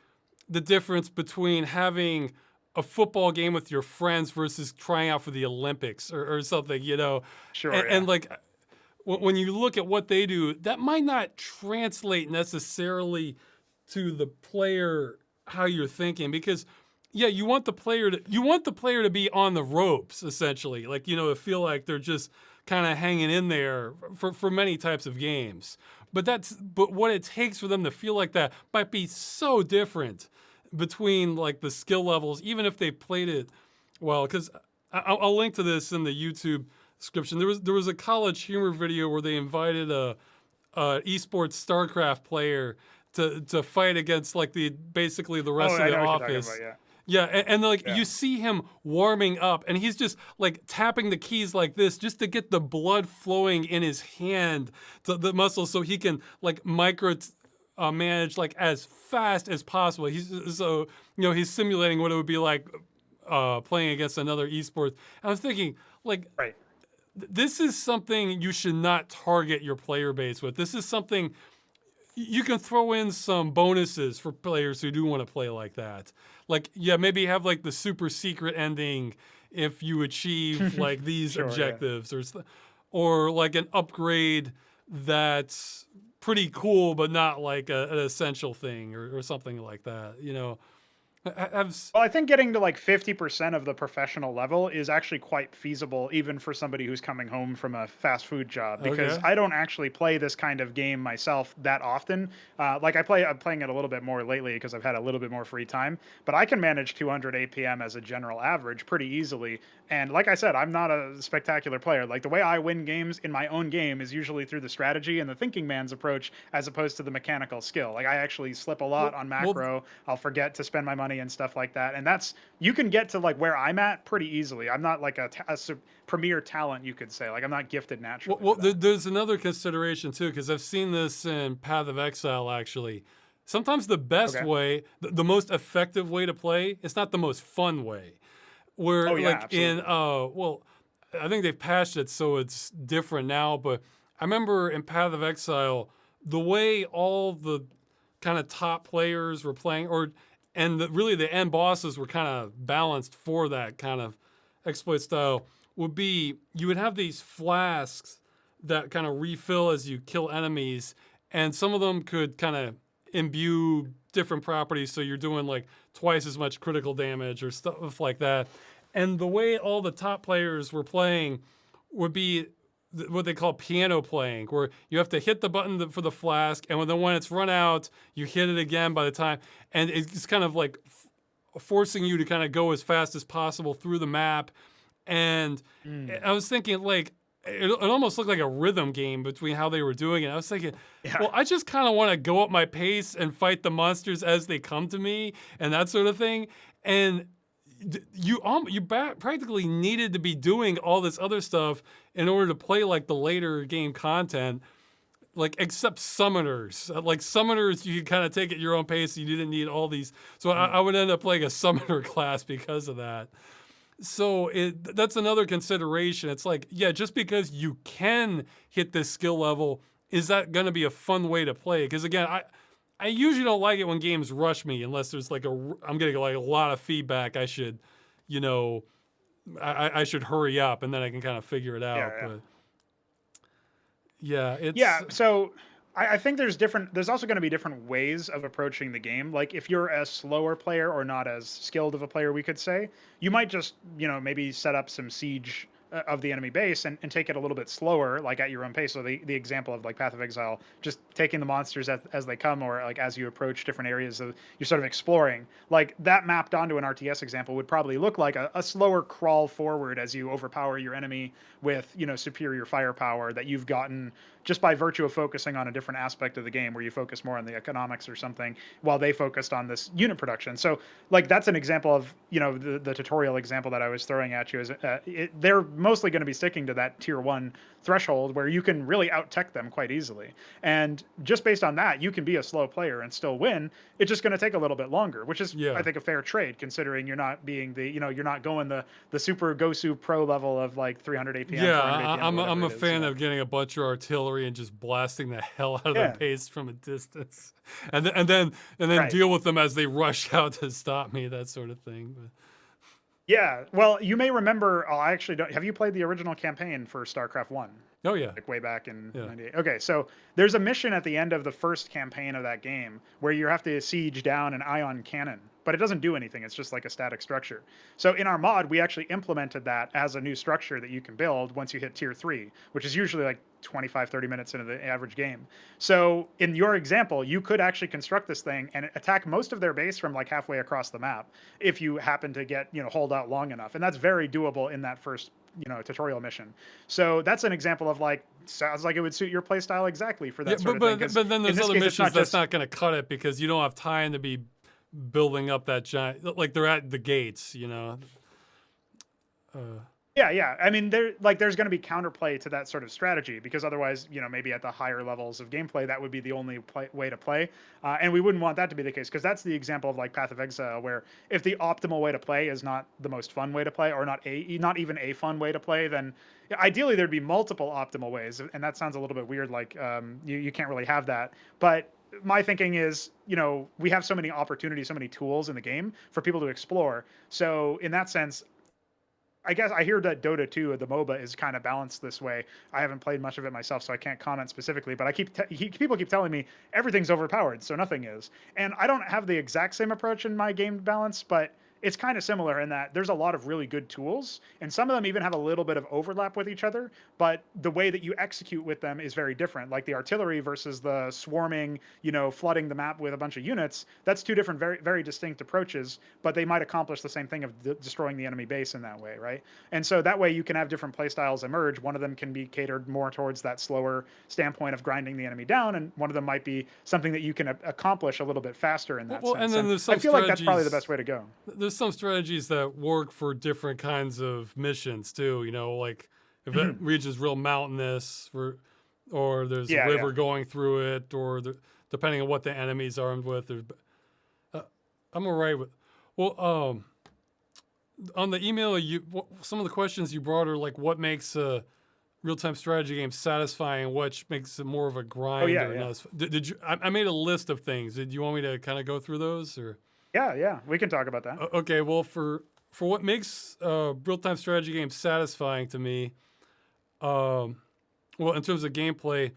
the difference between having a football game with your friends versus trying out for the Olympics or something, Sure, and, yeah. and like when you look at what they do, that might not translate necessarily to the player how you're thinking, because yeah, you want the player to be on the ropes, essentially, like, to feel like they're just kind of hanging in there for many types of games. But what it takes for them to feel like that might be so different between like the skill levels, even if they played it well. Because I'll link to this in the YouTube description. There was a College Humor video where they invited a esports Starcraft player to fight against like basically the Oh, rest of I the know what you're talking about. office. Yeah. Yeah, and like Yeah. you see him warming up, and he's just like tapping the keys like this just to get the blood flowing in his hand to the muscles, so he can like manage like as fast as possible. He's simulating what it would be like playing against another esports. I was thinking like Right. this is something you should not target your player base with. This is something you can throw in some bonuses for players who do want to play like that. Like, yeah, maybe have like the super secret ending if you achieve like these Sure. Yeah. objectives, or like an upgrade that's pretty cool but not like an essential thing, or something like that. Well, I think getting to like 50% of the professional level is actually quite feasible, even for somebody who's coming home from a fast food job, because Okay. I don't actually play this kind of game myself that often. I'm playing it a little bit more lately because I've had a little bit more free time, but I can manage 200 APM as a general average pretty easily. And like I said, I'm not a spectacular player. Like the way I win games in my own game is usually through the strategy and the thinking man's approach as opposed to the mechanical skill. Like I actually slip a lot Well, on well, macro. I'll forget to spend my money and stuff like that. And that's, you can get to like where I'm at pretty easily. I'm not like a premier talent, you could say. Like I'm not gifted naturally. there's another consideration too, because I've seen this in Path of Exile actually. Sometimes the best Okay. way, the most effective way to play, it's not the most fun way. Where Oh yeah, like in absolutely. I think they've patched it so it's different now, but I remember in Path of Exile, the way all the kind of top players were playing, really the end bosses were kind of balanced for that kind of exploit style, would be you would have these flasks that kind of refill as you kill enemies, and some of them could kind of imbue different properties, so you're doing like twice as much critical damage or stuff like that. And the way all the top players were playing would be what they call piano playing, where you have to hit the button for the flask, and when it's run out, you hit it again by the time, and it's kind of like forcing you to kind of go as fast as possible through the map. And Mm. I was thinking, like, it almost looked like a rhythm game between how they were doing it. I was thinking, Yeah. well, I just kind of want to go up my pace and fight the monsters as they come to me and that sort of thing. And practically needed to be doing all this other stuff in order to play like the later game content, like except summoners. Like summoners, you could kind of take at your own pace. You didn't need all these. So I would end up playing a summoner class because of that. So that's another consideration. It's like, yeah, just because you can hit this skill level, is that going to be a fun way to play? Because again, I usually don't like it when games rush me unless there's like I'm getting like a lot of feedback. I should, you know, I should hurry up and then I can kind of figure it Yeah. out. Yeah. But yeah, Yeah, it's so I think there's also going to be different ways of approaching the game. Like if you're a slower player or not as skilled of a player, we could say, you might just, maybe set up some siege of the enemy base and take it a little bit slower, like at your own pace. So the example of like Path of Exile, just taking the monsters as they come, or like as you approach different areas of you're sort of exploring, like that mapped onto an RTS example would probably look like a slower crawl forward as you overpower your enemy with, superior firepower that you've gotten just by virtue of focusing on a different aspect of the game where you focus more on the economics or something while they focused on this unit production. So like that's an example of, the tutorial example that I was throwing at you is they're mostly going to be sticking to that tier 1 threshold where you can really out tech them quite easily. And just based on that, you can be a slow player and still win. It's just going to take a little bit longer, which is, I yeah. think, a fair trade considering you're not being you're not going the super Gosu pro level of like 300 APM, Yeah, 400 APM, or I'm whatever a it is. fan of getting a bunch of artillery and just blasting the hell out of the Yeah, base from a distance, and then right. deal with them as they rush out to stop me, that sort of thing. But Yeah. Well, you may remember. I actually don't. Have you played the original campaign for StarCraft 1? oh yeah, Like way back in yeah. '98. Okay, so there's a mission at the end of the first campaign of that game where you have to siege down an ion cannon. but it doesn't do anything. It's just like a static structure. So in our mod, we actually implemented that as a new structure that you can build once you hit tier 3, which is usually like 25, 30 minutes into the average game. So in your example, you could actually construct this thing and attack most of their base from like halfway across the map if you happen to get, hold out long enough. And that's very doable in that first, tutorial mission. So that's an example of like, sounds like it would suit your playstyle exactly for that sort of thing. But then there's other case, missions that's not going to cut it because you don't have time to be building up that giant, like they're at the gates, Yeah. I mean, there's going to be counterplay to that sort of strategy because otherwise, maybe at the higher levels of gameplay, that would be the only way to play, and we wouldn't want that to be the case because that's the example of like Path of Exile, where if the optimal way to play is not the most fun way to play, or not even a fun way to play, then ideally there'd be multiple optimal ways, and that sounds a little bit weird. Like you can't really have that, but my thinking is, we have so many opportunities, so many tools in the game for people to explore. So in that sense, I guess I hear that Dota 2, the MOBA, is kind of balanced this way. I haven't played much of it myself, so I can't comment specifically. But people keep telling me everything's overpowered, so nothing is. And I don't have the exact same approach in my game balance, but it's kind of similar in that there's a lot of really good tools, and some of them even have a little bit of overlap with each other. But the way that you execute with them is very different. Like the artillery versus the swarming, flooding the map with a bunch of units. That's two different, very, very distinct approaches, but they might accomplish the same thing of destroying the enemy base in that way, right? And so that way you can have different playstyles emerge. One of them can be catered more towards that slower standpoint of grinding the enemy down, and one of them might be something that you can accomplish a little bit faster in that sense. And then there's some I feel like that's probably the best way to go. There's some strategies that work for different kinds of missions too. Like if that region's real mountainous, or there's a river going through it, or depending on what the enemy's armed with. I'm alright with. Well, on the email, some of the questions you brought are like, what makes a real-time strategy game satisfying, which makes it more of a grind. Did you? I made a list of things. Did you want me to kind of go through those, or? Yeah, we can talk about that. Okay, well, for what makes real-time strategy games satisfying to me, well, in terms of gameplay,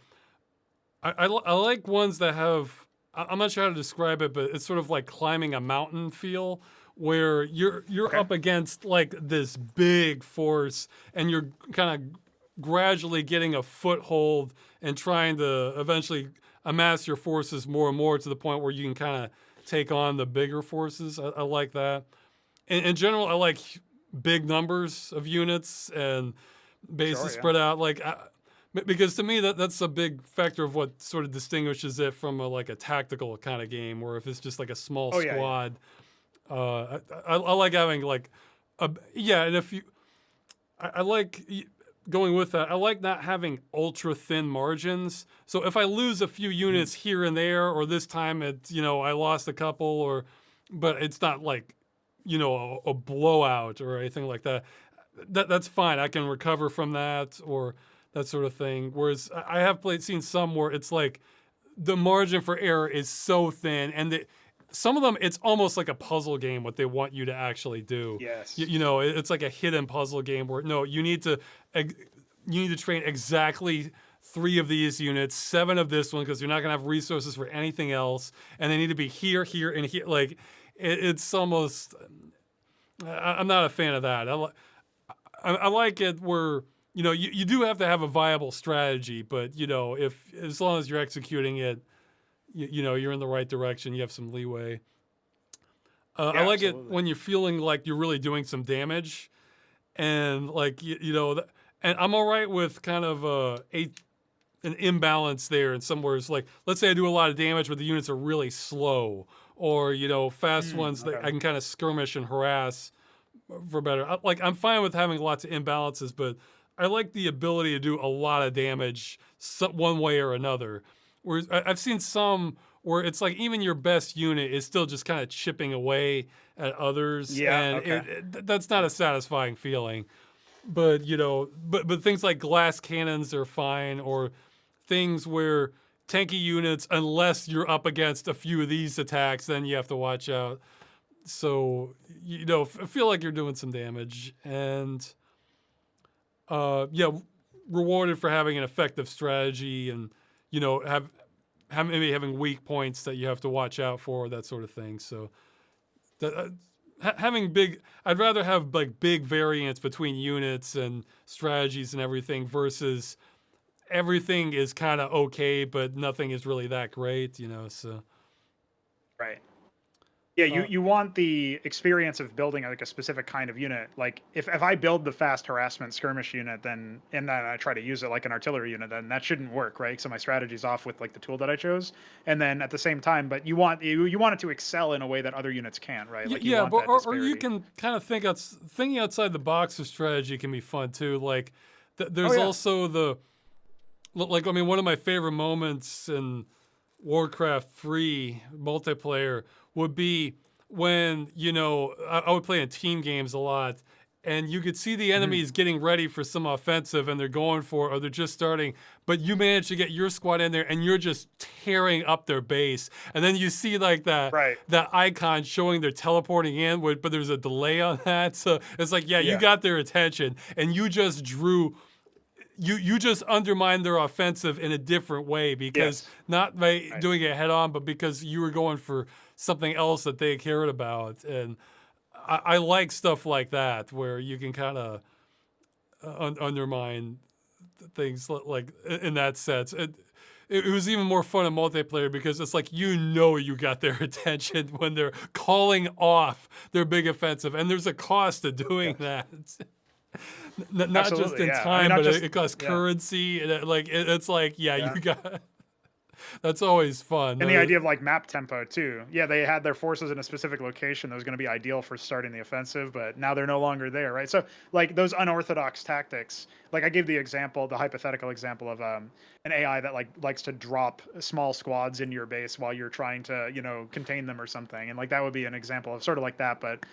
I like ones that have, I'm not sure how to describe it, but it's sort of like climbing a mountain feel, where you're up against like this big force, and you're kind of gradually getting a foothold and trying to eventually amass your forces more and more to the point where you can kind of take on the bigger forces. I like that. In general, I like big numbers of units and bases spread out. Like, because to me that's a big factor of what sort of distinguishes it from a tactical kind of game, where if it's just like a small squad, I like having like and if you, I like going with that. I like not having ultra thin margins. So if I lose a few units here and there, or this time I lost a couple, but it's not like, a blowout or anything like that. That's fine. I can recover from that, or that sort of thing. Whereas I have seen some where it's like the margin for error is so thin, and some of them, it's almost like a puzzle game, what they want you to actually do. Yes. It's like a hidden puzzle game where, no, you need to train exactly 3 of these units, 7 of this one, because you're not going to have resources for anything else. And they need to be here, here, and here. Like, it's almost, I'm not a fan of that. I like it where, you do have to have a viable strategy, but, as long as you're executing it, you're in the right direction. You have some leeway. I like it when you're feeling like you're really doing some damage, and like and I'm all right with kind of an imbalance there. And somewhere it's like, let's say I do a lot of damage, but the units are really slow, or fast ones that I can kind of skirmish and harass for better. I'm fine with having lots of imbalances, but I like the ability to do a lot of damage one way or another. Whereas I've seen some where it's like even your best unit is still just kind of chipping away at others, and that's not a satisfying feeling. But but things like glass cannons are fine, or things where tanky units, unless you're up against a few of these attacks, then you have to watch out. So feel like you're doing some damage, and rewarded for having an effective strategy, and maybe having weak points that you have to watch out for, that sort of thing. So That, having big, I'd rather have like big variance between units and strategies and everything versus everything is kind of okay, but nothing is really that great, you know. So, Right. Yeah, you uh, you want the experience of building like a specific kind of unit. Like if I build the fast harassment skirmish unit, then I try to use it like an artillery unit, then that shouldn't work, right? So my strategy's off with like the tool that I chose. And then at the same time, but you want it to excel in a way that other units can't, right? Like you yeah, want but that or you disparity. can kind of thinking outside the box of strategy can be fun too. Like Oh there's yeah. also like I mean one of my favorite moments in Warcraft 3 multiplayer would be when, you know, I would play in team games a lot and you could see the Mhm. enemies getting ready for some offensive and they're going for it or they're just starting, but you manage to get your squad in there and you're just tearing up their base. And then you see like Right. that icon showing they're teleporting in, but there's a delay on that. So it's like, yeah, you Yeah. got their attention and you just drew you just undermine their offensive in a different way because Yes. not by Right. doing it head on, but because you were going for something else that they cared about. And I like stuff like that where you can kind of undermine things like in that sense. It was even more fun in multiplayer because it's like you got their attention when they're calling off their big offensive, and there's a cost to doing Yes. that. Not just Absolutely. in Yeah. I mean, time, not but just it costs yeah. currency, and it's like yeah, you Yeah. got that's always fun. And the idea of like map tempo too. Yeah, they had their forces in a specific location that was going to be ideal for starting the offensive, but now they're no longer there, right? So like those unorthodox tactics, like I gave the example, the hypothetical example of an AI that like likes to drop small squads into your base while you're trying to, you know, contain them or something. And like that would be an example of sort of like that, but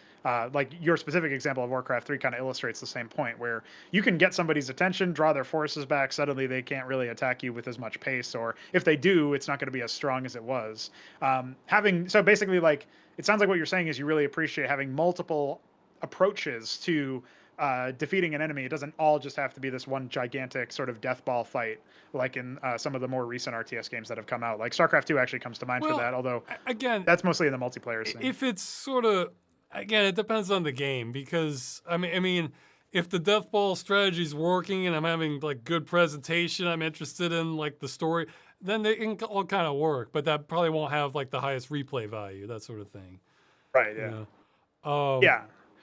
like your specific example of Warcraft 3 kind of illustrates the same point where you can get somebody's attention, draw their forces back, suddenly they can't really attack you with as much pace, or if they do, it's not going to be as strong as it was. Having so basically, like it sounds like what you're saying is you really appreciate having multiple approaches to defeating an enemy. It doesn't all just have to be this one gigantic sort of death ball fight, like in some of the more recent RTS games that have come out. Like StarCraft 2 actually comes to mind for well, that, although again, that's mostly in the multiplayer scene. if it's sort of again, it depends on the game because I mean, if the death ball strategy is working and I'm having like good presentation, I'm interested in like the story, then they can all kind of work. But that probably won't have like the highest replay value, that sort of thing. Right. You Yeah. know, Yeah.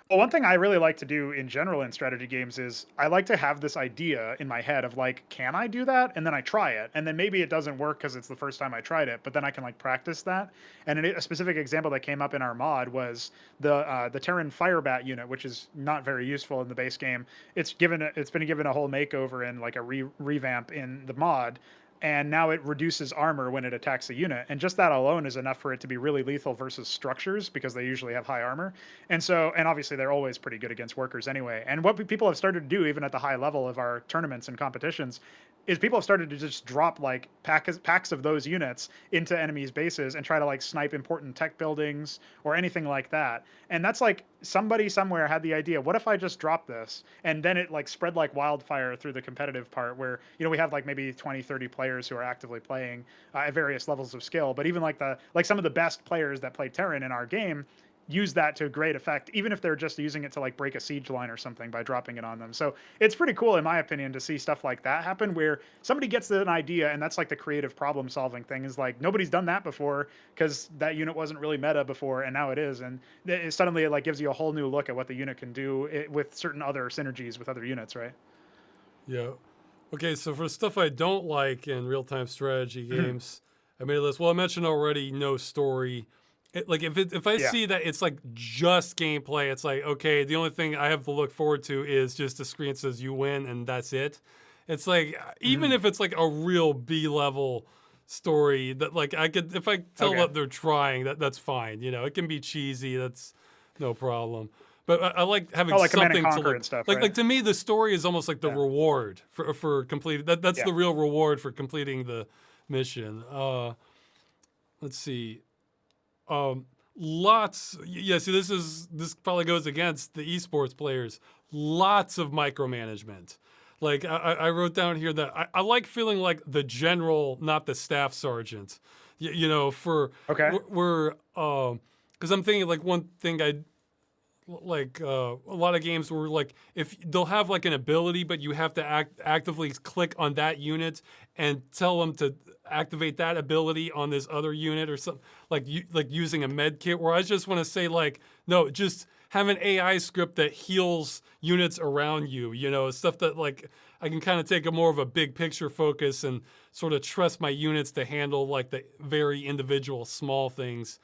Well, one thing I really like to do in general in strategy games is I like to have this idea in my head of like, can I do that? And then I try it. And then maybe it doesn't work because it's the first time I tried it, but then I can like practice that. And a specific example that came up in our mod was the Terran Firebat unit, which is not very useful in the base game. It's been given a whole makeover and like a revamp in the mod, and now it reduces armor when it attacks a unit. And just that alone is enough for it to be really lethal versus structures because they usually have high armor. And so, and obviously they're always pretty good against workers anyway. And what people have started to do, even at the high level of our tournaments and competitions, is people have started to just drop like packs of those units into enemies' bases and try to like snipe important tech buildings or anything like that. And that's like somebody somewhere had the idea, what if I just drop this? And then it like spread like wildfire through the competitive part where, you know, we have like maybe 20, 30 players who are actively playing at various levels of skill. But even like some of the best players that play Terran in our game use that to great effect, even if they're just using it to like break a siege line or something by dropping it on them. So it's pretty cool, in my opinion, to see stuff like that happen where somebody gets an idea and that's like the creative problem solving thing is like nobody's done that before because that unit wasn't really meta before and now it is. And suddenly it like gives you a whole new look at what the unit can do with certain other synergies with other units, right? yeah. Okay, so for stuff I don't like in real-time strategy games, I made a list. Well, I mentioned already no story. Like if I Yeah. see that it's like just gameplay, it's like okay, the only thing I have to look forward to is just a screen that says you win and that's it. It's like even Mhm. if it's like a real B level story that like I could if I tell Okay. what they're trying, that's fine. You know, it can be cheesy. That's no problem. But I like having Oh, like Command and something to Conquer look and stuff, like. right? Like to me, the story is almost like the Yeah. reward for completing. That's Yeah. the real reward for completing the mission. Let's see. Um, lots. Yeah. See, this probably goes against the esports players. Lots of micromanagement. Like I wrote down here that I like feeling like the general, not the staff sergeant. You know, for Okay. we're because I'm thinking like one thing I like a lot of games where like if they'll have like an ability but you have to actively click on that unit and tell them to activate that ability on this other unit or something like like using a med kit where I just want to say like no, just have an AI script that heals units around you, stuff that like I can kind of take a more of a big picture focus and sort of trust my units to handle like the very individual small things,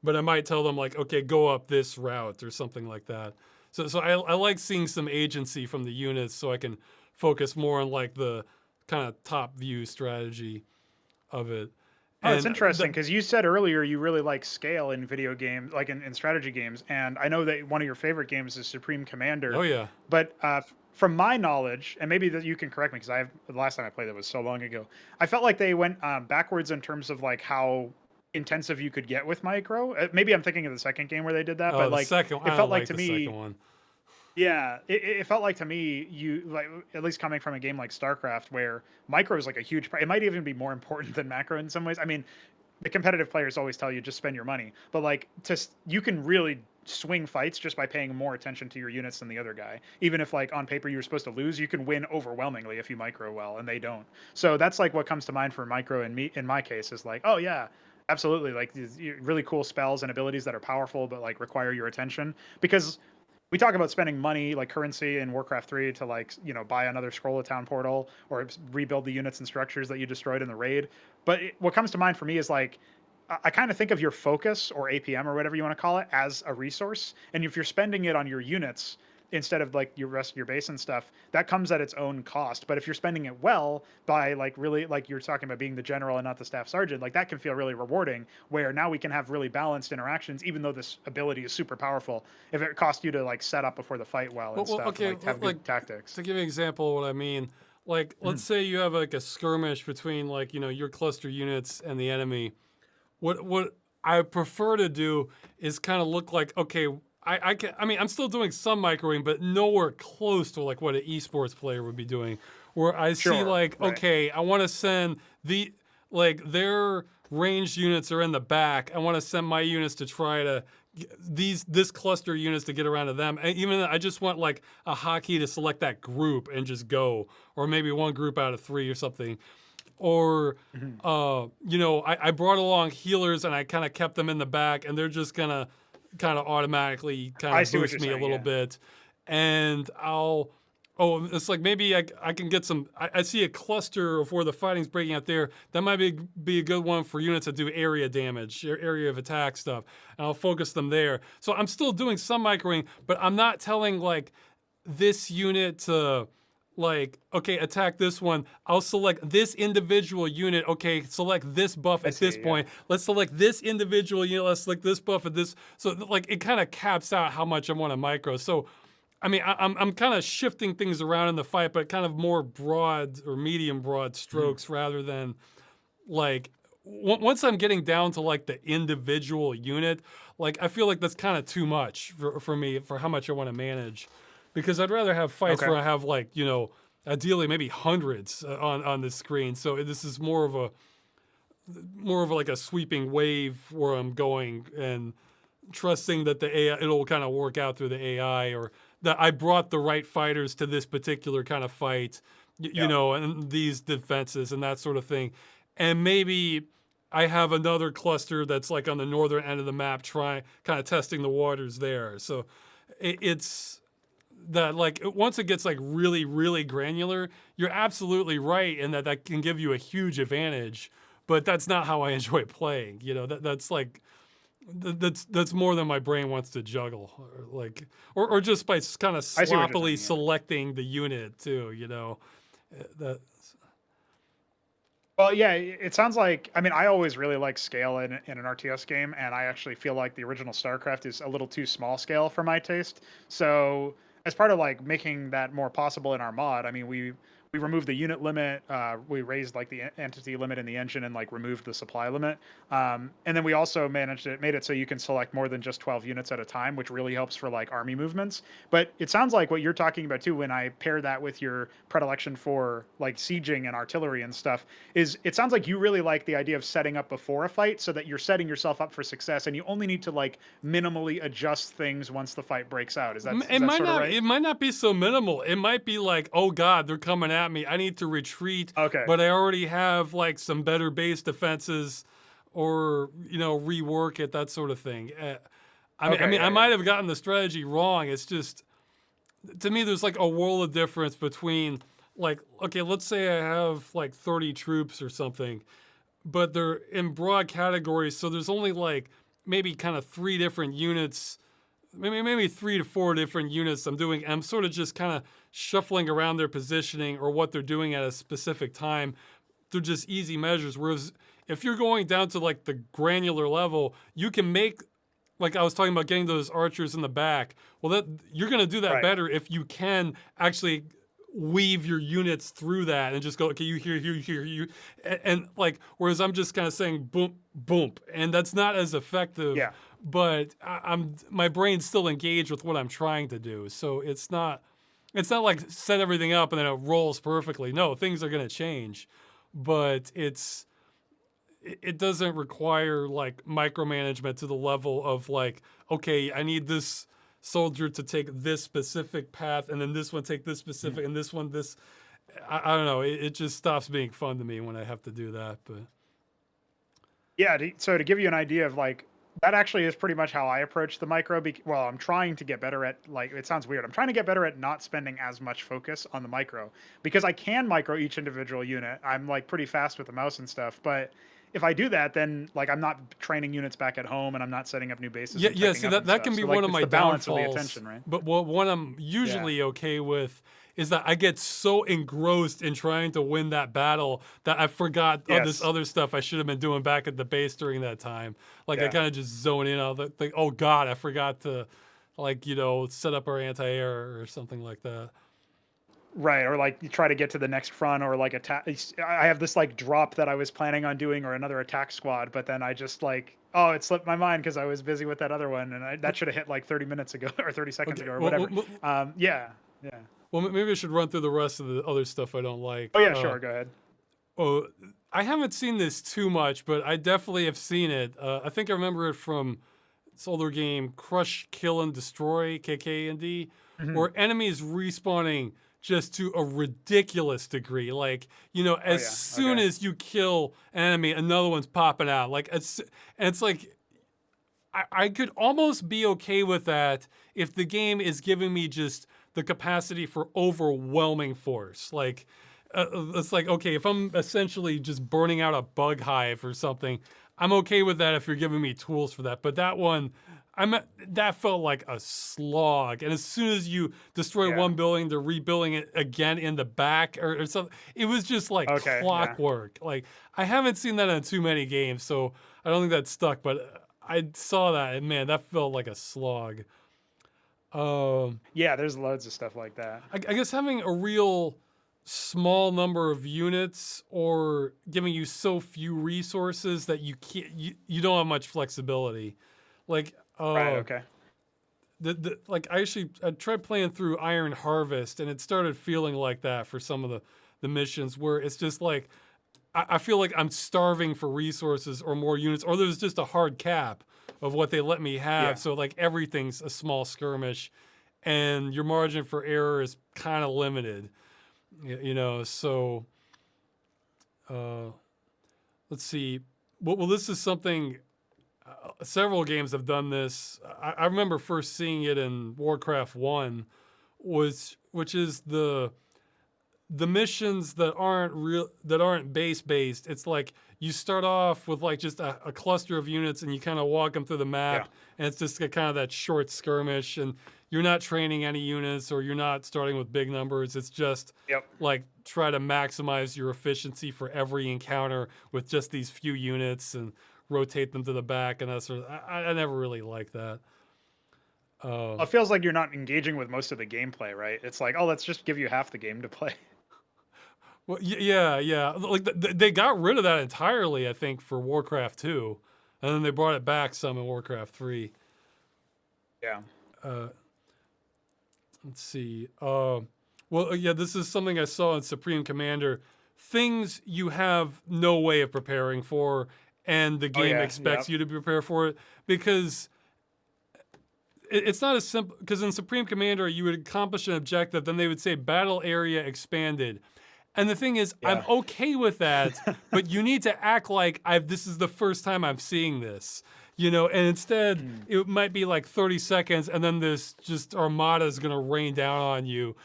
but I might tell them like, okay, go up this route or something like that. So I like seeing some agency from the units so I can focus more on like the kind of top view strategy of it. Oh, it's And interesting because you said earlier you really like scale in video games, like in strategy games, and I know that one of your favorite games is Supreme Commander. oh yeah, But from my knowledge, and maybe that you can correct me because the last time I played it was so long ago, I felt like they went backwards in terms of like how intensive you could get with micro. Maybe I'm thinking of the second game where they did that, oh but the like second, it I don't felt like like to the second me, one. yeah, it felt like to me, you like at least coming from a game like StarCraft, where micro is like a huge. It might even be more important than macro in some ways. I mean, the competitive players always tell you just spend your money, but like you can really swing fights just by paying more attention to your units than the other guy. Even if like on paper you're supposed to lose, you can win overwhelmingly if you micro well, and they don't. So that's like what comes to mind for micro and me in my case is like, oh yeah, absolutely, like these really cool spells and abilities that are powerful but like require your attention because we talk about spending money like currency in Warcraft 3 to like, buy another scroll of town portal or rebuild the units and structures that you destroyed in the raid. But what comes to mind for me is like I kind of think of your focus or APM or whatever you want to call it as a resource. And if you're spending it on your units instead of like your rest of your base and stuff, that comes at its own cost. But if you're spending it well by like really like you're talking about being the general and not the staff sergeant, like that can feel really rewarding where now we can have really balanced interactions, even though this ability is super powerful. If it costs you to like set up before the fight well and Well, stuff and okay, like have like good tactics. to give you an example of what I mean, like let's Mhm. say you have like a skirmish between like your cluster units and the enemy. What I prefer to do is kind of look like okay, I mean I'm still doing some microwing, but nowhere close to like what an esports player would be doing. Where I see Sure. like Right. okay, I want to send like their ranged units are in the back. I want to send my units to try to this cluster units to get around to them. And even I just want like a hotkey to select that group and just go, or maybe one group out of three or something. Or Mhm. I brought along healers and I kind of kept them in the back and they're just gonna kind of automatically kind I of see what boost you're me a saying. little Yeah. bit. And it's like maybe I can get some, I see a cluster of where the fighting's breaking out there. That might be a good one for units that do area damage, area of attack stuff. And I'll focus them there. So I'm still doing some microing, but I'm not telling like this unit to like, okay, attack this one. I'll select this individual unit. Okay, select this buff I at this see. Yeah. point. Let's select this individual unit. Let's select this buff at this. So like it kind of caps out how much I want to micro. So I mean, I'm kind of shifting things around in the fight, but kind of more broad or medium broad Mhm. strokes rather than like once I'm getting down to like the individual unit, like I feel like that's kind of too much for me for how much I want to manage, because I'd rather have fights Okay. where I have like ideally maybe hundreds on the screen. So this is more of like a sweeping wave where I'm going and trusting that the AI it'll kind of work out through the AI, or that I brought the right fighters to this particular kind of fight, Yeah. and these defenses and that sort of thing. And maybe I have another cluster that's like on the northern end of the map, trying kind of testing the waters there. So it's that like once it gets like really really granular, you're absolutely right in that can give you a huge advantage. But that's not how I enjoy playing. That's like that's more than my brain wants to juggle, or just by kind of I see what you're sloppily saying. Yeah. selecting the unit too. That Well, yeah, it sounds like I mean, I always really like scale in an RTS game, and I actually feel like the original StarCraft is a little too small scale for my taste. So, as part of like making that more possible in our mod, I mean, we removed the unit limit. We raised like the entity limit in the engine and like removed the supply limit. And then we also made it so you can select more than just 12 units at a time, which really helps for like army movements. But it sounds like what you're talking about too, when I pair that with your predilection for like sieging and artillery and stuff, is it sounds like you really like the idea of setting up before a fight so that you're setting yourself up for success, and you only need to like minimally adjust things once the fight breaks out. Is It that might sort of not. right? It might not be so minimal. It might be like, oh God, they're coming at me. I need to retreat, Okay. but I already have like some better base defenses, or rework it, that sort of thing. Okay. I Yeah. might Yeah. have gotten the strategy wrong. It's just, to me, there's like a world of difference between, like, okay, let's say I have like 30 troops or something, but they're in broad categories, so there's only like maybe kind of three different units, maybe 3 to 4 different units I'm doing. I'm sort of just kind of shuffling around their positioning or what they're doing at a specific time. They're just easy measures. Whereas if you're going down to like the granular level, you can make, like I was talking about, getting those archers in the back. Well, that you're going to do that Right. better if you can actually weave your units through that and just go, okay, you here, you, and like, whereas I'm just kind of saying boom, boom, and that's not as effective. Yeah. But my brain's still engaged with what I'm trying to do, so it's not like set everything up and then it rolls perfectly. No, things are going to change, but it doesn't require like micromanagement to the level of like, okay, I need this soldier to take this specific path, and then this one take this specific, and this one this. I don't know. It just stops being fun to me when I have to do that. But Yeah. So to give you an idea of like, that actually is pretty much how I approach the micro. Well, I'm trying to get better at, like, it sounds weird. I'm trying to get better at not spending as much focus on the micro, because I can micro each individual unit. I'm like pretty fast with the mouse and stuff, but if I do that, then like I'm not training units back at home, and I'm not setting up new bases yeah, and yeah. teching See, up and that stuff. can be So like one of it's my the balance of the downfalls. attention, right? But what I'm Yeah. usually okay with is that I get so engrossed in trying to win that battle that I forgot this Yes. other stuff I should have been doing back at the base during that time. Like I Yeah. kind of just zone in on the thing. Oh God, I forgot to, like, set up our anti-air or something like that. Right, or like you try to get to the next front, or like attack. I have this like drop that I was planning on doing, or another attack squad, but then I just like, oh, it slipped my mind because I was busy with that other one, and that should have hit like 30 minutes ago or 30 seconds Okay, ago or whatever. well, Yeah, yeah. maybe I should run through the rest of the other stuff I don't like. Oh yeah, sure. Go ahead. Oh, I haven't seen this too much, but I definitely have seen it. I think I remember it from this older game, Crush, Kill, and Destroy, KKND, Hmm. where enemies respawning just to a ridiculous degree. Like, Oh as yeah. soon Okay. as you kill an enemy, another one's popping out. Like, it's like, I could almost be okay with that if the game is giving me just the capacity for overwhelming force. Like, it's like, okay, if I'm essentially just burning out a bug hive or something, I'm okay with that if you're giving me tools for that. But that one, that felt like a slog. And as soon as you destroy Yeah. one building, they're rebuilding it again in the back or something. It was just like Okay. Yeah. clockwork. Like, I haven't seen that in too many games, so I don't think that stuck. But I saw that, and man, that felt like a slog. Um, Yeah. There's loads of stuff like that. I guess having a real small number of units, or giving you so few resources that you don't have much flexibility. Like Right. Okay. like I tried playing through Iron Harvest, and it started feeling like that for some of the missions, where it's just like I feel like I'm starving for resources or more units, or there's just a hard cap of what they let me have. Yeah. So like everything's a small skirmish, and your margin for error is kind of limited. So uh, let's see. Well, this is something. Several games have done this. I remember first seeing it in Warcraft 1, which is the missions that aren't base based. It's like you start off with like just a cluster of units, and you kind of walk them through the Yeah. map, and it's just kind of that short skirmish, and you're not training any units, or you're not starting with big numbers. It's just Yep. like try to maximize your efficiency for every encounter with just these few units, and rotate them to the back, and that sort of. I never really liked that. It feels like you're not engaging with most of the gameplay, right? It's like, oh, let's just give you half the game to play. Well, yeah. Like they got rid of that entirely, I think, for Warcraft 2, and then they brought it back some in Warcraft 3. Yeah. Uh, let's see. Well, yeah, this is something I saw in Supreme Commander. Things you have no way of preparing for, and the Oh game yeah. expects Yep. you to prepare for it because it's not as simple. Because in Supreme Commander, you would accomplish an objective, then they would say battle area expanded. And the thing is, I'm Yeah. okay with that, but you need to act like this is the first time I'm seeing this, and instead Mm. it might be like 30 seconds and then this just armada is going to rain down on you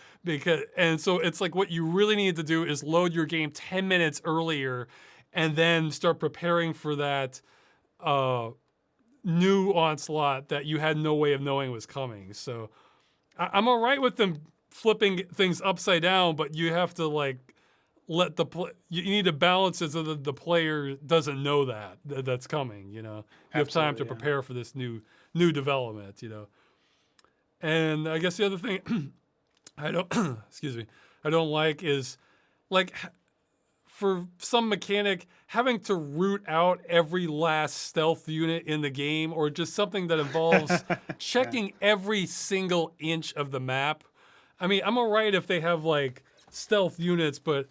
and so it's like what you really need to do is load your game 10 minutes earlier and then start preparing for that uh, new onslaught that you had no way of knowing was coming. So I'm all right with them flipping things upside down, but you have to like let you need to balance it so that the player doesn't know that's coming. You have time to Absolutely. Yeah. prepare for this new development. And I guess the other thing I don't excuse me I don't like is like for some mechanic having to root out every last stealth unit in the game or just something that involves Yeah. checking every single inch of the map. I mean, I'm all right if they have like stealth units, but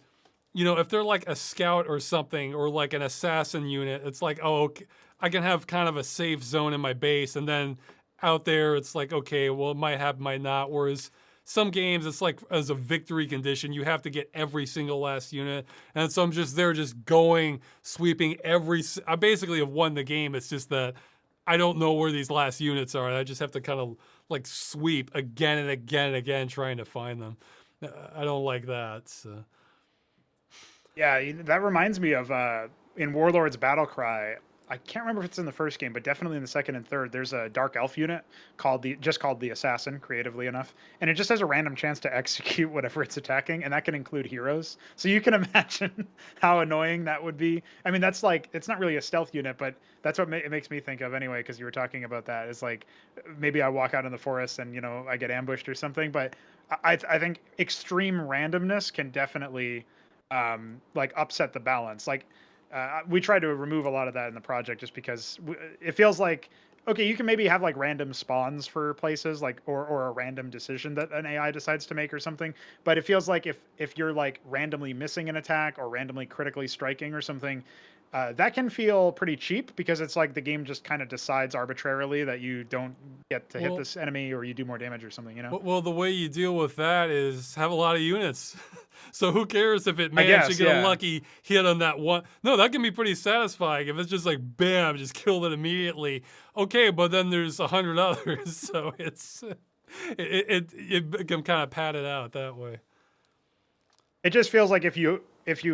if they're like a scout or something or like an assassin unit, it's like, oh, okay, I can have kind of a safe zone in my base. And then out there, it's like, okay, well, it might have, might not. Whereas some games, it's like as a victory condition, you have to get every single last unit. And so I'm just there, just going, sweeping I basically have won the game. It's just that I don't know where these last units are. I just have to kind of like sweep again and again and again, trying to find them. I don't like that. So. Yeah, that reminds me of in Warlords Battlecry. I can't remember if it's in the first game, but definitely in the second and third. There's a dark elf unit called the assassin, creatively enough, and it just has a random chance to execute whatever it's attacking, and that can include heroes. So you can imagine how annoying that would be. I mean, that's like it's not really a stealth unit, but that's what it makes me think of anyway. Because you were talking about that. It's like maybe I walk out in the forest and I get ambushed or something. But I think extreme randomness can definitely like upset the balance. Like we try to remove a lot of that in the project just because it feels like okay, you can maybe have like random spawns for places like or a random decision that an AI decides to make or something, but it feels like if you're like randomly missing an attack or randomly critically striking or something, that can feel pretty cheap because it's like the game just kind of decides arbitrarily that you don't get to hit Well, this enemy or you do more damage or something, you know? well, the way you deal with that is have a lot of units. So who cares if it I managed to guess, get a yeah. lucky hit on that one? No, that can be pretty satisfying if it's just like bam, just killed it immediately. Okay, but then there's 100 others, so it can kind of pad it out that way. It just feels like if you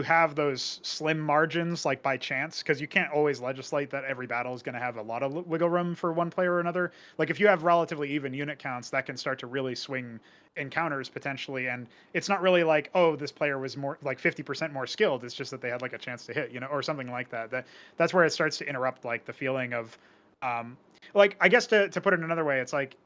have those slim margins, like by chance, because you can't always legislate that every battle is going to have a lot of wiggle room for one player or another. Like if you have relatively even unit counts, that can start to really swing encounters potentially. And it's not really like, oh, this player was more like 50% more skilled. It's just that they had like a chance to hit, or something like that. That's where it starts to interrupt like the feeling of, um, like I guess to put it another way, it's like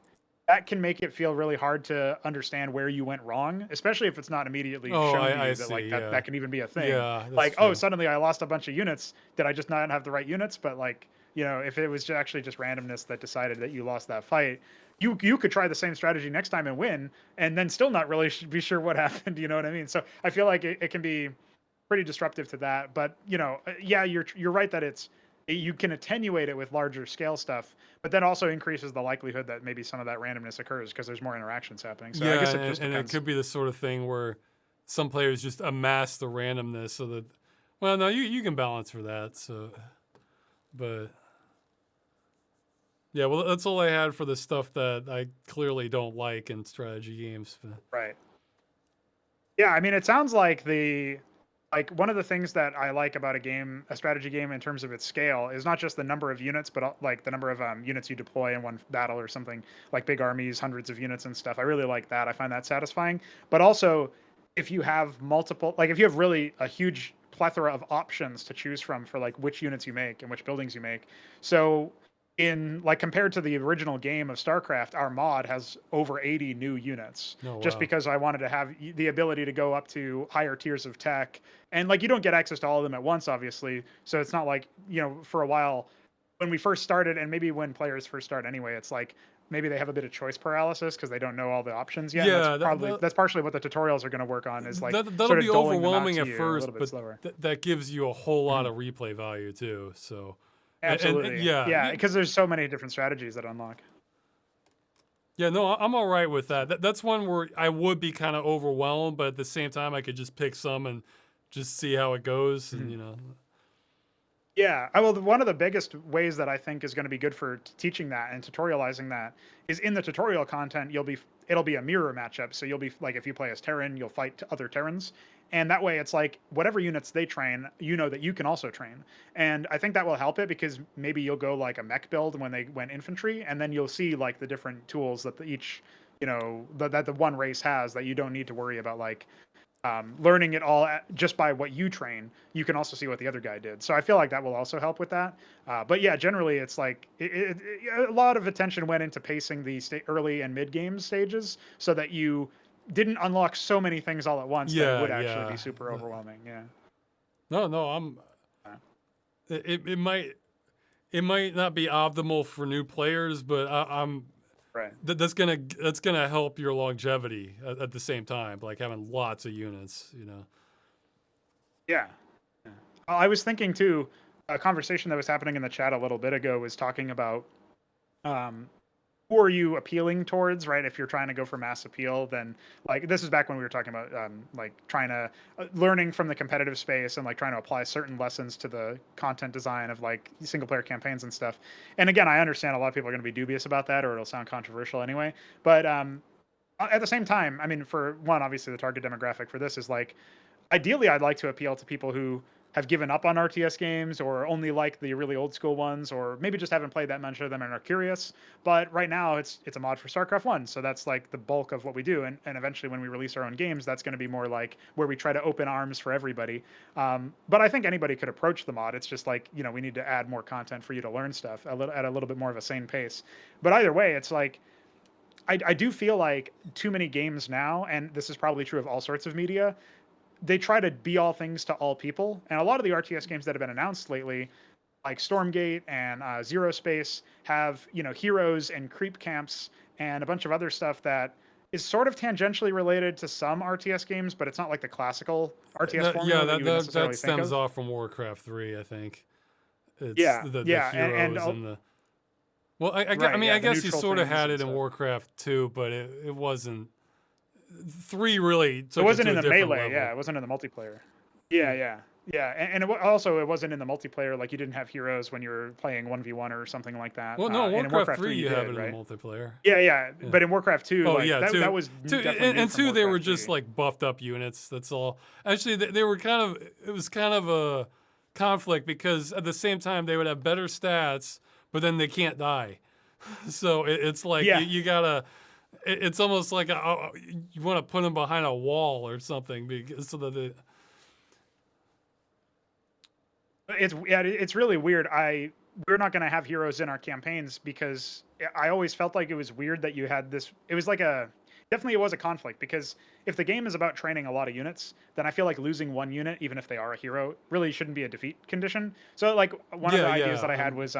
that can make it feel really hard to understand where you went wrong, especially if it's not immediately Oh, shown to I you that like see. that Yeah, can even be a thing. yeah, that's Like, oh, true. suddenly I lost a bunch of units. Did I just not have the right units? But like, if it was actually just randomness that decided that you lost that fight, you could try the same strategy next time and win, and then still not really be sure what happened. You know what I mean? So I feel like it can be pretty disruptive to that. But yeah, you're right that you can attenuate it with larger scale stuff, but that also increases the likelihood that maybe some of that randomness occurs because there's more interactions happening. So I Yeah, guess it and, just and it depends. could be the sort of thing where some players just amass the randomness so that, well, no, you can balance for that. So, but yeah, well, that's all I had for the stuff that I clearly don't like in strategy games. Right. Yeah, I mean, it sounds like one of the things that I like about a strategy game in terms of its scale is not just the number of units, but like the number of units you deploy in one battle or something, like big armies, hundreds of units and stuff. I really like that. I find that satisfying. But also, if you have multiple, like if you have really a huge plethora of options to choose from for like which units you make and which buildings you make. So in like compared to the original game of StarCraft, our mod has over 80 new units. Oh Just wow. because I wanted to have the ability to go up to higher tiers of tech, and like you don't get access to all of them at once, obviously. So it's not like for a while when we first started, and maybe when players first start anyway, it's like maybe they have a bit of choice paralysis because they don't know all the options yet, and Yeah, that's partially what the tutorials are going to work on is like that'll sort be of doling them out overwhelming to at you a first, little bit but slower. that gives you a whole lot Mhm. of replay value too. So, and Absolutely, yeah, yeah, because there's so many different strategies that unlock. yeah, no, I'm all right with that. That's one where I would be kind of overwhelmed, but at the same time, I could just pick some and just see how it goes, and Mhm. you know, Yeah, I will. One of the biggest ways that I think is going to be good for teaching that and tutorializing that is in the tutorial content. It'll be a mirror matchup. So you'll be like, if you play as Terran, you'll fight other Terrans, and that way it's like whatever units they train, you know that you can also train. And I think that will help it because maybe you'll go like a mech build when they went infantry, and then you'll see like the different tools that each that the one race has that you don't need to worry about like learning it all just by what you train. You can also see what the other guy did. So I feel like that will also help with that. But yeah, generally it's like a lot of attention went into pacing the early and mid game stages so that you didn't unlock so many things all at once that it yeah, would actually be yeah. super overwhelming. Yeah. No, no, it it might not be optimal for new players, but I'm Right. that's gonna help your longevity at the same time, like having lots of units, you know. Yeah. Yeah. I was thinking too, a conversation that was happening in the chat a little bit ago was talking about um, who are you appealing towards, right? If you're trying to go for mass appeal, then like this is back when we were talking about like trying to learning from the competitive space and like trying to apply certain lessons to the content design of like single player campaigns and stuff. And again, I understand a lot of people are going to be dubious about that, or it'll sound controversial anyway. But at the same time, I mean, for one, obviously the target demographic for this is like ideally I'd like to appeal to people who have given up on RTS games or only like the really old school ones or maybe just haven't played that much of them and are curious. But right now it's a mod for StarCraft 1, so that's like the bulk of what we do, and eventually when we release our own games that's going to be more like where we try to open arms for everybody. But I think anybody could approach the mod. It's just like, we need to add more content for you to learn stuff at a little bit more of a sane pace. But either way, it's like I do feel like too many games now, and this is probably true of all sorts of media, they try to be all things to all people. And a lot of the RTS games that have been announced lately, like Stormgate and Zero Space, have heroes and creep camps and a bunch of other stuff that is sort of tangentially related to some RTS games, but it's not like the classical RTS Yeah, formula that you would that necessarily think stems of. off from Warcraft 3, I think. It's Yeah, the yeah, heroes and the well, I right, mean, yeah, I the guess you neutral sort of things had and it in stuff. Warcraft 2, but it wasn't. 3 really It took it wasn't to in a the different melee, yeah. level. It wasn't in the multiplayer. Yeah, Yeah. yeah, yeah. And also, it wasn't in the multiplayer. Like you didn't have heroes when you were playing 1v1 or something like that. Well, no, And in Warcraft Warcraft 3, 3 you you have it did, in the right? multiplayer. Yeah, yeah. Yeah. But in Warcraft 2, Oh like yeah, that two, was two, definitely new and from two they were Warcraft just 3. like buffed up units. That's all. Actually, they were kind of. It was kind of a conflict because at the same time they would have better stats, but then they can't die. So it's like Yeah, you gotta. It's almost like you want to put them behind a wall or something because so that they, it's really weird. We're not going to have heroes in our campaigns because I always felt like it was weird that you had this. It was like definitely it was a conflict because if the game is about training a lot of units, then I feel like losing one unit, even if they are a hero, really shouldn't be a defeat condition. So like one of the ideas yeah. that I had was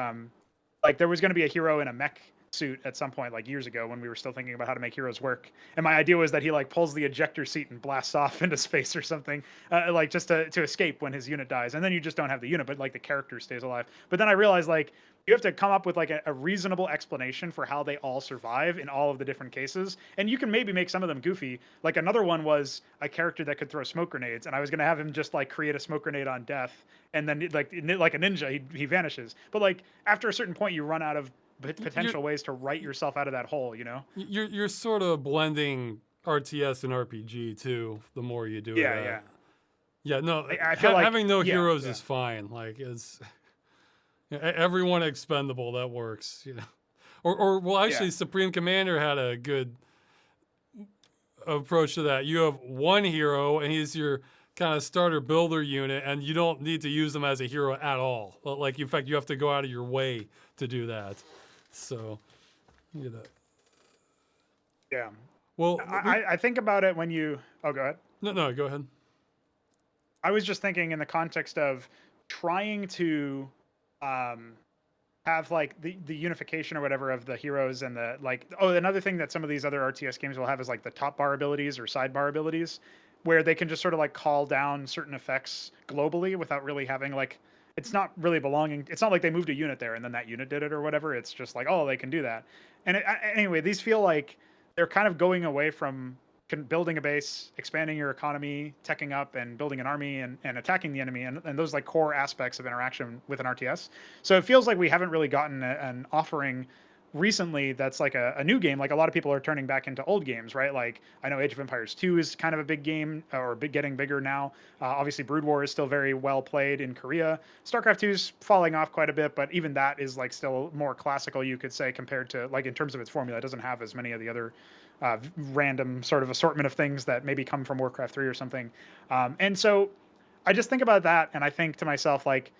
like there was going to be a hero in a mech suit at some point like years ago when we were still thinking about how to make heroes work, and my idea was that he like pulls the ejector seat and blasts off into space or something, like just to escape when his unit dies, and then you just don't have the unit but like the character stays alive. But then I realized like you have to come up with like a reasonable explanation for how they all survive in all of the different cases, and you can maybe make some of them goofy. Like another one was a character that could throw smoke grenades, and I was going to have him just like create a smoke grenade on death, and then like a ninja he vanishes. But like after a certain point you run out of you're potential ways to write yourself out of that hole, you're sort of blending RTS and RPG too. The more you do Yeah, that, yeah. yeah. No, I feel like having no yeah, heroes yeah, is fine. Like it's everyone expendable. That works. You know, or well, yeah. actually, Supreme Commander had a good approach to that. You have one hero, and he's your kind of starter builder unit, and you don't need to use them as a hero at all. Like, in fact, you have to go out of your way to do that. So, you know. Yeah. Well, I think about it when you. Oh, go ahead. no, go ahead. I was just thinking in the context of trying to um, have like the unification or whatever of the heroes and the like. Oh, another thing that some of these other RTS games will have is like the top bar abilities or sidebar abilities, where they can just sort of like call down certain effects globally without really having like. It's not really belonging. It's not like they moved a unit there and then that unit did it or whatever. It's just like, oh, they can do that. And anyway, these feel like they're kind of going away from building a base, expanding your economy, teching up, and building an army and attacking the enemy, and those like core aspects of interaction with an RTS. So it feels like we haven't really gotten an offering recently that's like a new game. Like a lot of people are turning back into old games, right? Like I know Age of Empires 2 is kind of a big game or getting bigger now. Obviously, Brood War is still very well played in Korea. Starcraft 2 is falling off quite a bit, but even that is like still more classical, you could say, compared to like in terms of its formula. It doesn't have as many of the other random sort of assortment of things that maybe come from Warcraft 3 or something. And so I just think about that and I think to myself, like,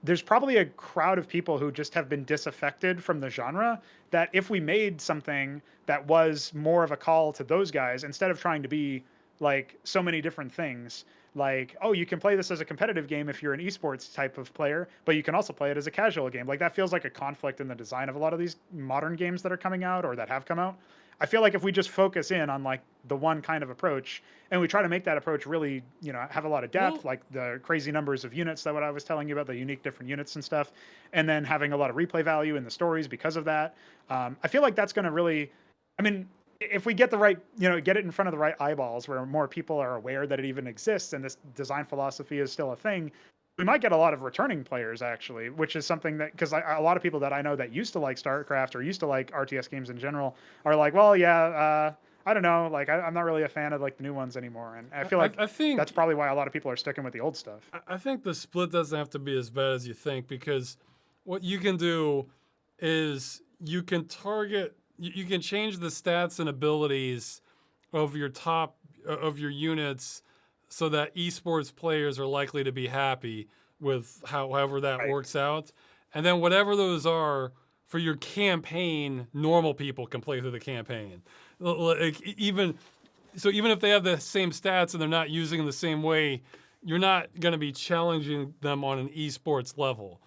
there's probably a crowd of people who just have been disaffected from the genre that if we made something that was more of a call to those guys, instead of trying to be like so many different things, like, oh, you can play this as a competitive game if you're an esports type of player, but you can also play it as a casual game. Like that feels like a conflict in the design of a lot of these modern games that are coming out or that have come out. I feel like if we just focus in on like the one kind of approach and we try to make that approach really, have a lot of depth, Well, like the crazy numbers of units that what I was telling you about, the unique different units and stuff, and then having a lot of replay value in the stories because of that. I feel like that's going to really, I mean, if we get the right, get it in front of the right eyeballs where more people are aware that it even exists and this design philosophy is still a thing, we might get a lot of returning players actually, which is something that because a lot of people that I know that used to like StarCraft or used to like RTS games in general are like, well, yeah, I don't know, like I'm not really a fan of like the new ones anymore, and I feel like I that's think probably why a lot of people are sticking with the old stuff. I think the split doesn't have to be as bad as you think, because what you can do is you can target, you can change the stats and abilities of your top of your units so that esports players are likely to be happy with however that Right. works out. And then whatever those are for your campaign, normal people can play through the campaign. Like even so, even if they have the same stats and they're not using them the same way, you're not going to be challenging them on an esports level.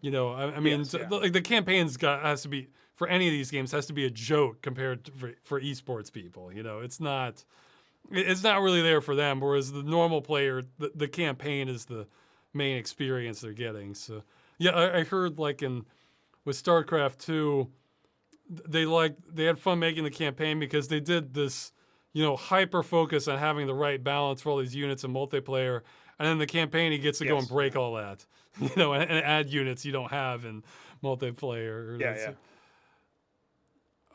I mean, Yes. Yeah. like the campaign's has to be for any of these games has to be a joke compared to for esports people. It's not really there for them. Whereas the normal player, the campaign is the main experience they're getting. So yeah, I heard like with StarCraft 2, they had fun making the campaign because they did this, hyper focus on having the right balance for all these units in multiplayer. And then the campaign, he gets to go and Yes. break Yeah. all that, and add units you don't have in multiplayer. Yeah. Yeah.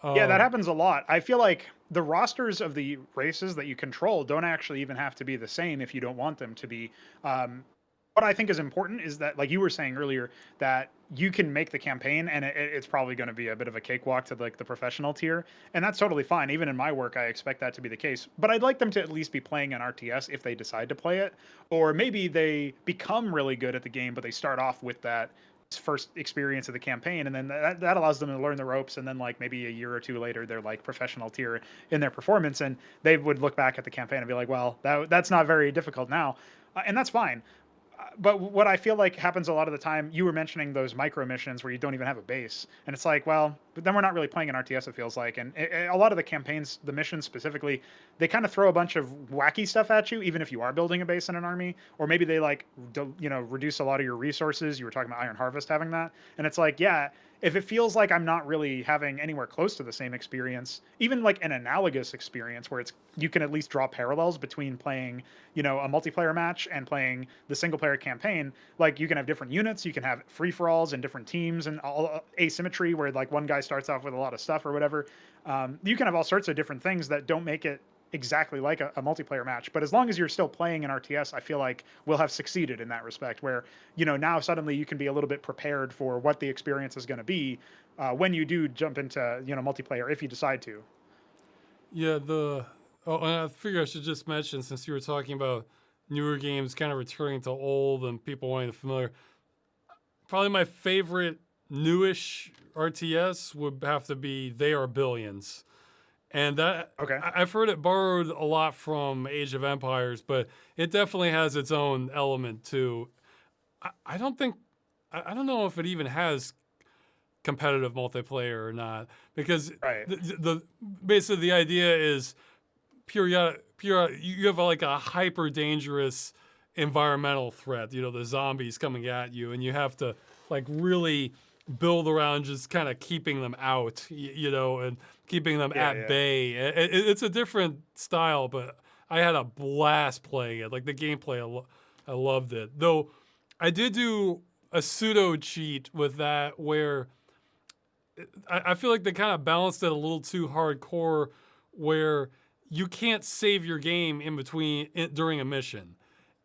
Yeah, that Um, happens a lot. I feel like the rosters of the races that you control don't actually even have to be the same if you don't want them to be. What I think is important is that, like you were saying earlier, that you can make the campaign and it's probably going to be a bit of a cakewalk to like the professional tier. And that's totally fine. Even in my work, I expect that to be the case. But I'd like them to at least be playing an RTS if they decide to play it. Or maybe they become really good at the game, but they start off with that first experience of the campaign, and then that allows them to learn the ropes, and then like maybe a year or two later they're like professional tier in their performance, and they would look back at the campaign and be like, well, that's not very difficult now, and that's fine. But what I feel like happens a lot of the time, you were mentioning those micro missions where you don't even have a base, and it's like, well, but then we're not really playing an RTS. It feels like, and a lot of the campaigns, the missions specifically, they kind of throw a bunch of wacky stuff at you, even if you are building a base in an army, or maybe they like, reduce a lot of your resources. You were talking about Iron Harvest having that, and it's like, yeah, if it feels like I'm not really having anywhere close to the same experience, even like an analogous experience where you can at least draw parallels between playing, a multiplayer match and playing the single player campaign. Like you can have different units, you can have free for alls and different teams and all asymmetry where like one guy starts off with a lot of stuff or whatever. You can have all sorts of different things that don't make it exactly like a multiplayer match. But as long as you're still playing an RTS, I feel like we'll have succeeded in that respect where, now suddenly you can be a little bit prepared for what the experience is going to be when you do jump into, multiplayer, if you decide to. yeah, and I figure I should just mention, since you were talking about newer games kind of returning to old and people wanting the familiar. Probably my favorite newish RTS would have to be They Are Billions. And that Okay. I've heard it borrowed a lot from Age of Empires, but it definitely has its own element too. I don't think I don't know if it even has competitive multiplayer or not because Right. the basically the idea is pure you have like a hyper dangerous environmental threat, you know, the zombies coming at you, and you have to like really build around just kind of keeping them out, you know, and keeping them Yeah. at Yeah. bay. It's a different style, but I had a blast playing it. Like the gameplay, I loved it. Though I did do a pseudo cheat with that where I feel like they kind of balanced it a little too hardcore, where you can't save your game in between during a mission.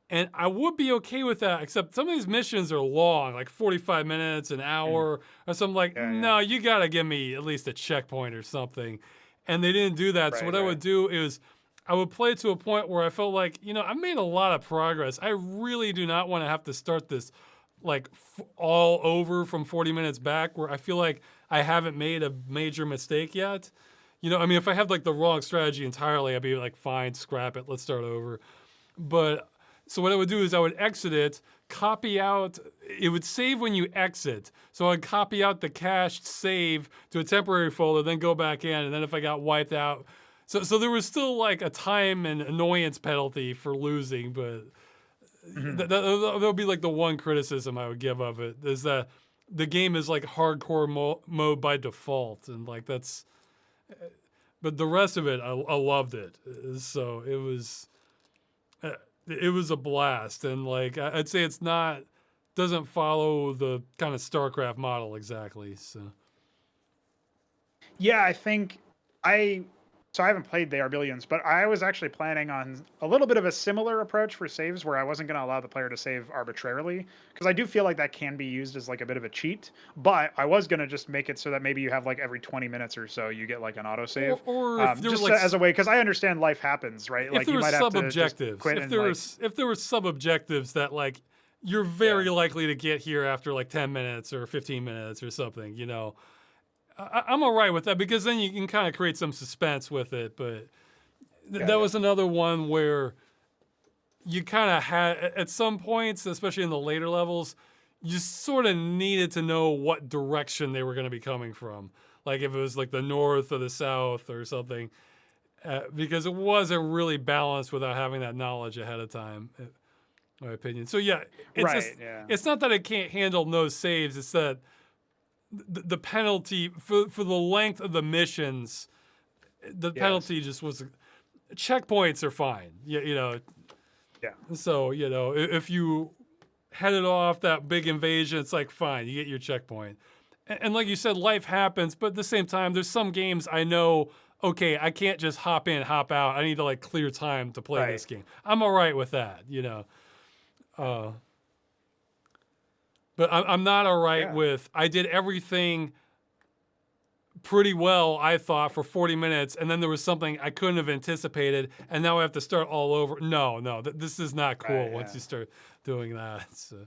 And I would be okay with that, except some of these missions are long, like 45 minutes, an Mm. hour, or something like, Yeah. Yeah. no, you gotta give me at least a checkpoint or something. And they didn't do that. So Right. what I Right. would do is I would play it to a point where I felt like, you know, I've made a lot of progress. I really do not want to have to start this like all over from 40 minutes back where I feel like I haven't made a major mistake yet. You know, I mean, if I have like the wrong strategy entirely, I'd be like, fine, scrap it, let's start over. But so what I would do is I would exit it, copy out, it would save when you exit. So I'd copy out the cached save to a temporary folder, then go back in, and then if I got wiped out. So there was still like a time and annoyance penalty for losing, but Hmm. that'll be like the one criticism I would give of it is that the game is like hardcore mode by default, and like that's. But the rest of it, I loved it. So it was a blast, and like I'd say it's not doesn't follow the kind of Starcraft model exactly. So Yeah, I think I so I haven't played They Are Billions, but I was actually planning on a little bit of a similar approach for saves where I wasn't going to allow the player to save arbitrarily because I do feel like that can be used as like a bit of a cheat, but I was going to just make it so that maybe you have like every 20 minutes or so you get like an autosave. or if there were Just like as a way cuz I understand life happens, right? if Like there you were might have sub to just objectives, quit and like if there were sub objectives that like you're yeah. very likely to get here after like 10 minutes or 15 minutes or something, you know. I'm all right with that because then you can kind of create some suspense with it, but Yeah, that yeah. was another one where you kind of had at some points, especially in the later levels, you sort of needed to know what direction they were going to be coming from, like if it was like the north or the south or something, because it wasn't really balanced without having that knowledge ahead of time, in my opinion. So yeah, it's just Right, yeah. it's not that it can't handle no saves; it's that the penalty for the length of the missions, the Yes. penalty just was checkpoints are fine. You know, Yeah. so, you know, if you headed off that big invasion, it's like, fine, you get your checkpoint. And like you said, life happens, but at the same time, there's some games I know, okay, I can't just hop in, hop out. I need to like clear time to play Right. this game. I'm all right with that, you know. Uh, but I'm not all right Yeah. with, I did everything pretty well, I thought, for 40 minutes, and then there was something I couldn't have anticipated, and now I have to start all over. No, this is not cool Right, once yeah. you start doing that. So,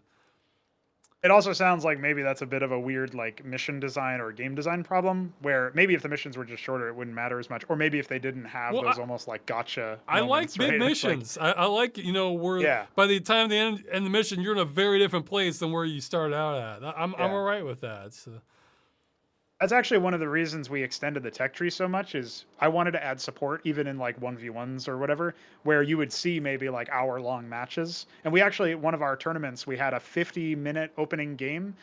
It also sounds like maybe that's a bit of a weird like mission design or game design problem where maybe if the missions were just shorter, it wouldn't matter as much. Or maybe if they didn't have well, those almost like gotcha I like moments, big right? It's like, missions. I like, you know, where yeah, by the time they end the mission, you're in a very different place than where you start out at. I'm yeah. all right with that. So. That's actually one of the reasons we extended the tech tree so much is I wanted to add support even in like 1v1s or whatever, where you would see maybe like hour-long matches. And we actually, one of our tournaments, we had a 50-minute opening game,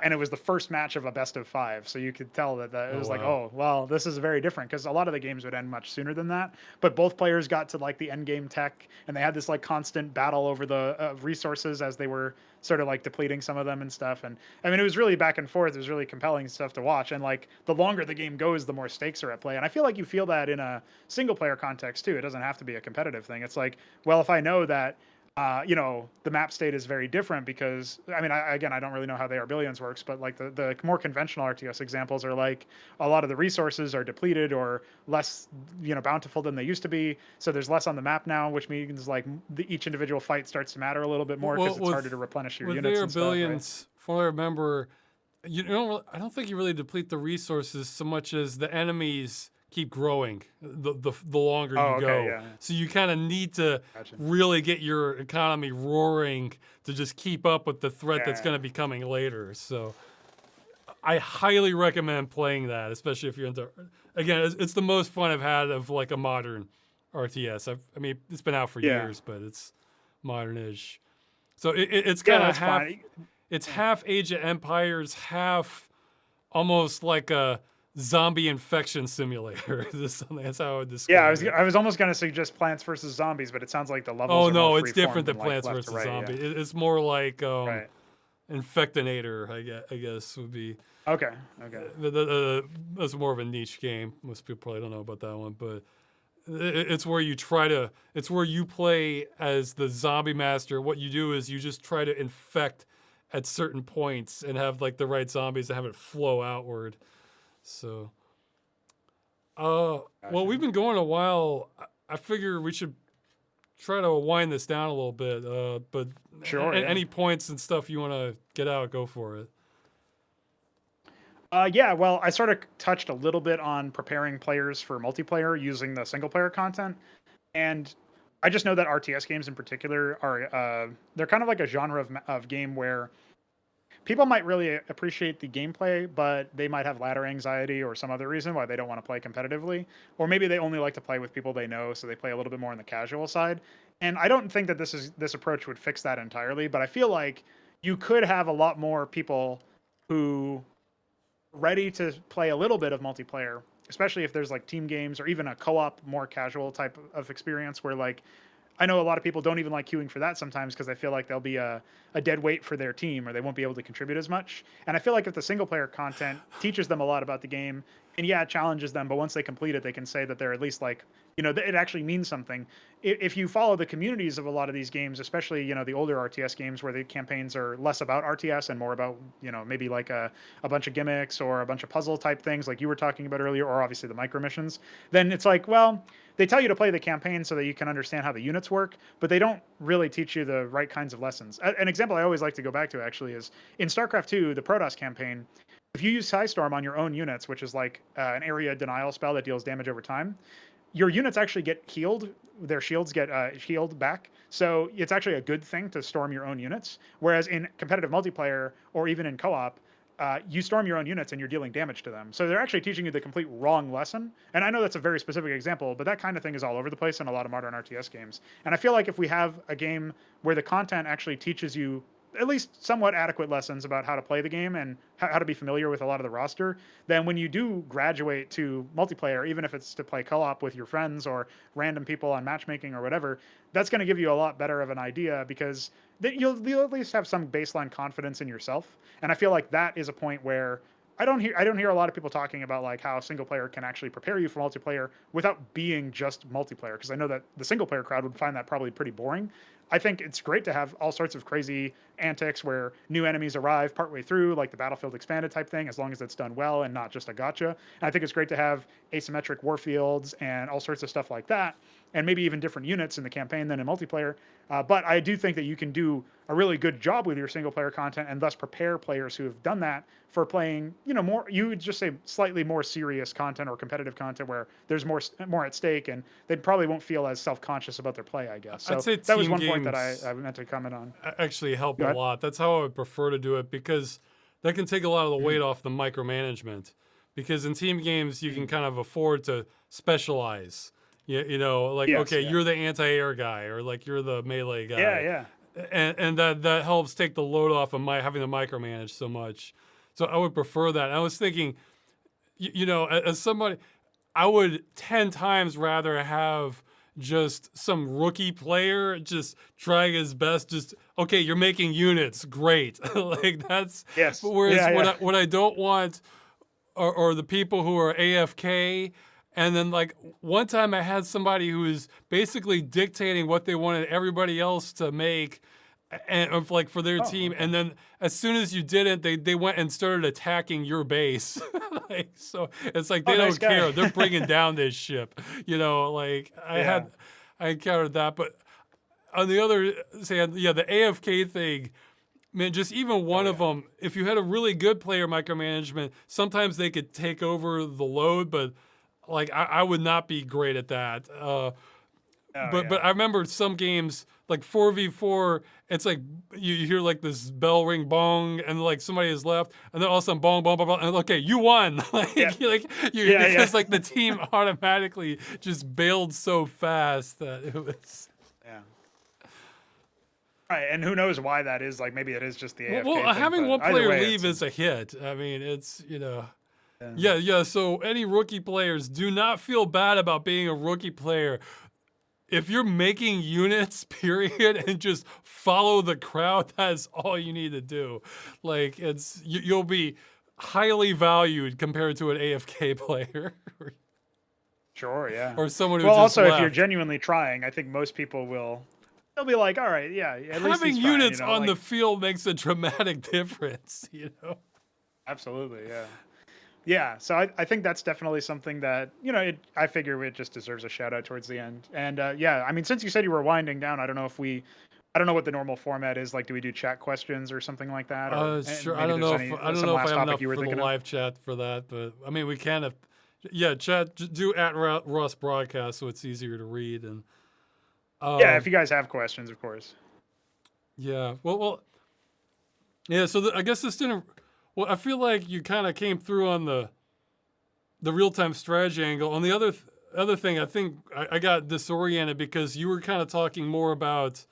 and it was the first match of a best of five. So you could tell that it Oh was like, wow. oh, well, this is very different because a lot of the games would end much sooner than that. But both players got to like the end game tech, and they had this like constant battle over the resources as they were sort of like depleting some of them and stuff. And I mean, it was really back and forth. It was really compelling stuff to watch. And like the longer the game goes, the more stakes are at play. And I feel like you feel that in a single player context too. It doesn't have to be a competitive thing. It's like, well, if I know that the map state is very different because I mean, again, I don't really know how the Billions works, but like the more conventional RTS examples are like a lot of the resources are depleted or less, bountiful than they used to be. So there's less on the map now, which means like each individual fight starts to matter a little bit more because Well, it's harder to replenish your with units their and stuff, right? billions, from what I remember, I don't think you really deplete the resources so much as the enemies keep growing the longer Oh, you okay, go. yeah, So you kind of need to gotcha. really get your economy roaring to just keep up with the threat that's Yeah, going to be coming later. So I highly recommend playing that, especially if you're into. Again, it's the most fun I've had of like a modern RTS. I mean, it's been out for yeah, years, but it's modern-ish. So it's yeah. kind of That's half. fine. It's Yeah. half Age of Empires, half almost like a zombie infection simulator. That's how I would Yeah, I describe was it. I was almost gonna suggest Plants versus Zombies, but it sounds like the levels Oh are more no, it's free form different than than like Plants left to vs right. Yeah, Zombie. It's more like right. Infectinator. I guess would be. Okay, okay. That's more of a niche game. Most people probably don't know about that one, but it's where you try to. It's where you play as the zombie master. What you do is you just try to infect at certain points and have like the right zombies and have it flow outward. So, well, Gotcha. we've been going a while. I figure we should try to wind this down a little bit. But Sure, yeah. any points and stuff you want to get out, go for it. Yeah, well, I sort of touched a little bit on preparing players for multiplayer using the single player content. And I just know that RTS games in particular are they're kind of like a genre of game where people might really appreciate the gameplay, but they might have ladder anxiety or some other reason why they don't want to play competitively. Or maybe they only like to play with people they know, so they play a little bit more on the casual side. And I don't think that this approach would fix that entirely, but I feel like you could have a lot more people who ready to play a little bit of multiplayer, especially if there's like team games or even a co-op, more casual type of experience where like I know a lot of people don't even like queuing for that sometimes because they feel like they'll be a dead weight for their team or they won't be able to contribute as much. And I feel like if the single player content teaches them a lot about the game and yeah, it challenges them, but once they complete it, they can say that they're at least like, it actually means something. If you follow the communities of a lot of these games, especially, the older RTS games where the campaigns are less about RTS and more about, maybe like a bunch of gimmicks or a bunch of puzzle type things like you were talking about earlier, or obviously the micro missions, then it's like, well, they tell you to play the campaign so that you can understand how the units work, but they don't really teach you the right kinds of lessons. An example I always like to go back to actually is in StarCraft 2, the Protoss campaign. If you use Storm on your own units, which is like an area denial spell that deals damage over time, your units actually get healed. Their shields get healed back. So it's actually a good thing to storm your own units. Whereas in competitive multiplayer or even in co-op, you storm your own units and you're dealing damage to them. So they're actually teaching you the complete wrong lesson. And I know that's a very specific example, but that kind of thing is all over the place in a lot of modern RTS games. And I feel like if we have a game where the content actually teaches you at least somewhat adequate lessons about how to play the game and how to be familiar with a lot of the roster, then when you do graduate to multiplayer, even if it's to play co-op with your friends or random people on matchmaking or whatever, that's going to give you a lot better of an idea because you'll at least have some baseline confidence in yourself. And I feel like that is a point where I don't hear a lot of people talking about like how single player can actually prepare you for multiplayer without being just multiplayer, because I know that the single player crowd would find that probably pretty boring. I think it's great to have all sorts of crazy antics where new enemies arrive partway through, like the Battlefield Expanded type thing, as long as it's done well and not just a gotcha. And I think it's great to have asymmetric warfields and all sorts of stuff like that, and maybe even different units in the campaign than in multiplayer. But I do think that you can do a really good job with your single player content and thus prepare players who have done that for playing, more, you would just say slightly more serious content or competitive content where there's more at stake and they probably won't feel as self-conscious about their play, I guess. I'd So say that was team one point that games I meant to comment on. actually help a Go ahead. lot. That's how I would prefer to do it because that can take a lot of the Mhm. weight off the micromanagement. Because in team games, you can Mhm. kind of afford to specialize. Like Yes, okay, yeah. you're the anti-air guy, or like you're the melee Yeah, guy, yeah. and that helps take the load off of my having to micromanage so much. So I would prefer that. I was thinking, as somebody, I would 10 times rather have just some rookie player just trying his best. Just, okay, you're making units. Great. Like that's, Yes. whereas Yeah, yeah. what I don't want are the people who are AFK And then like one time I had somebody who was basically dictating what they wanted everybody else to make and of like for their Oh, team. okay. And then as soon as you didn't, they went and started attacking your base. Like, so it's like Oh, they nice don't guy. care. They're bringing down this ship. You know, like Yeah. I encountered that. But on the other hand, yeah, the AFK thing, man, just even Oh, one of yeah. them, if you had a really good player micromanagement, sometimes they could take over the load, but like I would not be great at that. Oh, But yeah. I remember some games like 4v4. It's like you hear like this bell ring bong, and like somebody has left, and then all of a sudden bong bong bong, bong and okay, you won. Yeah. You Yeah. because Yeah. like the team automatically just bailed so fast that it was. Yeah. Right, and who knows why that is? Like maybe it is just the AFK thing, Having but one either player way, leave it's is a hit. I mean, it's yeah. yeah. So any rookie players, do not feel bad about being a rookie player. If you're making units, period, and just follow the crowd, that's all you need to do. Like you'll be highly valued compared to an AFK player Sure, yeah. or someone who Well, just also if you're left. genuinely trying, I think most people will. They'll be like, all right, yeah, at least Having he's trying, units on like the field makes a dramatic difference, you know? absolutely, yeah. Yeah, so I think that's definitely something that, I figure it just deserves a shout out towards the end. And yeah, I mean, since you said you were winding down, I don't know what the normal format is. Like, do we do chat questions or something like that? Or and Sure. I maybe don't there's know if some last I have topic enough you were for the thinking of? live chat for that, but I mean, we can if, yeah, chat do at Russ broadcast so it's easier to read and Yeah, if um you guys have questions, of course. yeah. Yeah. So I guess this didn't. Well, I feel like you kind of came through on the real time strategy angle. On the other thing, I think I got disoriented because you were kind of talking more about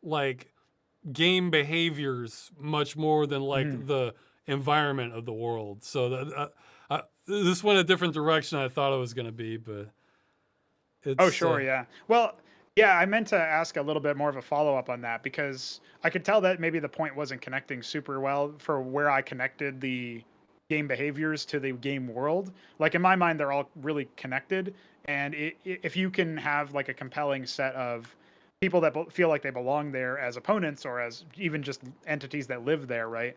like game behaviors much more than Mhm. like the environment of the world. So this went a different direction I thought it was going to be, but Oh, it's sure, yeah. Well, yeah, I meant to ask a little bit more of a follow-up on that because I could tell that maybe the point wasn't connecting super well for where I connected the game behaviors to the game world. Like in my mind, they're all really connected, and if you can have like a compelling set of people that feel like they belong there as opponents or as even just entities that live there, right?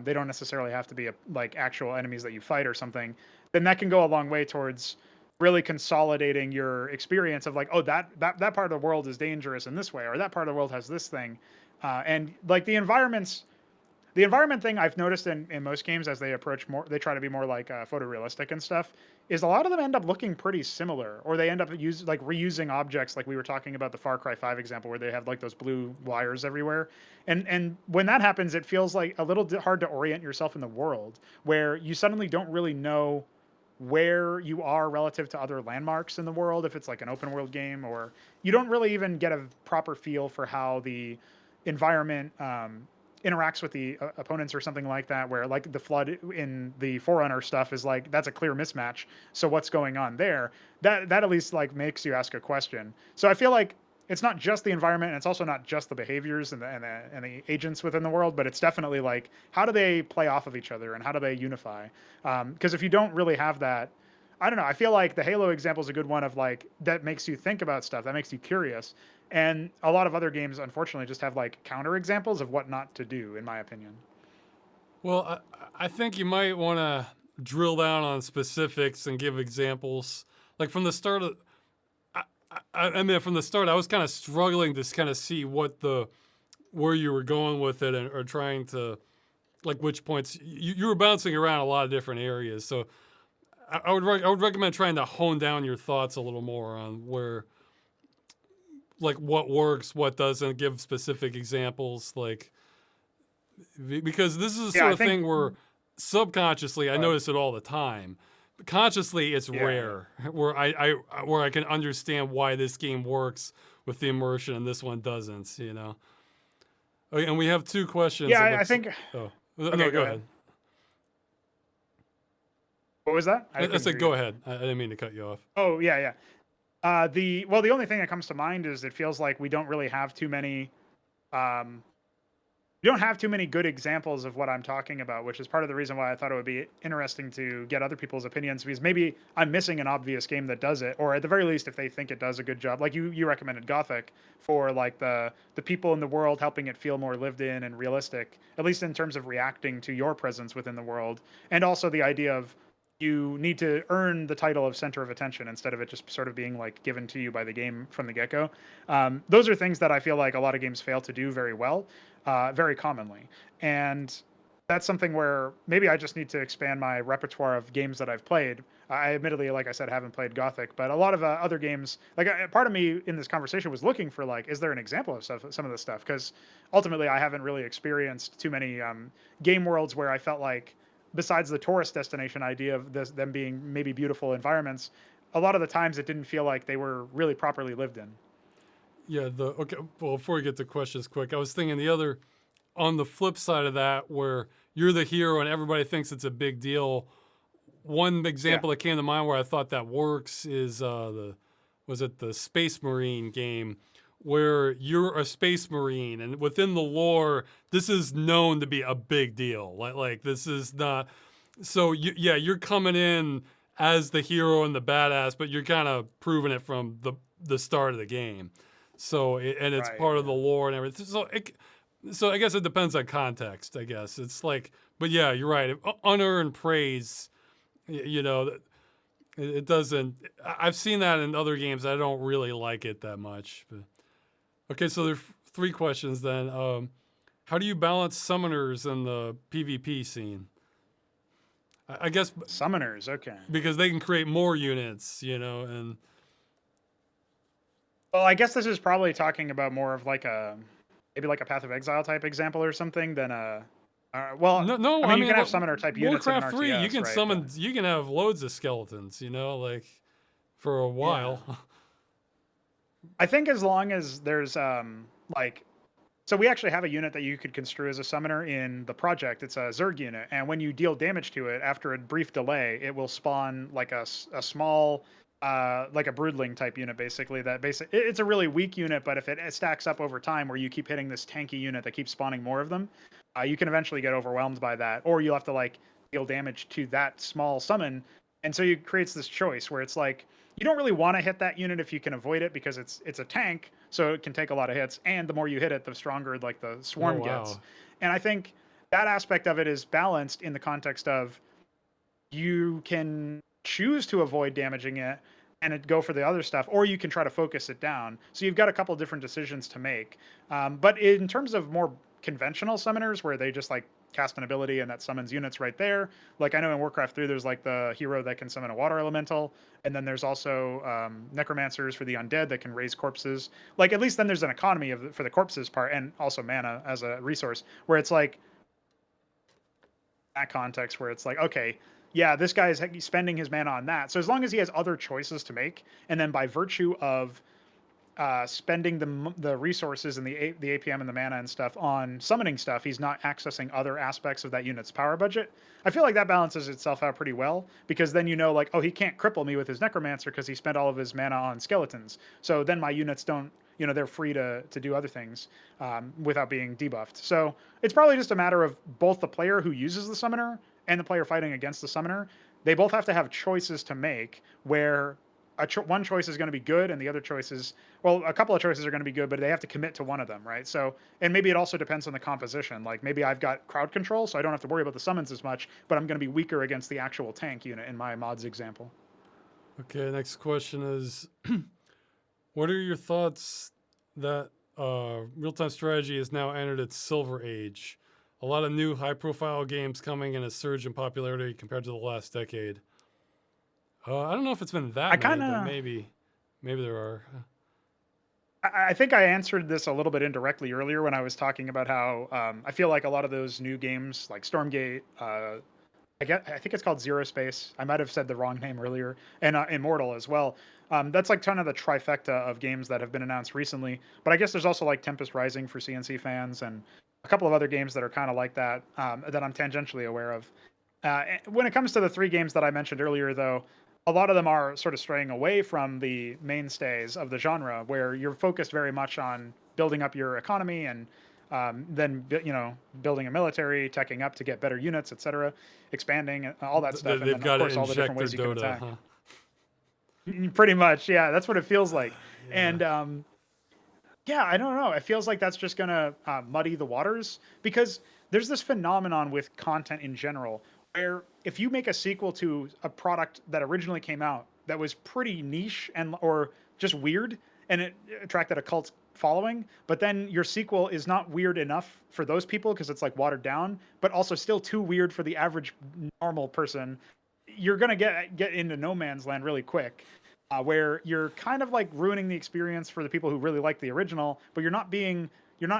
They don't necessarily have to be like actual enemies that you fight or something. Then that can go a long way towards really consolidating your experience of like, oh, that part of the world is dangerous in this way, or that part of the world has this thing, and like the environment thing I've noticed in most games as they approach more, they try to be more like photorealistic and stuff. Is a lot of them end up looking pretty similar, or they end up reusing objects, like we were talking about the Far Cry 5 example, where they have like those blue wires everywhere, and when that happens, it feels like a little hard to orient yourself in the world, where you suddenly don't really know where you are relative to other landmarks in the world if it's like an open world game, or you don't really even get a proper feel for how the environment interacts with the opponents or something like that, where like the flood in the Forerunner stuff is like that's a clear mismatch, so what's going on there? That at least like makes you ask a question. So I feel like it's not just the environment, and it's also not just the behaviors and the agents within the world, but it's definitely like how do they play off of each other and how do they unify? Because if you don't really have that, I don't know. I feel like the Halo example is a good one of like that makes you think about stuff, that makes you curious, and a lot of other games unfortunately just have like counter examples of what not to do, in my opinion. well, I think you might want to drill down on specifics and give examples. Like from the start of, I mean, from the start, I was kind of struggling to kind of see where you were going with it, or trying to like which points you were bouncing around a lot of different areas. So I would recommend trying to hone down your thoughts a little more on where like what works, what doesn't, give specific examples, like because this is the Yeah, sort I of think. thing where subconsciously I Uh, notice it all the time. But consciously, it's yeah, yeah, rare where where I can understand why this game works with the immersion and this one doesn't. You know. Okay, and we have two questions. yeah. It I looks. think. Oh Okay, no, go go ahead. ahead. What was that? I I couldn't said hear you. go ahead. I didn't mean to cut you off. Oh, yeah, yeah. The only thing that comes to mind is it feels like we don't really have too many um, you don't have too many good examples of what I'm talking about, which is part of the reason why I thought it would be interesting to get other people's opinions, because maybe I'm missing an obvious game that does it, or at the very least, if they think it does a good job. Like you recommended Gothic for like the people in the world, helping it feel more lived in and realistic, at least in terms of reacting to your presence within the world, and also the idea of you need to earn the title of center of attention instead of it just sort of being like given to you by the game from the get-go. Those are things that I feel like a lot of games fail to do very well, very commonly. And that's something where maybe I just need to expand my repertoire of games that I've played. I admittedly, like I said, haven't played Gothic, but a lot of other games, like part of me in this conversation was looking for like, is there an example of some of this stuff? Because ultimately, I haven't really experienced too many game worlds where I felt like, besides the tourist destination idea of them being maybe beautiful environments, a lot of the times it didn't feel like they were really properly lived in. Yeah, okay. Well, before we get to questions, quick, I was thinking the other, on the flip side of that, where you're the hero and everybody thinks it's a big deal. One Yeah. example that came to mind where I thought that works is the Space Marine game, where you're a space marine and within the lore, this is known to be a big deal. Like this is not. So you're coming in as the hero and the badass, but you're kind of proving it from the start of the game. So and it's Right. part of the Yeah. lore and everything. So I guess it depends on context. I guess it's like, but yeah, you're right. Unearned praise, you know, it doesn't. I've seen that in other games. I don't really like it that much. But okay, so there's three questions then. How do you balance summoners in the PvP scene? I guess Summoners. Okay. because they can create more units, and Well, I guess this is probably talking about more of like a maybe like a Path of Exile type example or something than a. Well, no, no. I I mean, you can mean, have summoner type units in an Warcraft 3, you RTS, can right? But summon, you can have loads of skeletons, like for a yeah, while. I think as long as there's like, so we actually have a unit that you could construe as a summoner in the project. It's a Zerg unit, and when you deal damage to it after a brief delay, it will spawn like a small, like a broodling type unit, basically. It's a really weak unit, but if it stacks up over time, where you keep hitting this tanky unit that keeps spawning more of them, you can eventually get overwhelmed by that, or you'll have to like deal damage to that small summon, and so it creates this choice where it's like you don't really want to hit that unit if you can avoid it because it's a tank, so it can take a lot of hits, and the more you hit it, the stronger like the Oh swarm gets. wow. And I think that aspect of it is balanced in the context of you can choose to avoid damaging it and go for the other stuff, or you can try to focus it down. So you've got a couple different decisions to make. But in terms of more conventional summoners, where they just like cast an ability and that summons units right there, like I know in Warcraft 3, there's like the hero that can summon a water elemental, and then there's also necromancers for the undead that can raise corpses. Like at least then there's an economy for the corpses part, and also mana as a resource, where it's like that context where it's like, okay, yeah, this guy is spending his mana on that. So as long as he has other choices to make, and then by virtue of spending the resources and the APM and the mana and stuff on summoning stuff, he's not accessing other aspects of that unit's power budget. I feel like that balances itself out pretty well, because then like, oh, he can't cripple me with his necromancer because he spent all of his mana on skeletons. So then my units don't, they're free to do other things without being debuffed. So it's probably just a matter of both the player who uses the summoner and the player fighting against the summoner. They both have to have choices to make where one choice is going to be good and the other choices, well, a couple of choices are going to be good, but they have to commit to one of them, right? So, and maybe it also depends on the composition. Like maybe I've got crowd control, so I don't have to worry about the summons as much, but I'm going to be weaker against the actual tank unit in my mods example. Okay, next question is, what are your thoughts that real-time strategy has now entered its silver age? A lot of new high-profile games coming and a surge in popularity compared to the last decade. I don't know if it's been I that many, kind but of, maybe there are. I think I answered this a little bit indirectly earlier when I was talking about how I feel like a lot of those new games like Stormgate, I think it's called Zero Space. I might have said the wrong name earlier, and Immortal as well. That's like kind of the trifecta of games that have been announced recently. But I guess there's also like Tempest Rising for CNC fans, and a couple of other games that are kind of like that that I'm tangentially aware of. When it comes to the three games that I mentioned earlier, though, a lot of them are sort of straying away from the mainstays of the genre, where you're focused very much on building up your economy and then building a military, teching up to get better units, etc., expanding, all that stuff, and They've then of got to course all the different inject their ways you can Dota, attack. huh? Pretty much, yeah, that's what it feels like. Yeah. And yeah, I don't know. It feels like that's just gonna muddy the waters because there's this phenomenon with content in general where if you make a sequel to a product that originally came out that was pretty niche and or just weird and it attracted a cult following, but then your sequel is not weird enough for those people because it's like watered down, but also still too weird for the average normal person, you're gonna get into no man's land really quick where you're kind of like ruining the experience for the people who really like the original, but you're not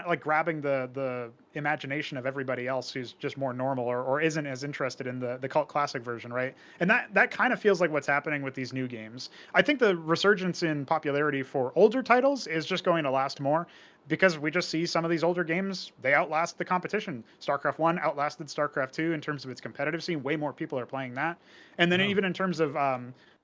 like grabbing the imagination of everybody else who's just more normal or isn't as interested in the cult classic version, right? And that kind of feels like what's happening with these new games. I think the resurgence in popularity for older titles is just going to last more because we just see some of these older games, they outlast the competition. StarCraft 1 outlasted StarCraft 2 in terms of its competitive scene. Way more people are playing that. And then even in terms of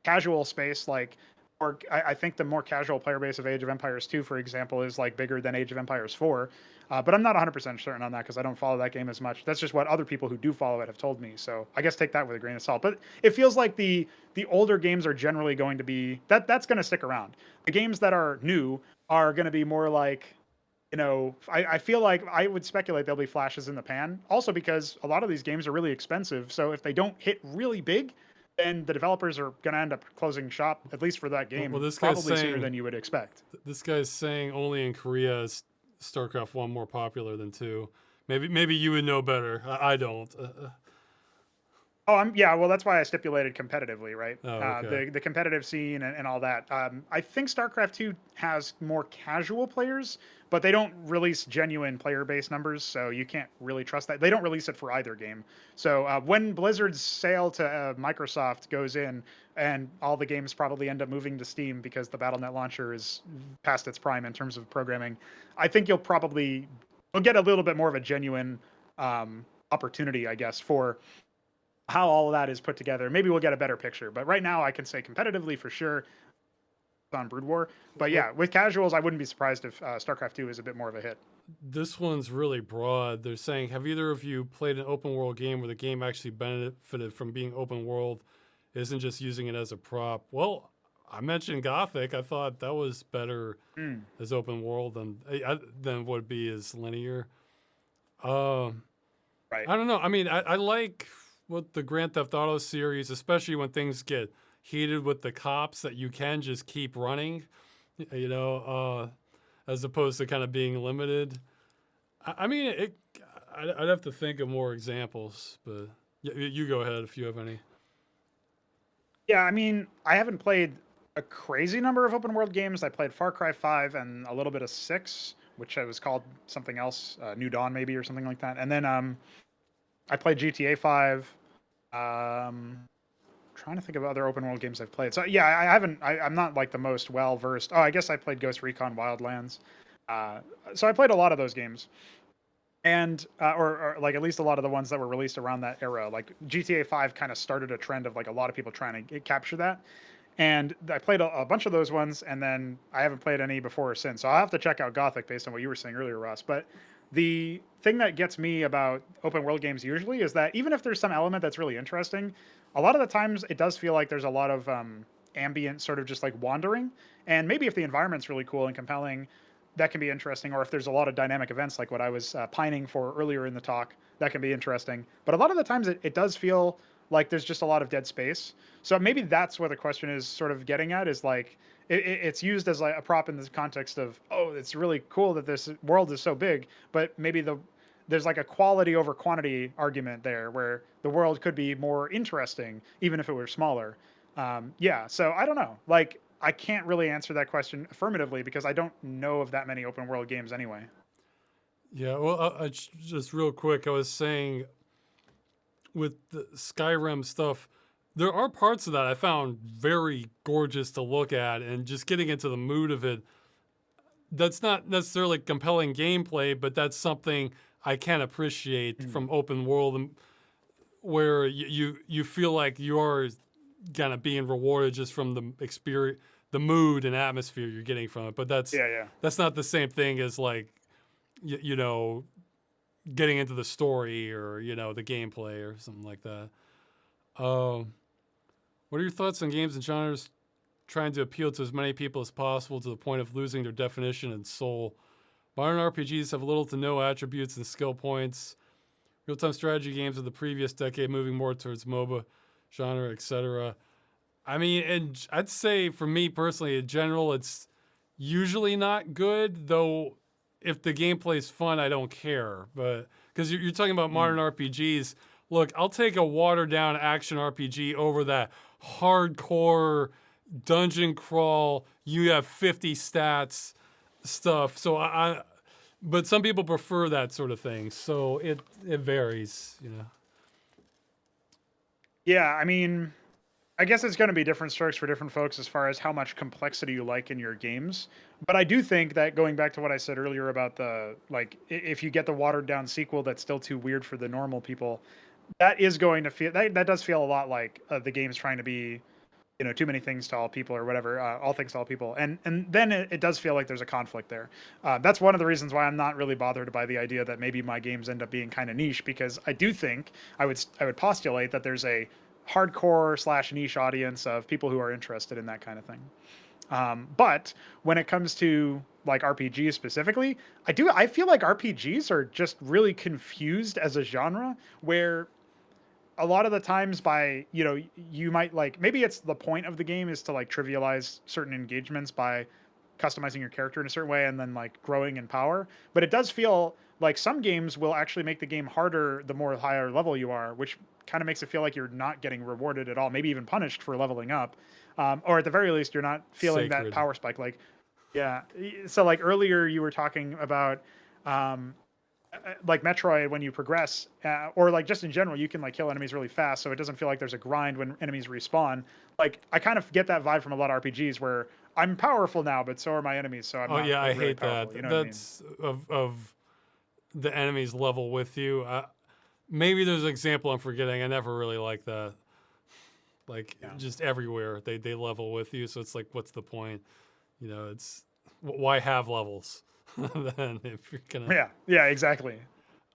casual space, like, or I think the more casual player base of Age of Empires 2, for example, is like bigger than Age of Empires 4. But I'm not 100% certain on that because I don't follow that game as much. That's just what other people who do follow it have told me. So I guess take that with a grain of salt. But it feels like the older games are generally going to be that's going to stick around. The games that are new are going to be more like, I feel like I would speculate there'll be flashes in the pan. Also because a lot of these games are really expensive. So if they don't hit really big, then the developers are going to end up closing shop, at least for that game, Well, this guy's probably sooner saying than you would expect. this guy's saying only in Korea is StarCraft 1 more popular than 2. Maybe you would know better. I don't. Oh, yeah. Well, that's why I stipulated competitively, right? Oh, okay. The competitive scene and all that. I think StarCraft 2 has more casual players, but they don't release genuine player base numbers, so you can't really trust that. They don't release it for either game. So when Blizzard's sale to Microsoft goes in, and all the games probably end up moving to Steam because the BattleNet launcher is past its prime in terms of programming, I think you'll get a little bit more of a genuine opportunity, I guess, for how all of that is put together. Maybe we'll get a better picture. But right now, I can say competitively for sure on Brood War. But yeah, with casuals, I wouldn't be surprised if StarCraft 2 is a bit more of a hit. This one's really broad. They're saying, have either of you played an open world game where the game actually benefited from being open world, isn't just using it as a prop? Well, I mentioned Gothic. I thought that was better as open world than would be as linear. Right. I don't know. I mean, I like what the Grand Theft Auto series, especially when things get heated with the cops, that you can just keep running, as opposed to kind of being limited. I mean, I'd have to think of more examples, but you go ahead if you have any. Yeah, I mean, I haven't played a crazy number of open world games. I played Far Cry 5 and a little bit of 6, which was called something else, New Dawn maybe or something like that. And then I played GTA 5. Trying to think of other open world games I've played. So yeah, I haven't. I'm not like the most well versed. Oh, I guess I played Ghost Recon Wildlands. So I played a lot of those games, and or like at least a lot of the ones that were released around that era. Like GTA 5 kind of started a trend of like a lot of people trying to capture that. And I played a bunch of those ones, and then I haven't played any before or since. So I'll have to check out Gothic based on what you were saying earlier, Ross. But the thing that gets me about open world games usually is that even if there's some element that's really interesting, a lot of the times it does feel like there's a lot of ambient sort of just like wandering. And maybe if the environment's really cool and compelling, that can be interesting. Or if there's a lot of dynamic events like what I was pining for earlier in the talk, that can be interesting. But a lot of the times it does feel like there's just a lot of dead space. So maybe that's where the question is sort of getting at, is like it's used as like a prop in this context of, oh, it's really cool that this world is so big, but maybe there's like a quality over quantity argument there where the world could be more interesting even if it were smaller. Yeah, so I don't know. Like I can't really answer that question affirmatively because I don't know of that many open world games anyway. Yeah, well, just real quick, I was saying with the Skyrim stuff, there are parts of that I found very gorgeous to look at, and just getting into the mood of it. That's not necessarily compelling gameplay, but that's something I can appreciate from open world, and where you feel like you're kind of being rewarded just from the experience, the mood and atmosphere you're getting from it. But Yeah, yeah. that's not the same thing as like you know, getting into the story or, you know, the gameplay or something like that. What are your thoughts on games and genres trying to appeal to as many people as possible to the point of losing their definition and soul? Modern RPGs have little to no attributes and skill points. Real-time strategy games of the previous decade moving more towards MOBA genre, etc. I mean, and I'd say for me personally, in general, it's usually not good, though if the gameplay's fun, I don't care. But because you're talking about modern RPGs, look, I'll take a watered-down action RPG over that hardcore dungeon crawl, you have 50 stats stuff. So but some people prefer that sort of thing. So it varies, you know. Yeah, I mean, I guess it's going to be different strokes for different folks as far as how much complexity you like in your games. But I do think that going back to what I said earlier about the like, if you get the watered down sequel that's still too weird for the normal people, that is going to feel that does feel a lot like the game's trying to be, you know, too many things to all people or whatever, all things to all people, and then it does feel like there's a conflict there. That's one of the reasons why I'm not really bothered by the idea that maybe my games end up being kind of niche, because I do think I would postulate that there's a hardcore slash niche audience of people who are interested in that kind of thing. But when it comes to like RPGs specifically, I feel like RPGs are just really confused as a genre, where a lot of the times by, you know, you might like, maybe it's the point of the game is to like trivialize certain engagements by customizing your character in a certain way and then like growing in power, but it does feel like some games will actually make the game harder the more higher level you are, which kind of makes it feel like you're not getting rewarded at all, maybe even punished for leveling up, or at the very least you're not feeling that Sacred. power spike. Like, yeah, so like earlier you were talking about um, like Metroid, when you progress, or like just in general, you can like kill enemies really fast, so it doesn't feel like there's a grind when enemies respawn. Like I kind of get that vibe from a lot of RPGs where I'm powerful now, but so are my enemies, so I'm Oh not yeah, I really hate that. powerful. You know what I mean? That's of the enemies level with you. Maybe there's an example I'm forgetting. I never really like that. Like Yeah. just everywhere they level with you, so it's like, what's the point? You know, it's why have levels then if you're gonna. Yeah, exactly.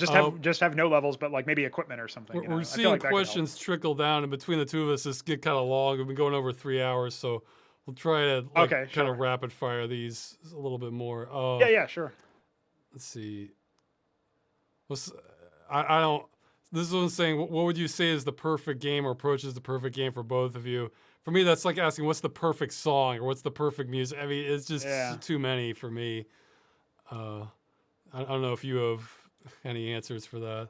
Uh, Just have no levels, but like maybe equipment or something. You we're know, I feel seeing like that could help. questions trickle down, and between the two of us, this get kind of long. We've been going over 3 hours, so we'll try to like Okay, kind sure. of rapid fire these a little bit more. Yeah, sure. Let's see. What's I don't. This is what I'm saying. What would you say is the perfect game or approaches the perfect game for both of you? For me, that's like asking what's the perfect song or what's the perfect music. I mean, it's Yeah. just too many for me. Uh, I don't know if you have any answers for that.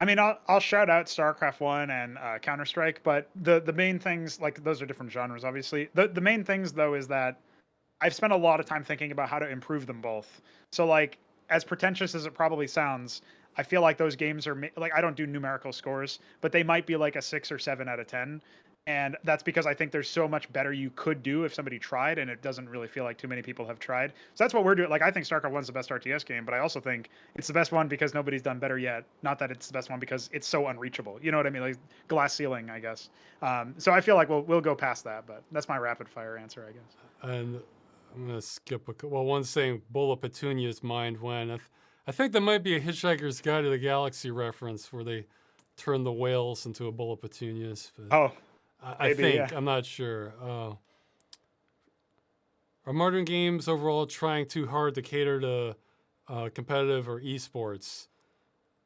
I mean, I'll shout out StarCraft One and Counter Strike, but the main things, like those are different genres, obviously. The main things though is that I've spent a lot of time thinking about how to improve them both. So like, as pretentious as it probably sounds, I feel like those games are like, I don't do numerical scores, but they might be like a 6 or 7 out of 10. And that's because I think there's so much better you could do if somebody tried, and it doesn't really feel like too many people have tried. So that's what we're doing. Like, I think StarCraft One's the best RTS game, but I also think it's the best one because nobody's done better yet. Not that it's the best one because it's so unreachable. You know what I mean? Like glass ceiling, I guess. So I feel like we'll go past that, but that's my rapid fire answer, I guess. And I'm gonna skip well, one's saying Bull of Petunia's mind went. I think that might be a Hitchhiker's Guide to the Galaxy reference where they turn the whales into a bowl of petunias. But Oh, I maybe, yeah. think I'm not sure. Are modern games overall trying too hard to cater to competitive or esports?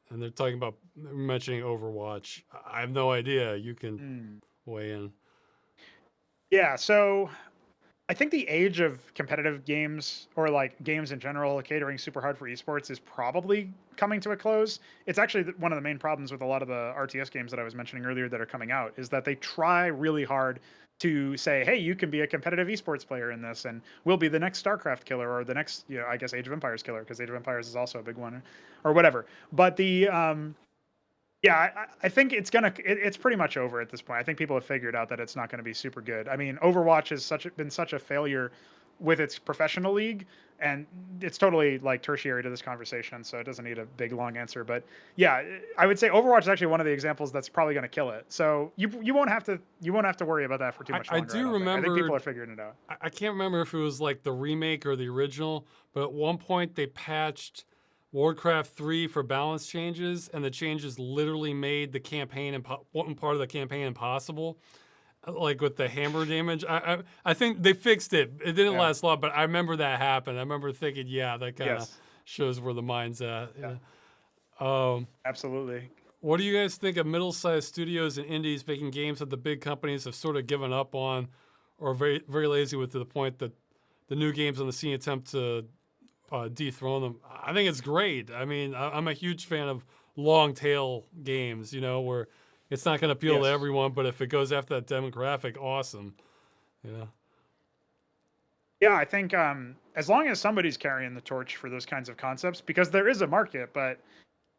And they're talking about mentioning Overwatch. I have no idea. You can Hmm. weigh in. Yeah, so I think the age of competitive games, or like games in general catering super hard for esports, is probably coming to a close. It's actually one of the main problems with a lot of the RTS games that I was mentioning earlier that are coming out, is that they try really hard to say, hey, you can be a competitive esports player in this, and we'll be the next Starcraft killer, or the next, you know, I guess Age of Empires killer, because Age of Empires is also a big one, or whatever. But yeah, I think it's pretty much over at this point. I think people have figured out that it's not going to be super good. I mean, Overwatch has been such a failure with its professional league, and it's totally like tertiary to this conversation, so it doesn't need a big long answer. But yeah, I would say Overwatch is actually one of the examples that's probably going to kill it. So you won't have to worry about that for too much I longer. I do don't think. I think people remember. are figuring it out. I can't remember if it was like the remake or the original, but at one point they patched Warcraft 3 for balance changes, and the changes literally made the campaign one part of the campaign impossible. Like with the hammer damage, I think they fixed it. It didn't Yeah. last long, but I remember that happened. I remember thinking, yeah, that kind of Yes. shows where the mind's at. Yeah. Um, Absolutely. what do you guys think of middle-sized studios and indies making games that the big companies have sort of given up on, or very very lazy with, to the point that the new games on the scene attempt to dethrone them? I think it's great. I mean, I'm a huge fan of long tail games, you know, where it's not going to appeal to Yes. everyone, but if it goes after that demographic, awesome. Yeah. Yeah, I think as long as somebody's carrying the torch for those kinds of concepts, because there is a market, but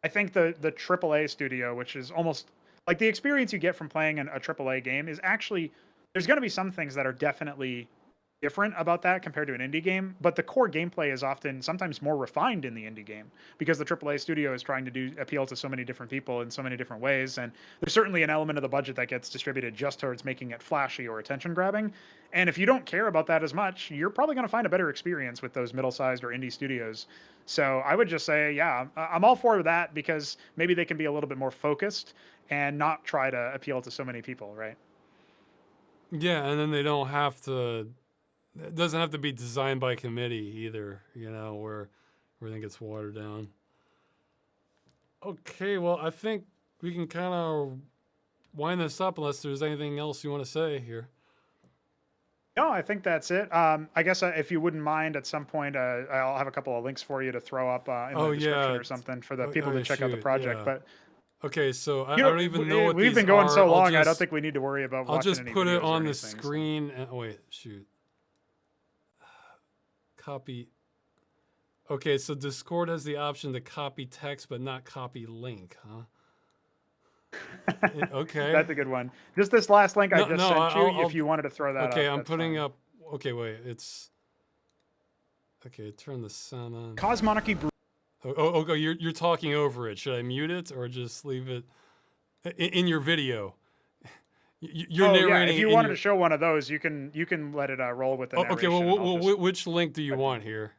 I think the AAA studio, which is almost like the experience you get from playing a AAA game, is actually there's going to be some things that are definitely different about that compared to an indie game, but the core gameplay is often sometimes more refined in the indie game because the AAA studio is trying to appeal to so many different people in so many different ways, and there's certainly an element of the budget that gets distributed just towards making it flashy or attention grabbing. And if you don't care about that as much, you're probably going to find a better experience with those middle-sized or indie studios. So I would just say, yeah, I'm all for that because maybe they can be a little bit more focused and not try to appeal to so many people, right? Yeah, and then they don't have to. It doesn't have to be designed by committee either. You know, where everything gets watered down. Okay, well, I think we can kind of wind this up unless there's anything else you want to say here. No, I think that's it. I guess if you wouldn't mind, at some point, I'll have a couple of links for you to throw up in the Oh description yeah. or something for the Oh, people oh, to yeah, check out the shoot. project. Yeah. But Okay, so I you don't know, even know what we've these been going are. so long. I don't Just, think we need to worry about I'll watching just any put it videos or on the anything. So. screen. And, oh wait, shoot. Copy. Okay, so Discord has the option to copy text but not copy link, huh? Okay. That's a good one. Just this last link I No, just no, sent you. I'll If you wanted to throw that okay, up, I'm that's putting fine. up. Okay, wait, it's. Okay, turn the sound on. Cosmonarchy. Oh, you're talking over it. Should I mute it or just leave it in your video? You're Oh yeah, narrating if you in wanted your. to show one of those, you can let it roll with the Oh, okay, narration. And I'll just which link do you want here?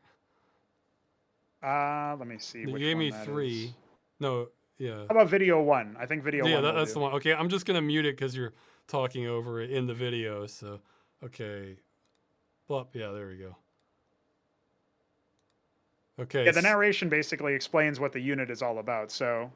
let me see You which gave one me that 3. is. No, yeah. How about video one? I think video Yeah, one will that's do. the one. Okay, I'm just gonna mute it because you're talking over it in the video. So, okay. Plop. Yeah, there we go. Okay. Yeah, the narration basically explains what the unit is all about. So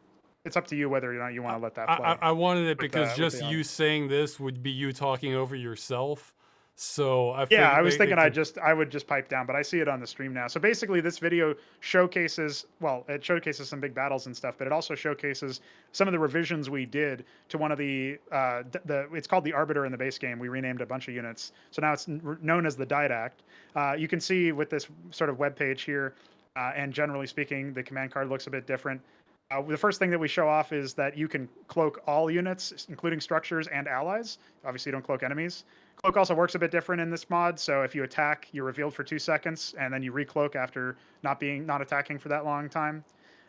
it's up to you whether or not you want to let that play. I wanted it with, because with just the you audience. saying this would be you talking over yourself. So I Yeah, figured I was thinking could, I would just pipe down, but I see it on the stream now. So basically, this video showcases it showcases some big battles and stuff, but it also showcases some of the revisions we did to one of the it's called the Arbiter in the base game. We renamed a bunch of units, so now it's known as the Didact. You can see with this sort of web page here, and generally speaking, the command card looks a bit different. The first thing that we show off is that you can cloak all units, including structures and allies. Obviously, you don't cloak enemies. Cloak also works a bit different in this mod. So if you attack, you're revealed for 2 seconds, and then you recloak after not attacking for that long time.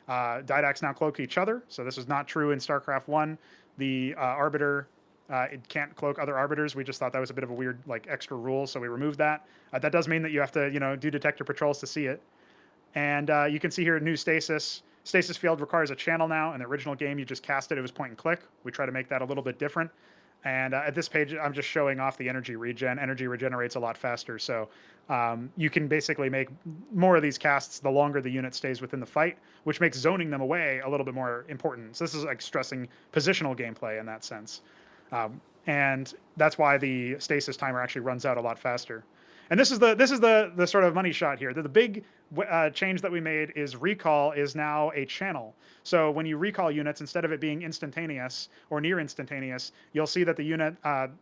Didacts now cloak each other, so this is not true in StarCraft 1. The Arbiter, it can't cloak other Arbiters. We just thought that was a bit of a weird, like, extra rule, so we removed that. That does mean that you have to, do detector patrols to see it. And you can see here new stasis. Stasis field requires a channel now. In the original game, you just cast it. It was point and click. We try to make that a little bit different. And at this page, I'm just showing off the energy regen. Energy regenerates a lot faster. So you can basically make more of these casts the longer the unit stays within the fight, which makes zoning them away a little bit more important. So this is like stressing positional gameplay in that sense. And that's why the stasis timer actually runs out a lot faster. And this is the sort of money shot here. The big change that we made is recall is now a channel. So when you recall units, instead of it being instantaneous or near instantaneous, you'll see that the unit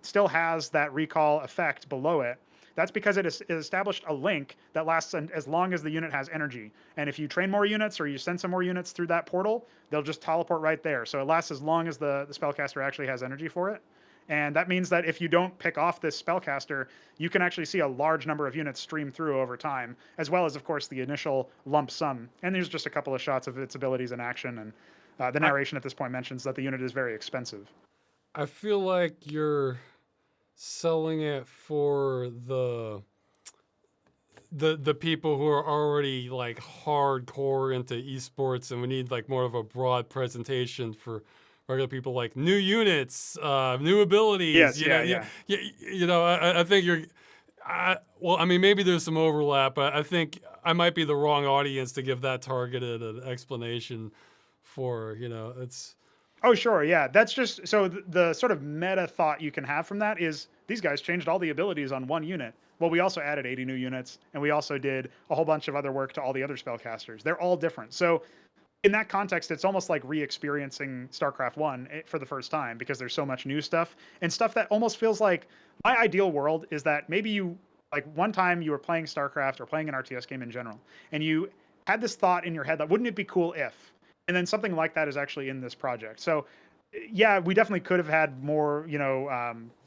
still has that recall effect below it. That's because it has established a link that lasts as long as the unit has energy. And if you train more units or you send some more units through that portal, they'll just teleport right there. So it lasts as long as the spellcaster actually has energy for it. And that means that if you don't pick off this spellcaster, you can actually see a large number of units stream through over time, as well as, of course, the initial lump sum. And there's just a couple of shots of its abilities in action. And the narration at this point mentions that the unit is very expensive. I feel like you're selling it for the people who are already like hardcore into esports, and we need like more of a broad presentation for regular people, like new units, new abilities. Yes, You know, yeah, yeah, yeah. yeah. You know, I think you're. Well, I mean, maybe there's some overlap, but I think I might be the wrong audience to give that targeted an explanation for. You know, it's Oh, sure, yeah. That's just so the sort of meta thought you can have from that is these guys changed all the abilities on one unit. Well, we also added 80 new units, and we also did a whole bunch of other work to all the other spellcasters. They're all different. So in that context, it's almost like re-experiencing StarCraft 1 for the first time because there's so much new stuff and stuff that almost feels like my ideal world is that maybe you like one time you were playing StarCraft or playing an RTS game in general, and you had this thought in your head that wouldn't it be cool if, and then something like that is actually in this project. So yeah, we definitely could have had more,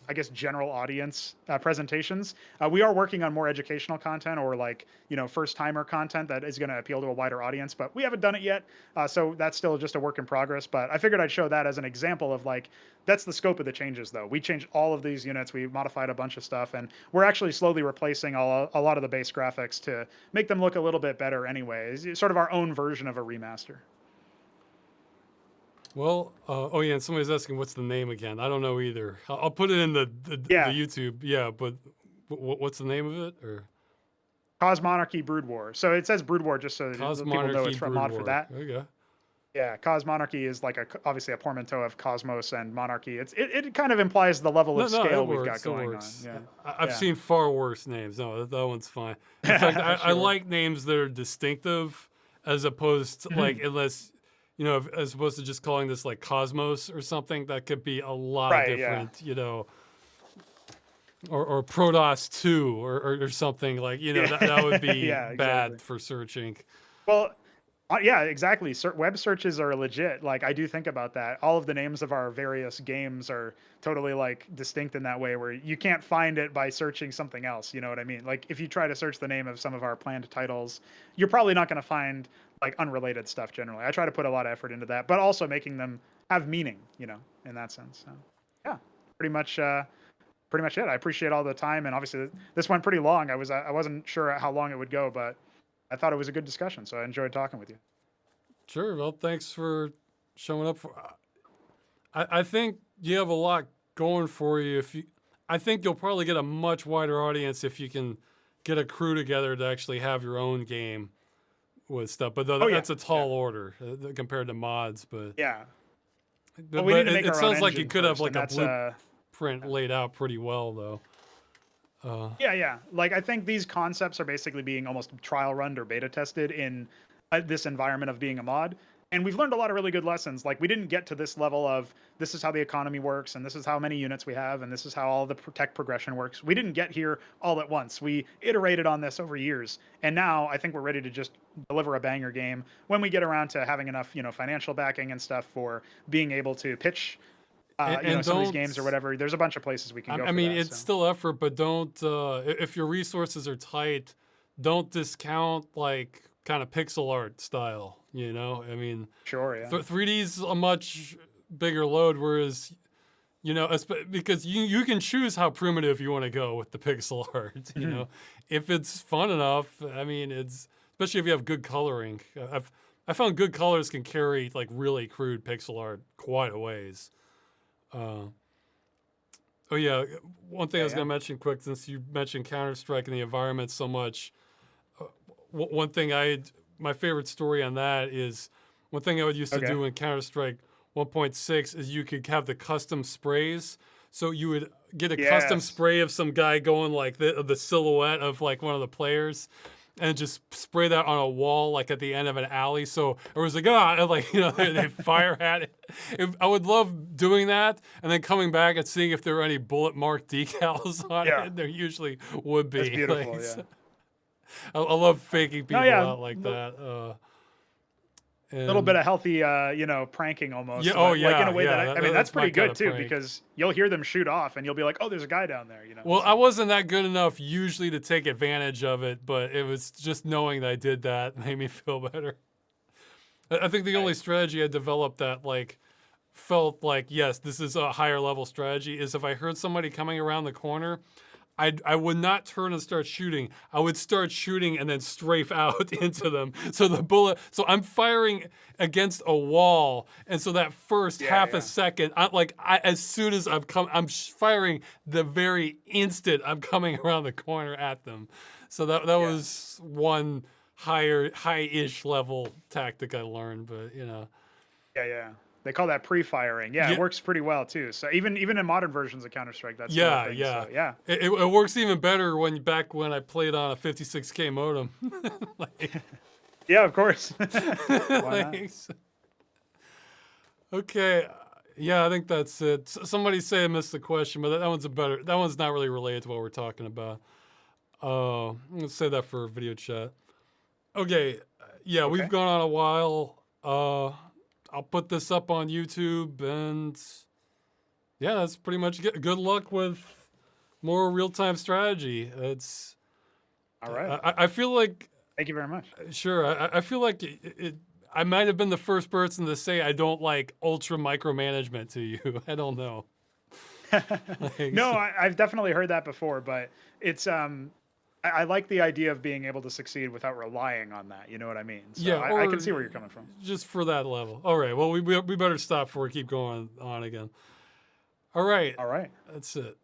I guess general audience presentations. We are working on more educational content or like, first timer content that is going to appeal to a wider audience, but we haven't done it yet. So that's still just a work in progress. But I figured I'd show that as an example of like, that's the scope of the changes though. We changed all of these units. We modified a bunch of stuff and we're actually slowly replacing a lot of the base graphics to make them look a little bit better anyway. It's sort of our own version of a remaster. well. Oh yeah, and somebody's asking what's the name again. I don't know either. I'll put it in the Yeah. YouTube. Yeah, but what's the name of it? Or Cosmonarchy Brood War. So it says Brood War just so that people know it's Cosmonarchy from Brood mod for War. that. Okay. Yeah, Cosmonarchy is like obviously a portmanteau of cosmos and monarchy. It kind of implies the level No, of no, scale it we've works. got It going on. works. Yeah, I've yeah, seen far worse names. No, that one's fine. In fact, I sure. like names that are distinctive, as opposed to like Mhm. unless as opposed to just calling this like Cosmos or something. That could be a lot of Right. Yeah. different, or Protoss 2 or something like that would Yeah. be Yeah. Exactly. bad for searching. Well, yeah, exactly. Web searches are legit. Like I do think about that. All of the names of our various games are totally like distinct in that way, where you can't find it by searching something else. You know what I mean? Like if you try to search the name of some of our planned titles, you're probably not going to find like unrelated stuff. Generally, I try to put a lot of effort into that, but also making them have meaning. In that sense. So, yeah, pretty much. Pretty much it. I appreciate all the time, and obviously this went pretty long. I wasn't sure how long it would go, but I thought it was a good discussion, so I enjoyed talking with you. Sure. Well, thanks for showing up. I think you have a lot going for you. I think you'll probably get a much wider audience if you can get a crew together to actually have your own game with stuff. But Oh yeah, that's a yeah, tall order compared to mods. But yeah. Well, but, we need but to it, make it our own sounds like you engine could have first, like and a that's blueprint yeah. laid out pretty well, though. Yeah, yeah. Like I think these concepts are basically being almost trial run or beta tested in this environment of being a mod. And we've learned a lot of really good lessons. Like we didn't get to this level of this is how the economy works and this is how many units we have and this is how all the tech progression works. We didn't get here all at once. We iterated on this over years. And now I think we're ready to just deliver a banger game when we get around to having enough, financial backing and stuff for being able to pitch And some of these don't. games or whatever. There's a bunch of places we can go I for mean, that. it's So still effort, but don't. If your resources are tight, don't discount like kind of pixel art style. I mean, sure, yeah. 3D's a much bigger load, whereas because you can choose how primitive you want to go with the pixel art. If it's fun enough. I mean, it's especially if you have good coloring. I found good colors can carry like really crude pixel art quite a ways. Uh, oh yeah, one thing I Yeah, was yeah. gonna mention quick since you mentioned Counter Strike and the environment so much. One thing my favorite story on that is one thing I would used to Okay. do in Counter Strike 1.6 is you could have the custom sprays. So you would get a custom Yes. spray of some guy going like the silhouette of like one of the players, and just spray that on a wall like at the end of an alley. So it was like and like they fire at it. I would love doing that, and then coming back and seeing if there were any bullet mark decals on Yeah. it. There usually would That's be. beautiful. Like, Yeah. I love faking No, people yeah. out like that. Little bit And of healthy, pranking yeah, almost, oh but like in yeah, a way yeah, that I mean, that's that's my pretty kind good of too prank. because you'll hear them shoot off and you'll be like, oh, there's a guy down there. Well, I So wasn't that good enough usually to take advantage of it, but it was just knowing that I did that made me feel better. I think the only nice. strategy I developed that like felt like yes, this is a higher level strategy is if I heard somebody coming around the corner, I would not turn and start shooting. I would start shooting and then strafe out into them. So the bullet, so I'm firing against a wall, and so that first half a second, as soon as I'm firing the very instant I'm coming around the corner at them. So that was one high-ish level tactic I learned, but you know. Yeah. They call that pre-firing. Yeah, it works pretty well too. So even in modern versions of Counter-Strike, that's still a thing. So, yeah. It works even better back when I played on a 56K modem. Yeah, of course. Why not? Okay. Yeah, I think that's it. Somebody say I missed the question, but that one's not really related to what we're talking about. Let's say that for video chat. Okay. Yeah, we've gone on a while. I'll put this up on YouTube, and yeah, that's pretty much it. Good luck with more real-time strategy. It's all right. I feel like. Thank you very much. Sure, I feel like I might have been the first person to say I don't like ultra micromanagement to you. I don't know. No, I've definitely heard that before, but it's I like the idea of being able to succeed without relying on that. You know what I mean? So yeah, I can see where you're coming from. Just for that level. All right. Well, we better stop before we keep going on again. All right. All right. That's it.